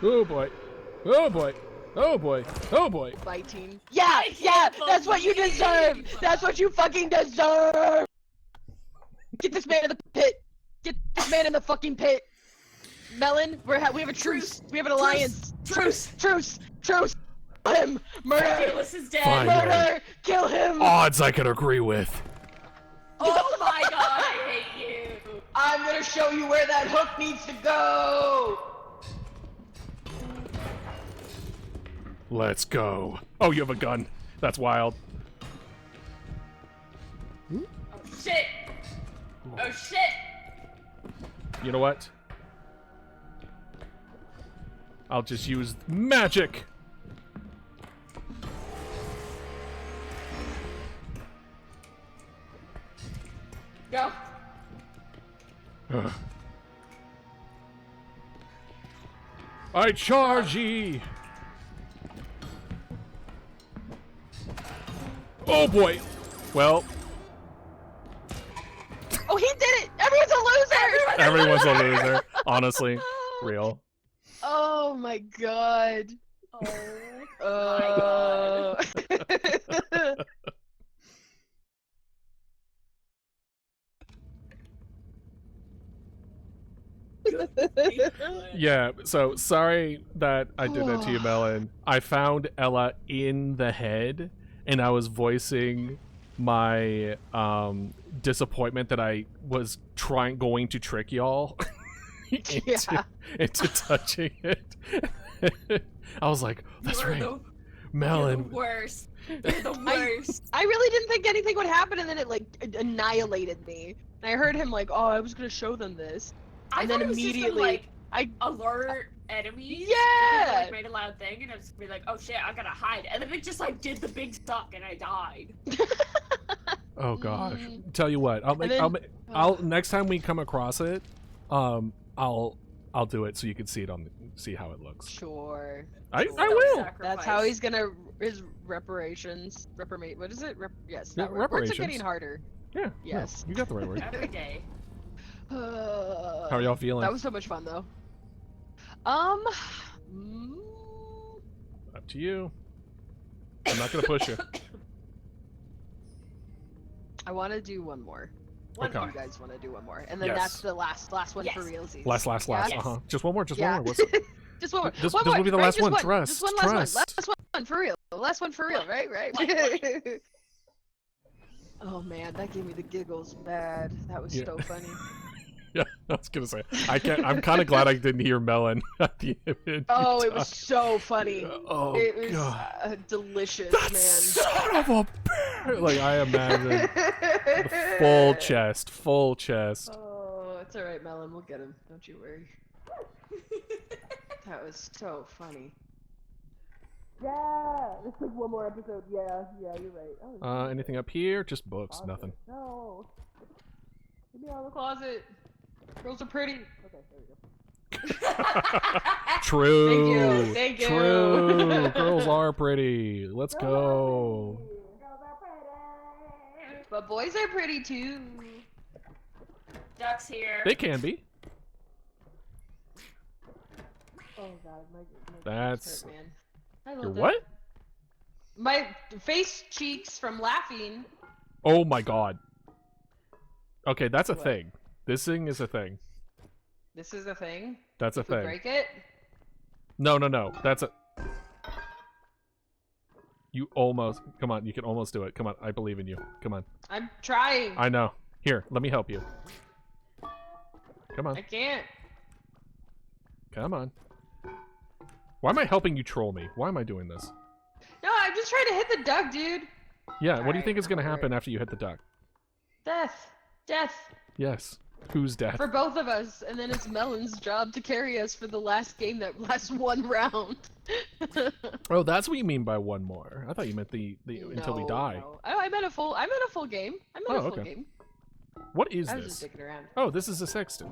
Oh boy. Oh boy. Oh boy. Oh boy. Biting. Yeah! Yeah! That's what you deserve! That's what you fucking deserve! Get this man in the pit! Get this man in the fucking pit! Melon, we have a truce! We have an alliance! Truce! Truce! Truce! Kill him! Murder! Fabulous is dead. Fine. Murder! Kill him! Odds I could agree with. Oh my god, I hate you. I'm gonna show you where that hook needs to go! Let's go. Oh, you have a gun. That's wild. Oh shit! Oh shit! You know what? I'll just use magic. Go. Ugh. I charge ye! Oh boy! Well, Oh, he did it! Everyone's a loser! everyone's a loser. Honestly, real. Oh my god. Oh my god. Yeah, so sorry that I did that to you, Melon. I found Ella in the head, and I was voicing my disappointment that I was going to trick y'all into touching it. I was like, that's You're right, You're Melon. the worst. You're the worst. I really didn't think anything would happen, and then it like annihilated me. And I heard him like, "Oh, I was gonna show them this," and then immediately alert enemies. Yeah! Like, made a loud thing, and I was be like, "Oh shit, I gotta hide," and then it just like did the big suck, and I died. Oh gosh. Tell you what, I'll next time we come across it, I'll do it so you can see it see how it looks. Sure. I will. That's how he's gonna his reparations. What is it? Yes. Yeah, That word. Words are reparations. getting harder. Yeah. Yes. No, you got the right word. Every day. How are y'all feeling? That was so much fun though. Up to you. I'm not gonna push you. I want to do one more. Okay. You guys want to do one more, and then Yes. that's the last one Yes. for realsies. Last. Yes. Just one more. Just Yeah. one more. Just one more. This one more. will be the right? last Just one. Just one last Trust. one. Last one for real. Last one for real. Right. Oh man, that gave me the giggles bad. That was Yeah. so funny. Yeah, I was gonna say. I'm kind of glad I didn't hear Melon at the end. Oh, it was so funny. Oh It was god. delicious, That man. son of a bear! Like I imagine. Full chest. Oh, it's alright, Melon. We'll get him. Don't you worry. That was so funny. Yeah, it's like one more episode. Yeah, you're right. Oh, Anything up here? Just books. Nothing. no. Give me all the Closet. Girls are pretty. Okay, there we go. True. Thank you. True. Girls are pretty. Let's go. But boys are pretty too. Duck's here. They can be. Oh god, my That's hurt, man. I love your that. what? My face cheeks from laughing. Oh my god. Okay, that's a What? thing. This thing is a thing. This is a thing. That's a If we thing. break it. No. That's a. You almost. Come on, you can almost do it. Come on, I believe in you. Come on. I'm trying. I know. Here, let me help you. Come I on. can't. Come on. Why am I helping you troll me? Why am I doing this? No, I'm just trying to hit the duck, dude. Yeah, what do you Alright, think is going to over happen it. after you hit the duck? Death. Death. Yes. Who's death? For both of us, and then it's Melon's job to carry us for the last game that lasts one round. Oh, that's what you mean by one more. I thought you meant the until we No, die. no. I meant a full game. I meant Oh, a full okay. game. What is I was just this? dicking around. Oh, this is a sextant.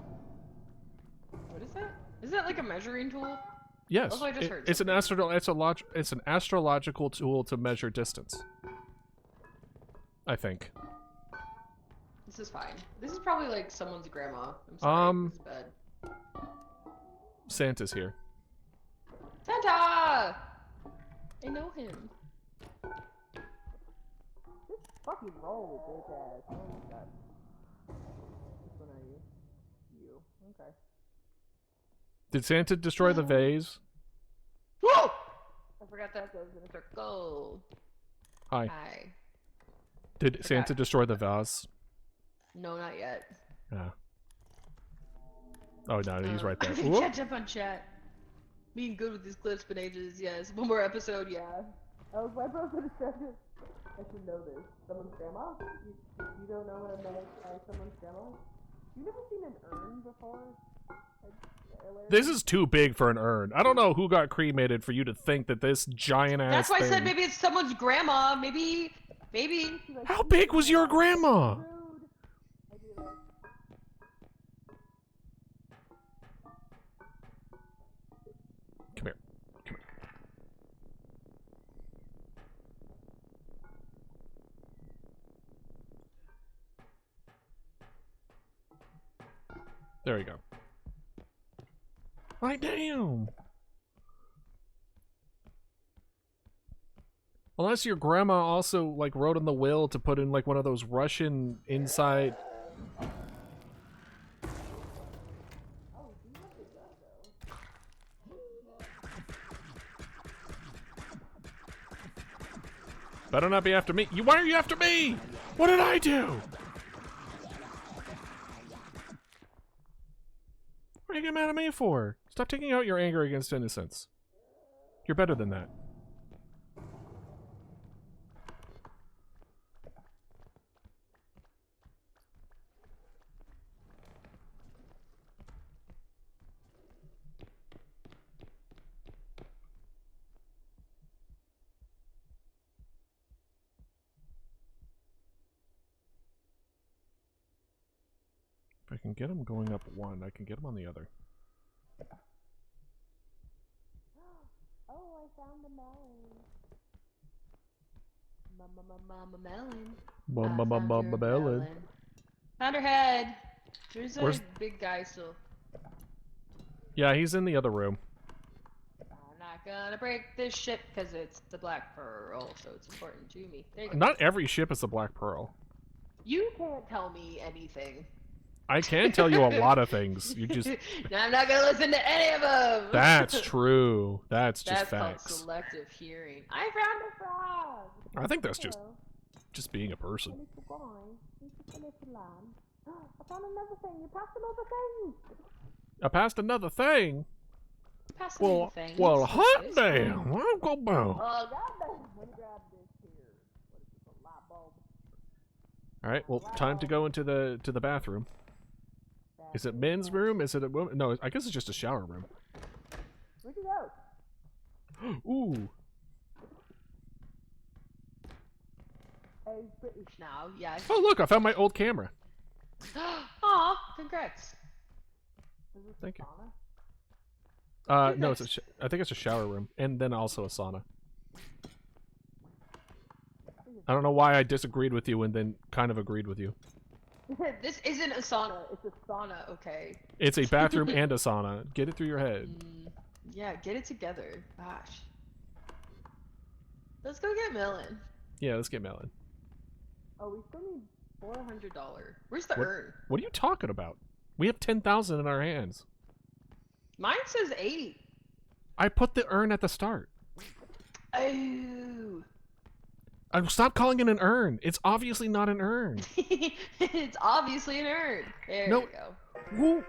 What is that? Is that like a measuring tool? Yes. Also, I just heard It's an it's an astrological tool to measure distance. I think. This is fine. This is probably like someone's grandma. I'm sorry. This is bad. Santa's here. Santa! I know him. Fucking roll, bitch ass. Oh my god. Which one are you? You. Okay. Did Santa destroy the vase? Whoa! I forgot that goes in a circle. Hi. Hi. Did Santa destroy the vase? No, not yet. Yeah. Oh no, he's right there. I'm gonna Whoop. catch up on chat. Being good with these clips been ages, yes. One more episode, yeah. My bro so distracted. I should know this. Someone's grandma? You don't know what I meant by someone's grandma? You've never seen an urn before? This is too big for an urn. I don't know who got cremated for you to think that this giant ass That's why thing... I said maybe it's someone's grandma. Maybe. How big was your grandma? There you go. Like, damn. Unless your grandma also, like, wrote in the will to put in, like, one of those Russian inside... Better not be after me. Why are you after me? What did I do? What are you getting mad at me for? Stop taking out your anger against innocents. You're better than that. If I can get him going up one, I can get him on the other. Oh, I found the melon. Mama melon. Mama melon. Found her head. There's a Where's- big guy still. Yeah, he's in the other room. I'm not gonna break this ship because it's the Black Pearl, so it's important to me. There you go. Not every ship is the Black Pearl. You can't tell me anything. I can tell you a lot of things. You just... No, I'm not gonna listen to any of them. That's true. That's just That's called facts. selective hearing. I found a frog. I think that's just being a person. I found another thing. You passed another thing. I passed another thing. Pass Well, anything. well, It's hot this. damn. I'll go boom. Oh, goddamn. Let me grab this here. What is this, a light bulb? All right. Well, time to go into the bathroom. Is it men's room? Is it a woman? No, I guess it's just a shower room. Where'd you go? Ooh. Oh, British now, yeah. Oh, look, I found my old camera. Aw, congrats. Thank you. No, it's I think it's a shower room, and then also a sauna. I don't know why I disagreed with you and then kind of agreed with you. This isn't a sauna, it's a sauna, okay? It's a bathroom and a sauna. Get it through your head. Yeah, get it together. Gosh. Let's go get Melon. Yeah, let's get Melon. Oh, we still need $400. Where's the urn? What are you talking about? We have 10,000 in our hands. Mine says 80. I put the urn at the start. Oh. Stop calling it an urn. It's obviously not an urn. It's obviously an urn. There No. we go. Who?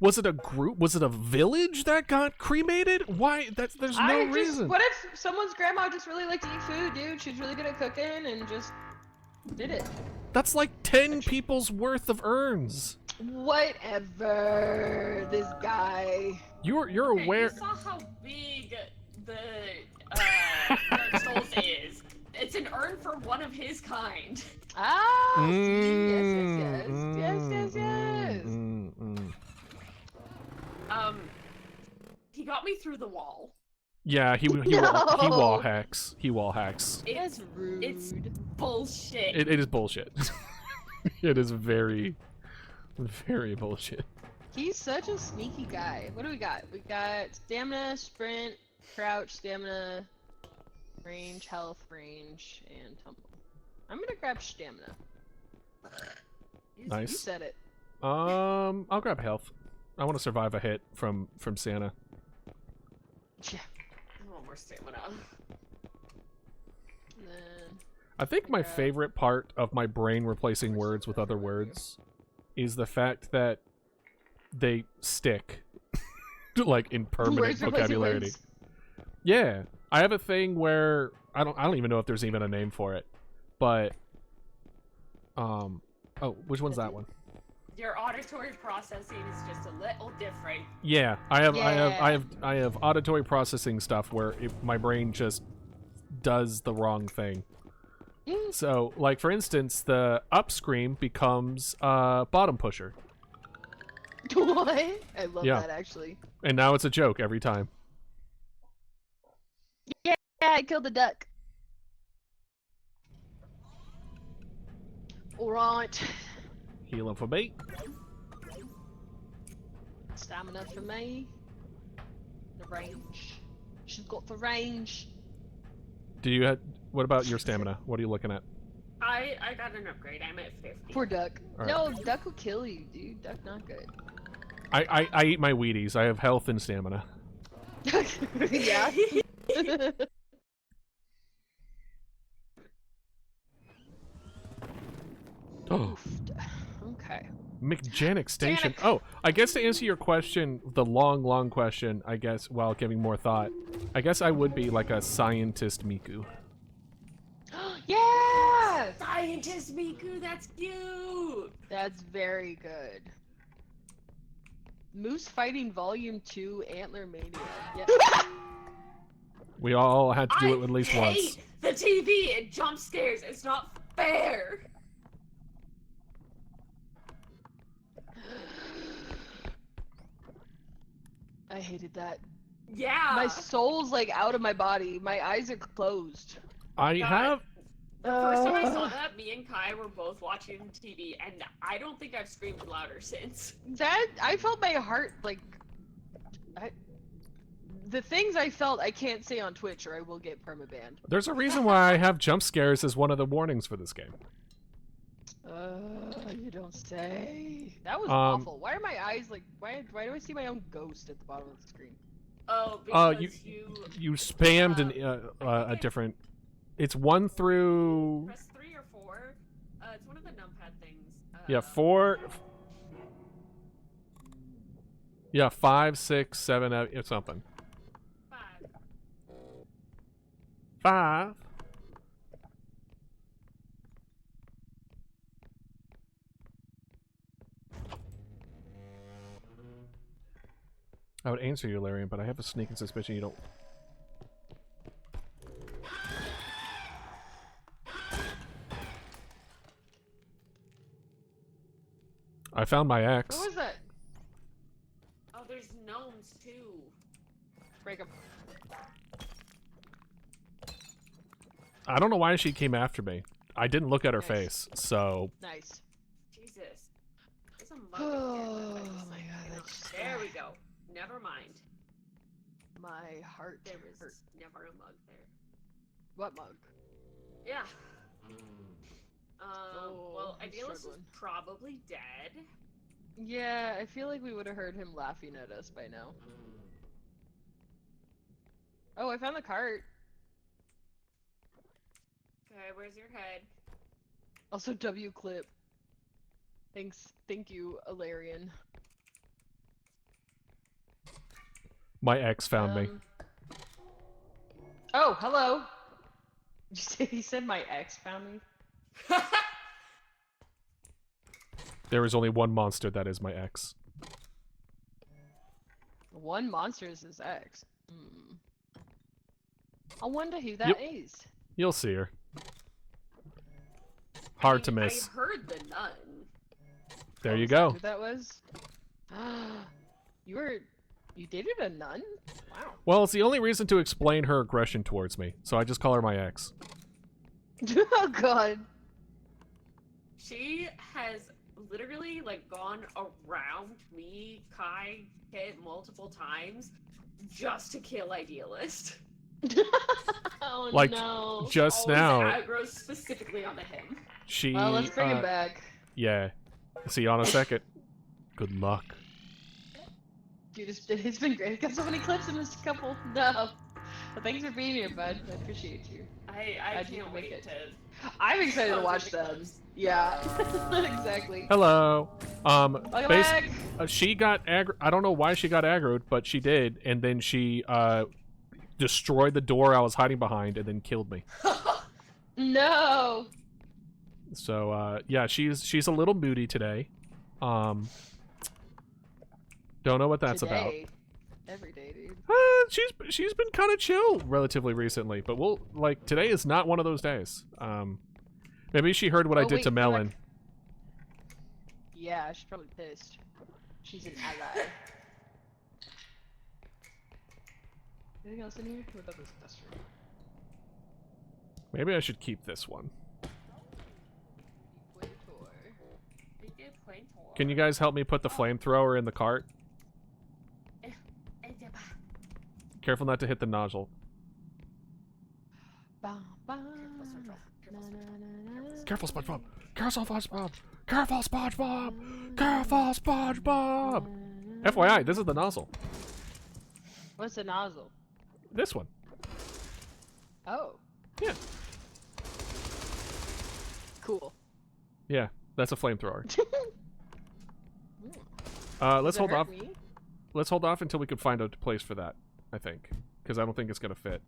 Was it a group? Was it a village that got cremated? Why? There's no reason. What if someone's grandma just really liked to eat food, dude? She's really good at cooking and just did it. That's like 10 people's worth of urns. Whatever. This guy. You're Okay, aware. You saw how big the Dark Souls is. It's an urn for one of his kind. Ah, see? Yes. He got me through the wall. Yeah, he wall hacks. He wall hacks. That's rude. It's bullshit. It is bullshit. It is very, very bullshit. He's such a sneaky guy. What do we got? We got stamina, sprint, crouch, stamina, range, health, range, and tumble. I'm gonna grab stamina. You Nice. said it. I'll grab health. I want to survive a hit from Santa. Yeah. I want more stamina. And then I think my favorite part of my brain replacing words with other words is the fact that they stick, like in permanent words replacing vocabulary. words. Yeah, I have a thing where I don't even know if there's even a name for it, but oh, which one's that one? Your auditory processing is just a little different. Yeah, I have auditory processing stuff where my brain just does the wrong thing. So, like for instance, the up scream becomes bottom pusher. What? I love Yeah. that actually. And now it's a joke every time. Yeah, I killed a duck. Alright. Healing for me. Stamina for me. The range. She's got the range. Do you have? What about your stamina? What are you looking at? I got an upgrade. I'm at 50. Poor Duck. All No, Duck will kill you, dude. Duck not good. I eat my Wheaties. I have health and stamina. Yeah. Oh, Okay. McJanic Station. Janik. Oh, I guess to answer your question, the long question, I guess, while giving more thought, I guess I would be like a scientist Miku. Yeah! Scientist Miku, that's cute! That's very good. Moose Fighting Volume 2 Antler Mania. Yeah. We all had to do it at least I once. hate the TV and jump scares. It's not fair. I hated that. Yeah. My soul's like out of my body. My eyes are closed. I God. have. The first time I saw that, me and Kai were both watching TV, and I don't think I've screamed louder since. That I felt my heart like. The things I felt I can't say on Twitch or I will get permabanned. There's a reason why I have jump scares as one of the warnings for this game. You don't say. That was awful. Why are my eyes like? Why do I see my own ghost at the bottom of the screen? Oh, because you spammed a different. It's 1 through. Press 3 or 4. It's one of the numpad things. Yeah, 4. Yeah, 5, 6, 7, it's something. 5. 5. I would answer you, Larian, but I have a sneaking suspicion you don't. I found my ex. What was that? Oh, there's gnomes too. Break up. I I don't know why she came after me. I didn't look at her Nice. face, so Nice. Jesus. There's a mug Oh again. my god, that's There we go. Never mind. My heart There was hurt. never a mug there. What mug? Yeah. Oh, Well, I'm Idealist is struggling. probably dead. Yeah, I feel like we would have heard him laughing at us by now. Oh, I found the cart. Okay, where's your head? Also, W clip. Thank you, Alarian. my ex found me. Oh, hello. Did you say he said my ex found me? There is only one monster that is my ex. One monster is his ex. I wonder who that is. You'll see her. Hard to miss. I heard the nun. There you Is that go. who that was? You dated a nun? Wow. Well, it's the only reason to explain her aggression towards me, so I just call her my ex. Oh god. She has literally like gone around me, Kai, Kit multiple times just to kill Idealist. Oh Like, no. just Always now, aggro specifically onto him. she. Well, let's bring him back. Yeah. See you on a second. Good luck. Dude, it's been great. I've got so many clips in this couple. No. But thanks for being here, bud. I appreciate you. I How'd you can't make wait it? to. I'm excited to Those are watch the them. clips. Yeah. Exactly. Hello. Welcome back. She got aggro. I don't know why she got aggroed, but she did, and then she destroyed the door I was hiding behind, and then killed me. No. So yeah, she's a little moody today. Don't know what that's about. Today. Every day, dude. She's been kind of chill relatively recently, but today is not one of those days. Maybe she heard what I Oh, did wait, to come Melon. back. Yeah, she's probably pissed. She's an ally. Anything else in here? What about this duster? Maybe I should keep this one. Equator. Can you guys help me put the flamethrower in the cart? Careful not to hit the nozzle. Bum, bum. Careful, SpongeBob! Careful, SpongeBob! Careful, SpongeBob! Careful, SpongeBob! FYI, this is the nozzle. What's the nozzle? This one. Oh, Yeah. cool. Yeah, that's a flamethrower. Let's Does it hold hurt off. me? Let's hold off until we can find a place for that, I think. Because I don't think it's gonna fit.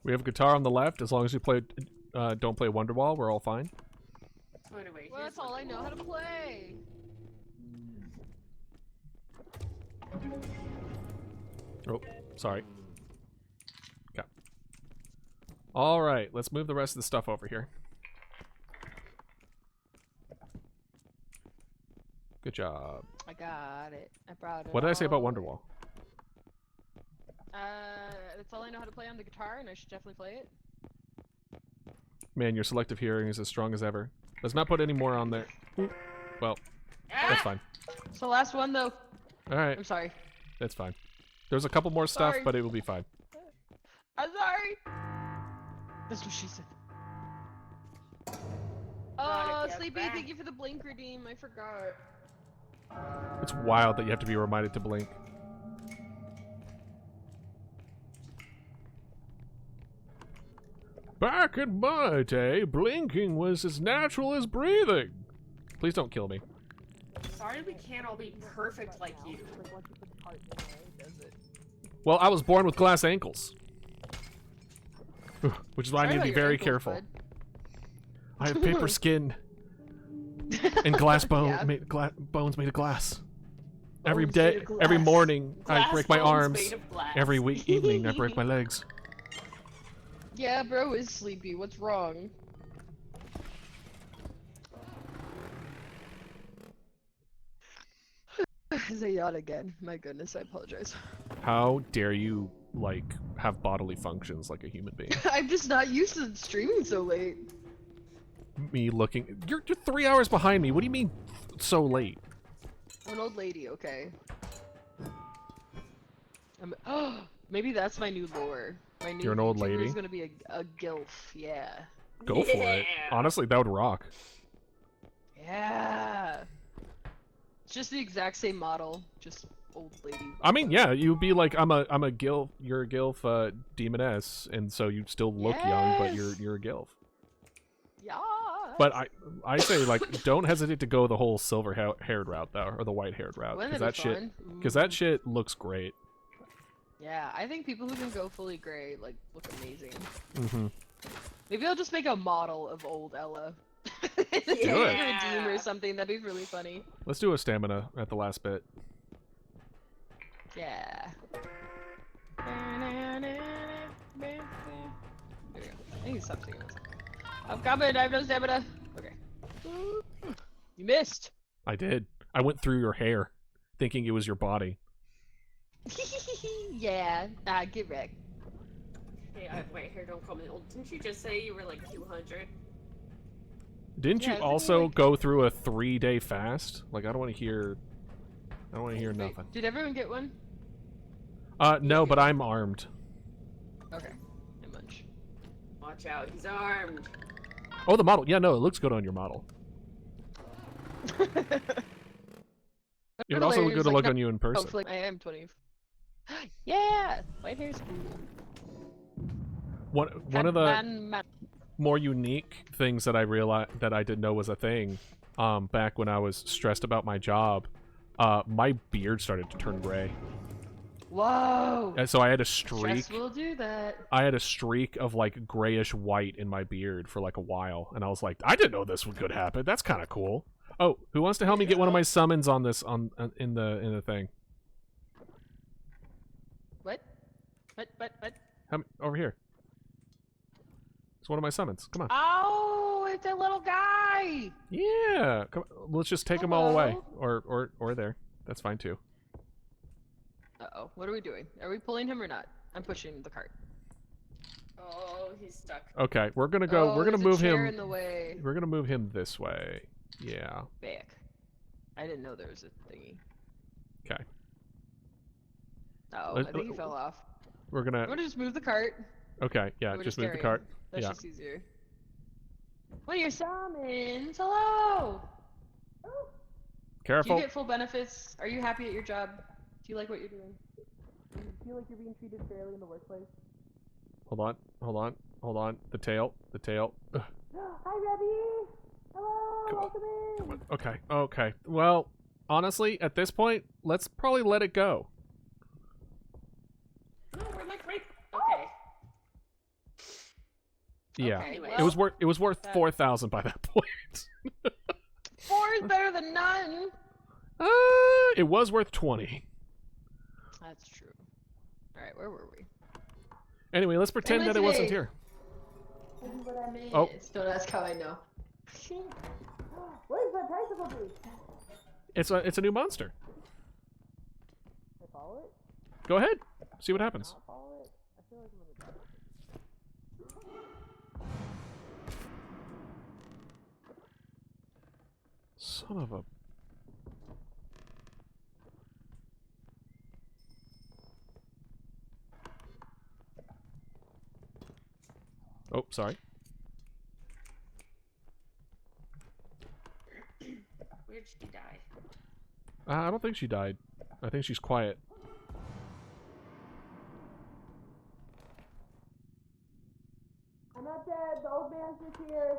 We have a guitar on the left. As long as you play, don't play Wonderwall, we're all fine. So anyway, Well, that's all I know how to play. Oh, sorry. Okay. All right, let's move the rest of the stuff over here. Good job. I got it. I brought it. What did I say about all. Wonderwall? That's all I know how to play on the guitar, and I should definitely play it. Man, your selective hearing is as strong as ever. Let's not put any more on there. Well, that's fine. It's the last one, though. All right, I'm sorry. that's fine. There's a couple more stuff, Sorry. but it will be fine. I'm sorry. That's what she said. Oh, Gotta get Sleepy, back. thank you for the blink redeem. I forgot. It's wild that you have to be reminded to blink. Back in my day, blinking was as natural as breathing. Please don't kill me. Sorry we can't all be perfect like you. Well, I was born with glass ankles. Which is why I need to be very careful. I have paper skin and glass bone, Yeah. bones made of glass. Every Bones day, made of every glass. morning, I Glass break my bones arms. made of glass. Every evening, I break my legs. Yeah, bro is sleepy. What's wrong? As I yawn again. My goodness, I apologize. How dare you, like, have bodily functions like a human being? I'm just not used to streaming so late. Me looking... You're 3 hours behind me. What do you mean so late? I'm an old lady, okay. Oh, maybe that's my new lore. My new You're an old YouTuber lady? is gonna be a gilf, yeah. Go for it. Yeah. Honestly, that would rock. Yeah. It's just the exact same model, just old lady. I mean, yeah, you'd be like, I'm a gilf, you're a gilf demoness, and so you still look young, but you're a gilf. Yeah. But I say, like, don't hesitate to go the whole silver-haired route, though, or the white-haired route, Wouldn't because that be that shit, fun? because that shit looks great. Yeah, I think people who can go fully gray like look amazing. Mm-hmm. Maybe I'll just make a model of old Ella. Do it. Redeem or something. That'd be really funny. Let's do a stamina at the last bit. Yeah. There we go. I need to stop singing this. I'm coming. I have no stamina. Okay. You missed. I did. I went through your hair, thinking it was your body. Yeah. Get wrecked. Hey, I have white hair, don't call me old. Didn't you just say you were like 200? Didn't Yeah, you isn't he, also like- go through a 3-day fast? Like, I don't want to hear. I don't want to hear Wait, nothing. did everyone get one? No, but I'm armed. Okay. And munch. Watch out, he's armed. Oh, the model. Yeah, no, it looks good on your model. It would also look good to look on you in person. Hopefully, I am 20. Yeah, white hair's cool. One of the more unique things that I realized that I didn't know was a thing, back when I was stressed about my job, my beard started to turn gray. Whoa! And so I had a streak. Stress will do that. I had a streak of like grayish white in my beard for like a while, and I was like, I didn't know this could happen. That's kind of cool. Oh, who wants to help me get one of my summons on this in the thing? What? Over here. It's one of my summons. Come on. Oh, it's a little guy! Yeah. Come on. Let's just take them all away, or there. That's fine too. Uh-oh, what are we doing? Are we pulling him or not? I'm pushing the cart. Oh, he's stuck. Okay, we're gonna go. Oh, we're gonna there's a move chair him. in the way. We're gonna move him this way. Yeah. Back. I didn't know there was a thingy. Okay. Oh, Let- I think he fell off. We're gonna. You want to just move the cart? Okay. Yeah. We're Just move the carrying. cart. That's Yeah. just easier. What are your summons? Hello! Do Careful. you get full benefits? Are you happy at your job? Do you like what you're doing? Do you feel like you're being treated fairly in the workplace? Hold on. Hold on. Hold on. The tail. The tail. Ugh. Hi, Rebby! Hello! Come on. Welcome in! Come on. Okay. Okay. Well, honestly, at this point, let's probably let it go. No, we're like right. Okay. Yeah. Okay, Anyway. It was worth. It was worth that- 4,000 by that point. 4 is better than none! It was worth 20. That's true. Alright, where were we? Anyway, let's pretend that it wasn't today? here. This is what I made. Oh. Don't ask how I know. What is that tricycle do? It's a new monster. I follow it? Go ahead. See what happens. I'll follow it. I feel like I'm gonna die. Son of a. Oh, sorry. Where'd she die? I don't think she died. I think she's quiet. I'm not dead. The old man's just here.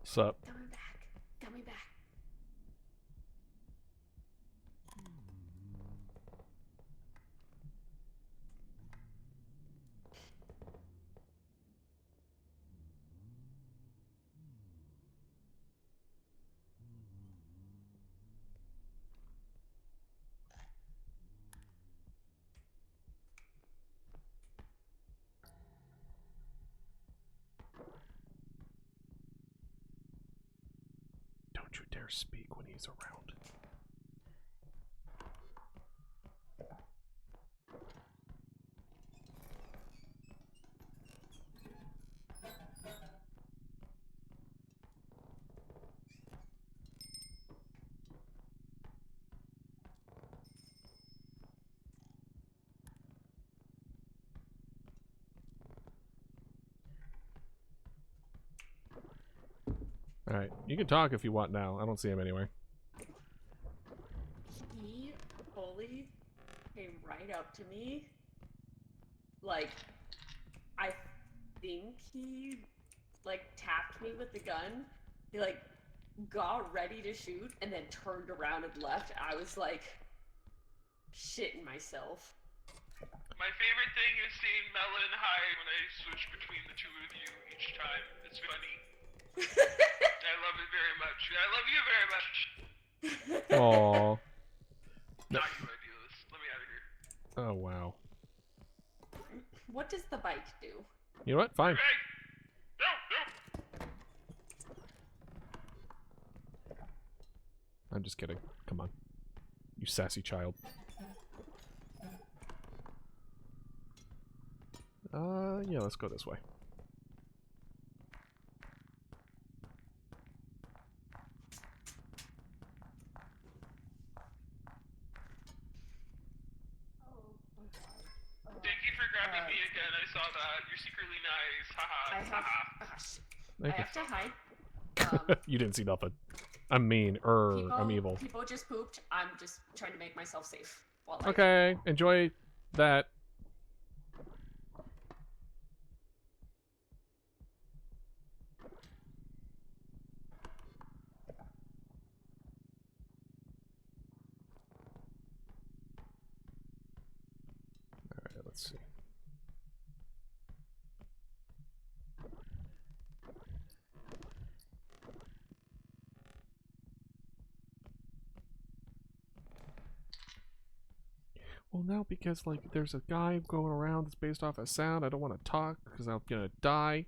Sup? Coming back. Coming back. Don't you dare speak when he's around. Alright, you can talk if you want now. I don't see him anywhere. He fully came right up to me. Like, I think he, like, tapped me with the gun. He, like, got ready to shoot and then turned around and left. I was, like, shitting myself. My favorite thing is seeing Melon hide when I switch between the two of you each time. It's funny. I love it very much. I love you very much. Aww. Not you, idealist. Let me out of here. Oh, wow. What does the bike do? You know what? Fine. Hey! No! I'm just kidding. Come on. You sassy child. Yeah, let's go this way. Thank you for grabbing me again. I saw that. You're secretly nice. Haha. I have. Ah, shit. I Thank you. have to hide. You didn't see nothing. I'm mean. I'm evil. People just pooped. I'm just trying to make myself safe. While I Okay, enjoy that. Alright, let's see. Well, now because, like, there's a guy going around that's based off a sound, I don't want to talk because I'm gonna die.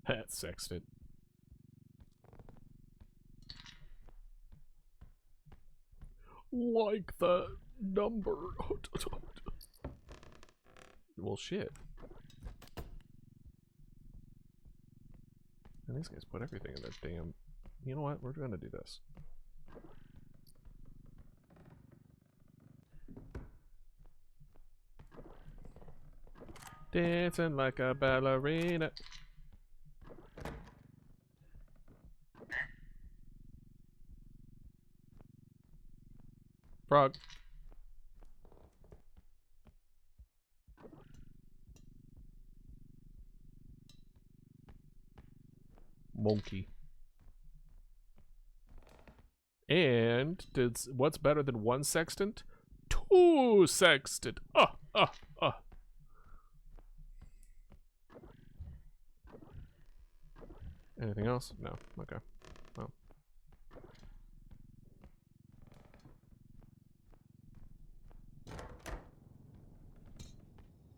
That sextant. Like the number. Well, shit. And these guys put everything in their damn... You know what? We're gonna do this. Dancing like a ballerina. Frog. Monkey. And what's better than one sextant? Two sextant. Anything else? No. Okay. Well.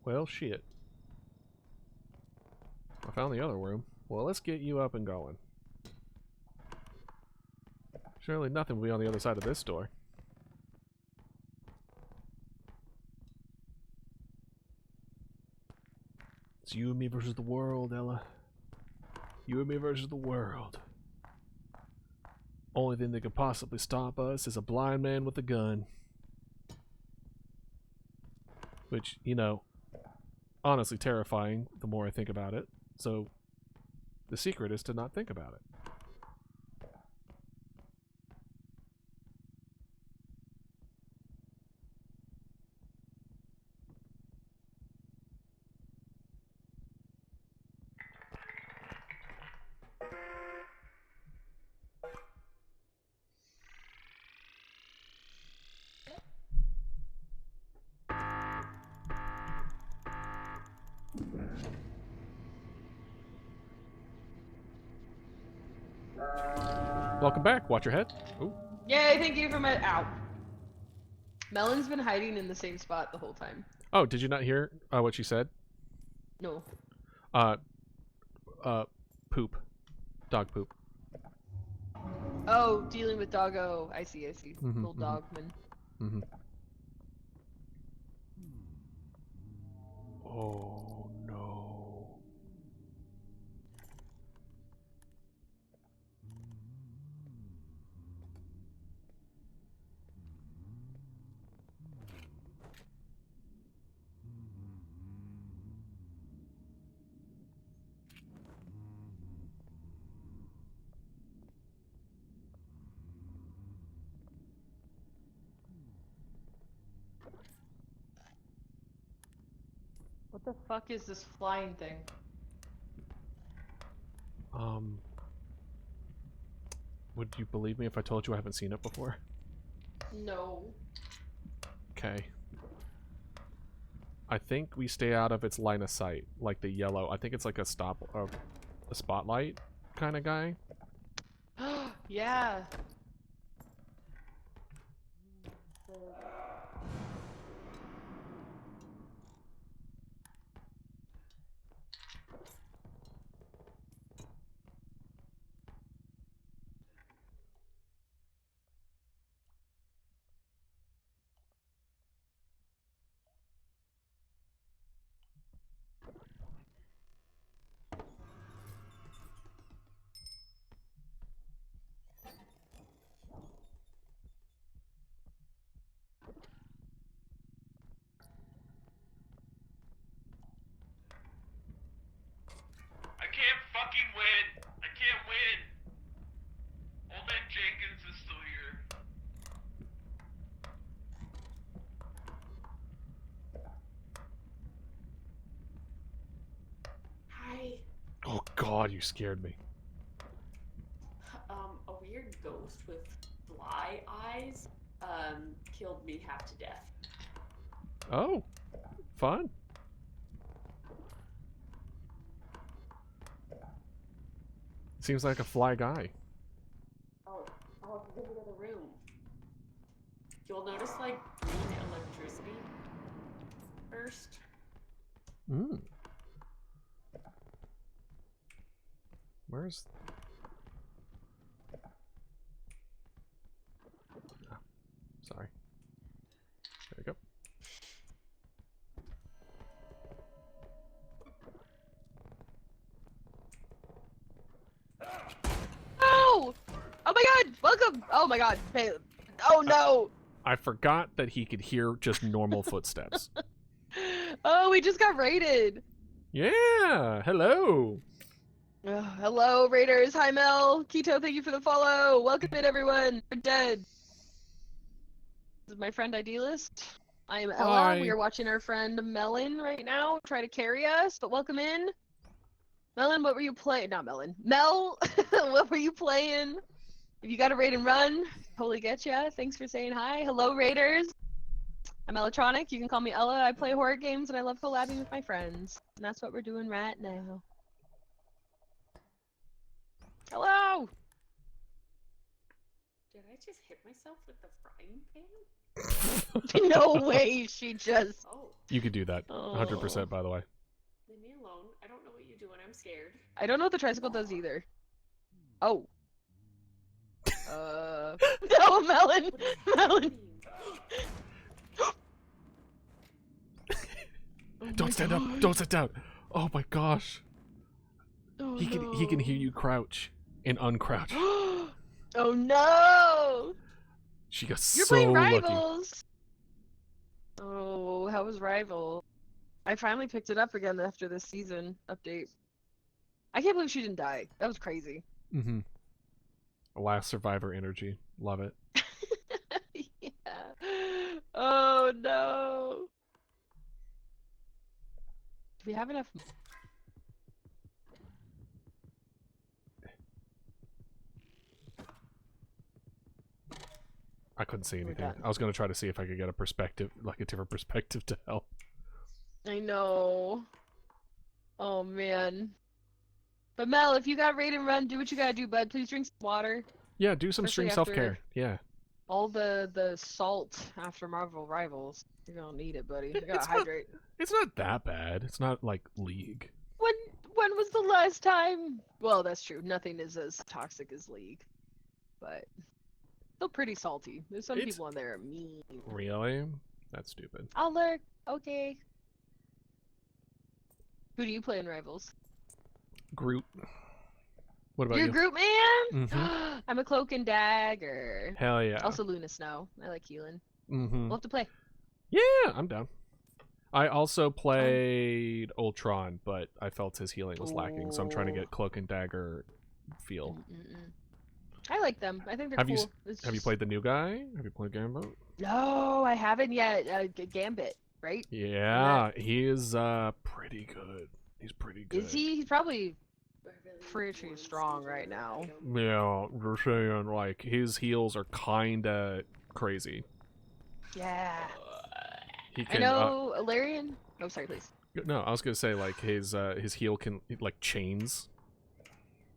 Well, shit. I found the other room. Well, let's get you up and going. Surely nothing will be on the other side of this door. It's you and me versus the world, Ella. You and me versus the world. Only thing that could possibly stop us is a blind man with a gun. Which, you know, honestly terrifying the more I think about it. So, the secret is to not think about it. Welcome back. Watch your head. Ooh. Yay, thank you for my ow. Melon's been hiding in the same spot the whole time. Oh, did you not hear what she said? No. Poop. Dog poop. Oh, dealing with doggo. I see. Mhm, Little dogman. Mm-hmm. Oh, no. What the fuck is this flying thing? Would you believe me if I told you I haven't seen it before? No. Okay. I think we stay out of its line of sight, like the yellow. I think it's like a spotlight kind of guy. Yeah. God, you scared me. A weird ghost with fly eyes killed me half to death. Oh, fun. Seems like a fly guy. Oh, I'll go to the other room. You'll notice like green electricity first. Mm. Where's... Oh, sorry. There we go. Oh! Oh my god! Welcome! Oh my god! Oh no! I forgot that he could hear just normal footsteps. Oh, we just got raided! Yeah! Hello! Hello, raiders! Hi, Mel! Keto, thank you for the follow! Welcome in, everyone! We're dead! This is my friend Idealist. I am Ella. Hi. We are watching our friend Melon right now try to carry us, but welcome in. Melon, what were you playing? Not Melon. Mel, what were you playing? If you got a raid and run, totally get ya. Thanks for saying hi. Hello, raiders. I'm Electronic. You can call me Ella. I play horror games and I love collabing with my friends. And that's what we're doing right now. Hello! Did I just hit myself with the frying pan? No way, she just... Oh, You could do that. 100%, by the way. leave me alone. I don't know what you do and I'm scared. I don't know what the tricycle does either. Oh. No, Melon! What does that Melon! mean? Oh Don't my stand up! God. Don't sit down! Oh my gosh. Oh, He can hear you crouch and uncrouch. no. Oh no! She got You're so playing lucky. Rivals! Oh, how was Rival? I finally picked it up again after this season update. I can't believe she didn't die. That was crazy. Mm-hmm. Last survivor energy. Love it. Yeah. Oh no. Do we have enough? I couldn't see We're anything. done. I was gonna try to see if I could get a perspective, like a different perspective to help. I know. Oh man. But Mel, if you got raid and run, do what you gotta do, bud. Please drink some water. Yeah, do some Especially stream self-care. Yeah. All the salt after Marvel Rivals. You're gonna need it, buddy. You gotta It's not- hydrate. It's not that bad. It's not like League. When was the last time? Well, that's true. Nothing is as toxic as League. But still pretty salty. There's some It's- people on there are mean. Really? That's stupid. I'll lurk. Okay. Who do you play in Rivals? Groot. What about You're you? Groot Man? Mhm. I'm a Cloak and Dagger. Hell yeah. Also Luna Snow. I like healing. Mm-hmm. We'll have to play. Yeah, I'm down. I also played Ultron, but I felt his healing was lacking, so I'm trying to Ooh. get Cloak and Dagger feel. Mm-mm-mm. I like them. I think they're Have you cool. It's Have you just- played the new guy? Have you played Gambit? No, I haven't yet. Gambit, right? Yeah, he is pretty good. He's pretty good. Is he? He's probably I really pretty want strong Caesar. right now. I don't- Yeah, they're saying like his heals are kinda crazy. Yeah. He I can. know Ilarion. Oh, sorry, please. No, I was gonna say like his heal can like chains,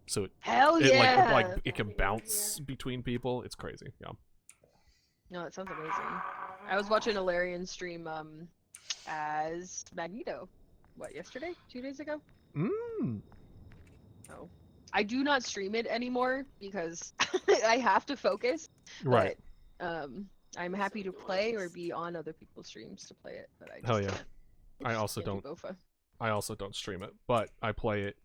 so Hell it yeah! like it can bounce between people. It's crazy. Yeah. No, that sounds amazing. I was watching Ilarion stream as Magneto. What, yesterday? 2 days ago? Mm. Oh. I do not stream it anymore because I have to focus. Right. But, I'm happy to play or be on other people's streams to play it, but I just Hell yeah. can't. I also Can't don't. do bofa. I also don't stream it, but I play it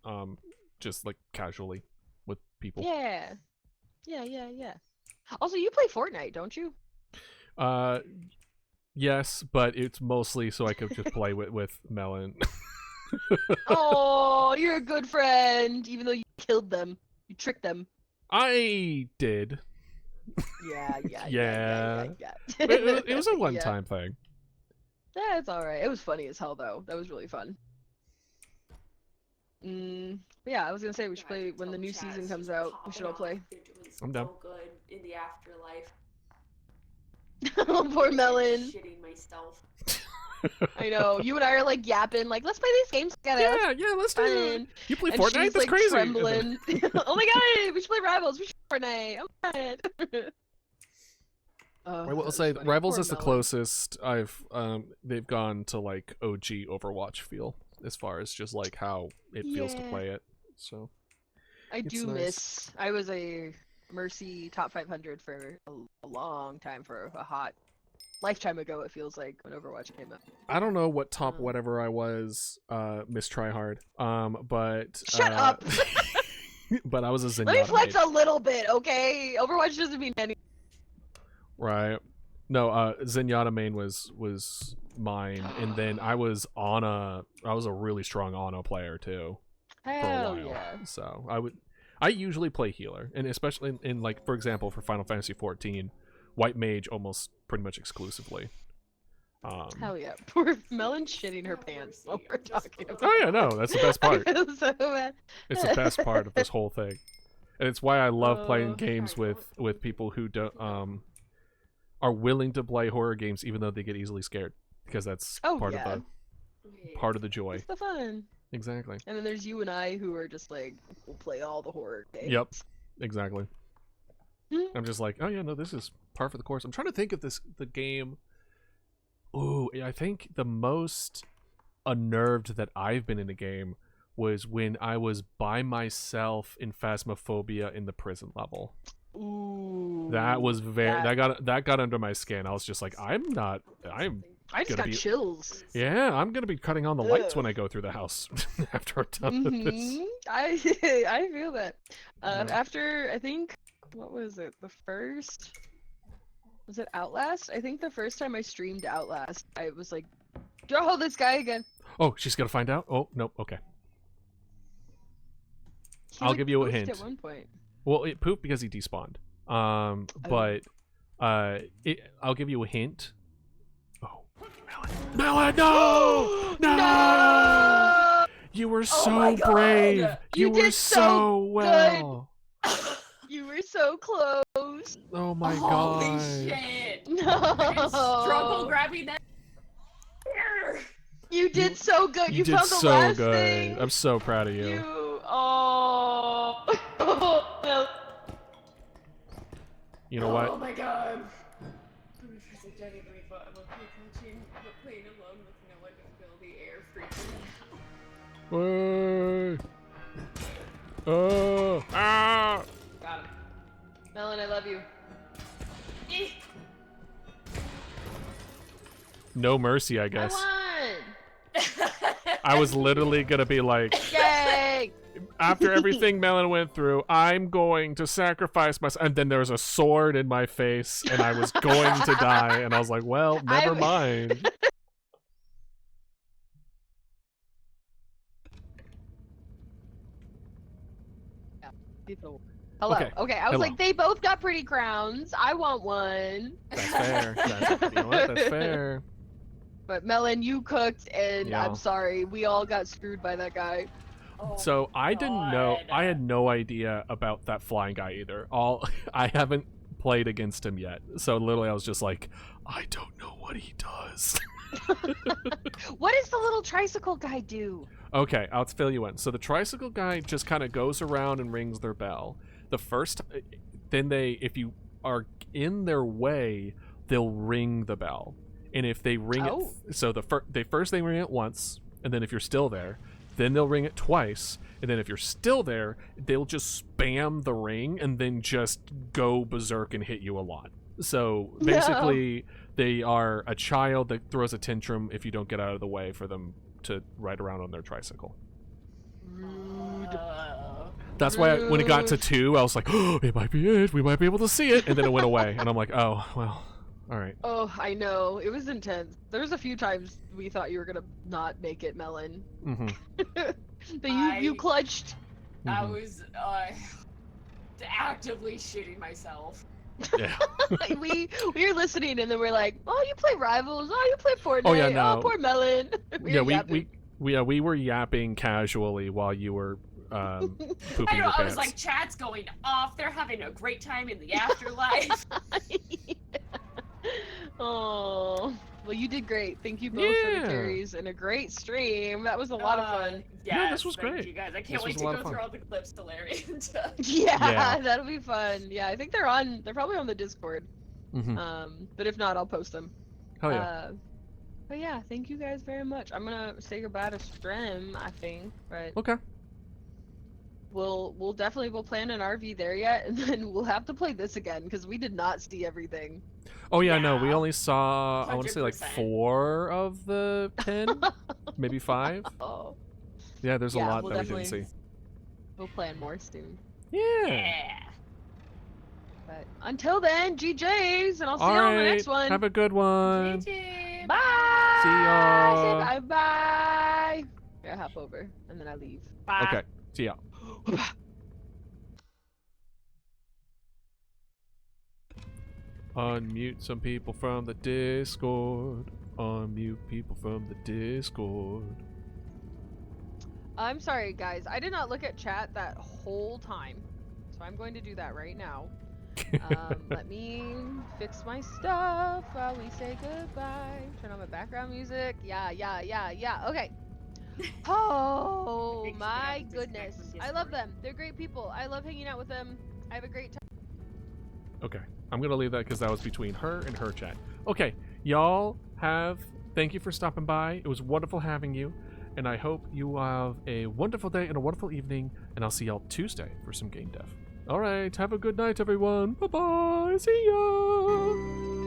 just like casually with people. Yeah. Yeah. Also, you play Fortnite, don't you? Yes, but it's mostly so I could just play with Melon. Oh, you're a good friend, even though you killed them. You tricked them. I did. Yeah. Yeah. It was a Yeah. one-time thing. That's alright. It was funny as hell, though. That was really fun. But yeah, I was gonna say we should play when the new season comes out. We should all play. I'm down. So good in the afterlife. Oh, poor Melon. Shitting myself. I know. You and I are like yapping, like, let's play these games together. Yeah, let's do it. Fun. You play And Fortnite? she's, That's like, crazy. trembling. Oh my god, we should play Rivals. We should play Fortnite. Oh my god. I will that's say funny. Rivals Poor is the Melon. closest they've gone to like OG Overwatch feel as far as just like how it feels to Yeah. play it. So I It's do nice. miss. I was a Mercy top 500 for a long time, for a hot lifetime ago. It feels like when Overwatch came out. I don't know what top whatever I was, Miss Tryhard. But Shut up. but I was a Zenyatta Let me flex maid. a little bit, okay? Overwatch doesn't mean anything. Right. No, Zenyatta main was mine, and then I was a really strong Ana player too for a Hell while. yeah. So I usually play healer, and especially in like, for example, for Final Fantasy 14, white mage almost pretty much exclusively. Hell yeah. Poor Melon shitting her pants while we're talking about Oh yeah, no, that's the best part. I feel so bad. It's the best part of this whole thing, and it's why I love playing Oh. games with people who don't are willing to play horror games even though they get easily scared, because that's Oh, part yeah. of the joy. It's the fun. Exactly. And then there's you and I who are just like, we'll play all the horror games. Yep. Exactly. Hmm. I'm just like, oh yeah, no, this is par for the course. I'm trying to think of the game. Ooh, I think the most unnerved that I've been in a game was when I was by myself in Phasmophobia in the prison level. Ooh. That was that- that got under my skin. I was just like, I'm I just gonna got be- chills. yeah, I'm gonna be cutting on the lights Ugh. when I go through the house after I'm done with this. Mhm. I I feel that. Yeah. After, I think, what was it? Was it Outlast? I think the first time I streamed Outlast, I was like, "Oh, this guy again." Oh, she's gonna find out. Oh, nope. Okay. He, I'll like, give you a poofed hint. At one point. Well, it pooped because he despawned. But I'll give you a hint. Oh, Melon, no! No! No! You were my so God! brave. You were did so so well. You were so close. Oh my Holy god. shit! No. Struggle grabbing that. Here. You did so good. You You did found the so last good. thing. I'm so proud of you. No. You know Oh what? my god. I'm genuinely thought I'm okay coaching, but playing alone with no one to fill the air freaking out. Way. Oh. Ah. Got him. Melon, I love you. Eh. No mercy, I I guess. won. I was literally gonna be like, Yay. after everything Melon went through, I'm going to sacrifice myself. And then there was a sword in my face, and I was going to die. And I was like, well, never mind. Hello. Okay. Okay. I was Hello. like, they both got pretty crowns. I want one. That's fair. You know what? That's fair. But Melon, you cooked, and Yeah. I'm sorry. We all got screwed by that guy. Oh So I didn't know. God. I had no idea about that flying guy either. I haven't played against him yet. So literally, I was just like, I don't know what he does. What does the little tricycle guy do? Okay, I'll fill you in. So the tricycle guy just kind of goes around and rings their bell. Then if you are in their way, they'll ring the bell. And if they ring Oh. it, so first they ring it once, and then if you're still there, then they'll ring it twice, and then if you're still there, they'll just spam the ring and then just go berserk and hit you a lot. So basically, they are a child that throws a tantrum if you don't get out of the way for them to ride around on their tricycle. Rude. That's why when it got to Rude. 2, I was like, oh, it might be it. We might be able to see it. And then it went away. And I'm like, oh, well, all right. Oh, I know. It was intense. There was a few times we thought you were gonna not make it, Melon. Mm-hmm. But you clutched. I was actively shitting myself. Yeah. we were listening, and then we're like, oh, you play Rivals. Oh, you play Fortnite. Oh, yeah, no. Oh, poor Melon. We Yeah, were yapping. we were yapping casually while you were pooping I your know, I pants. was like, chat's going off. They're having a great time in the afterlife. Oh, well, you did great. Thank you both for the Yeah. carries and a great stream. That was a lot of fun. Yeah, this Yes, was thank great. you guys. I This can't wait was a to lot go of fun. through all the clips to Larry. Yeah, Yeah. that'll be fun. Yeah, I think they're probably on the Discord. Mhm. But if not, I'll post them. Hell yeah. But yeah, thank you guys very much. I'm gonna say goodbye to stream, I think, but Okay. we'll plan an RV there yet, and then we'll have to play this again because we did not see everything. Oh yeah, no, we Yeah. only saw I want to say like 100%. 4 of the 10, maybe 5. Oh, Yeah, there's a Yeah, lot we'll that we didn't see. definitely- we'll plan more soon. Yeah. Yeah. But until then, GJs, and I'll see All you on the right. next one. Have a good one. GG. Bye. See ya. Say bye bye. I hop over and then I leave. Bye. Okay. See ya. Unmute some people from the Discord. Unmute people from the Discord. I'm sorry, guys. I did not look at chat that whole time, so I'm going to do that right now. Let me fix my stuff while we say goodbye. Turn on my background music. Yeah. Okay. Oh Thanks for my having this goodness. back from I love Discord. them. They're great people. I love hanging out with them. I have a great time. Okay. I'm going to leave that because that was between her and her chat. Okay. Y'all thank you for stopping by. It was wonderful having you. And I hope you have a wonderful day and a wonderful evening. And I'll see y'all Tuesday for some game dev. All right. Have a good night, everyone. Bye-bye. See ya.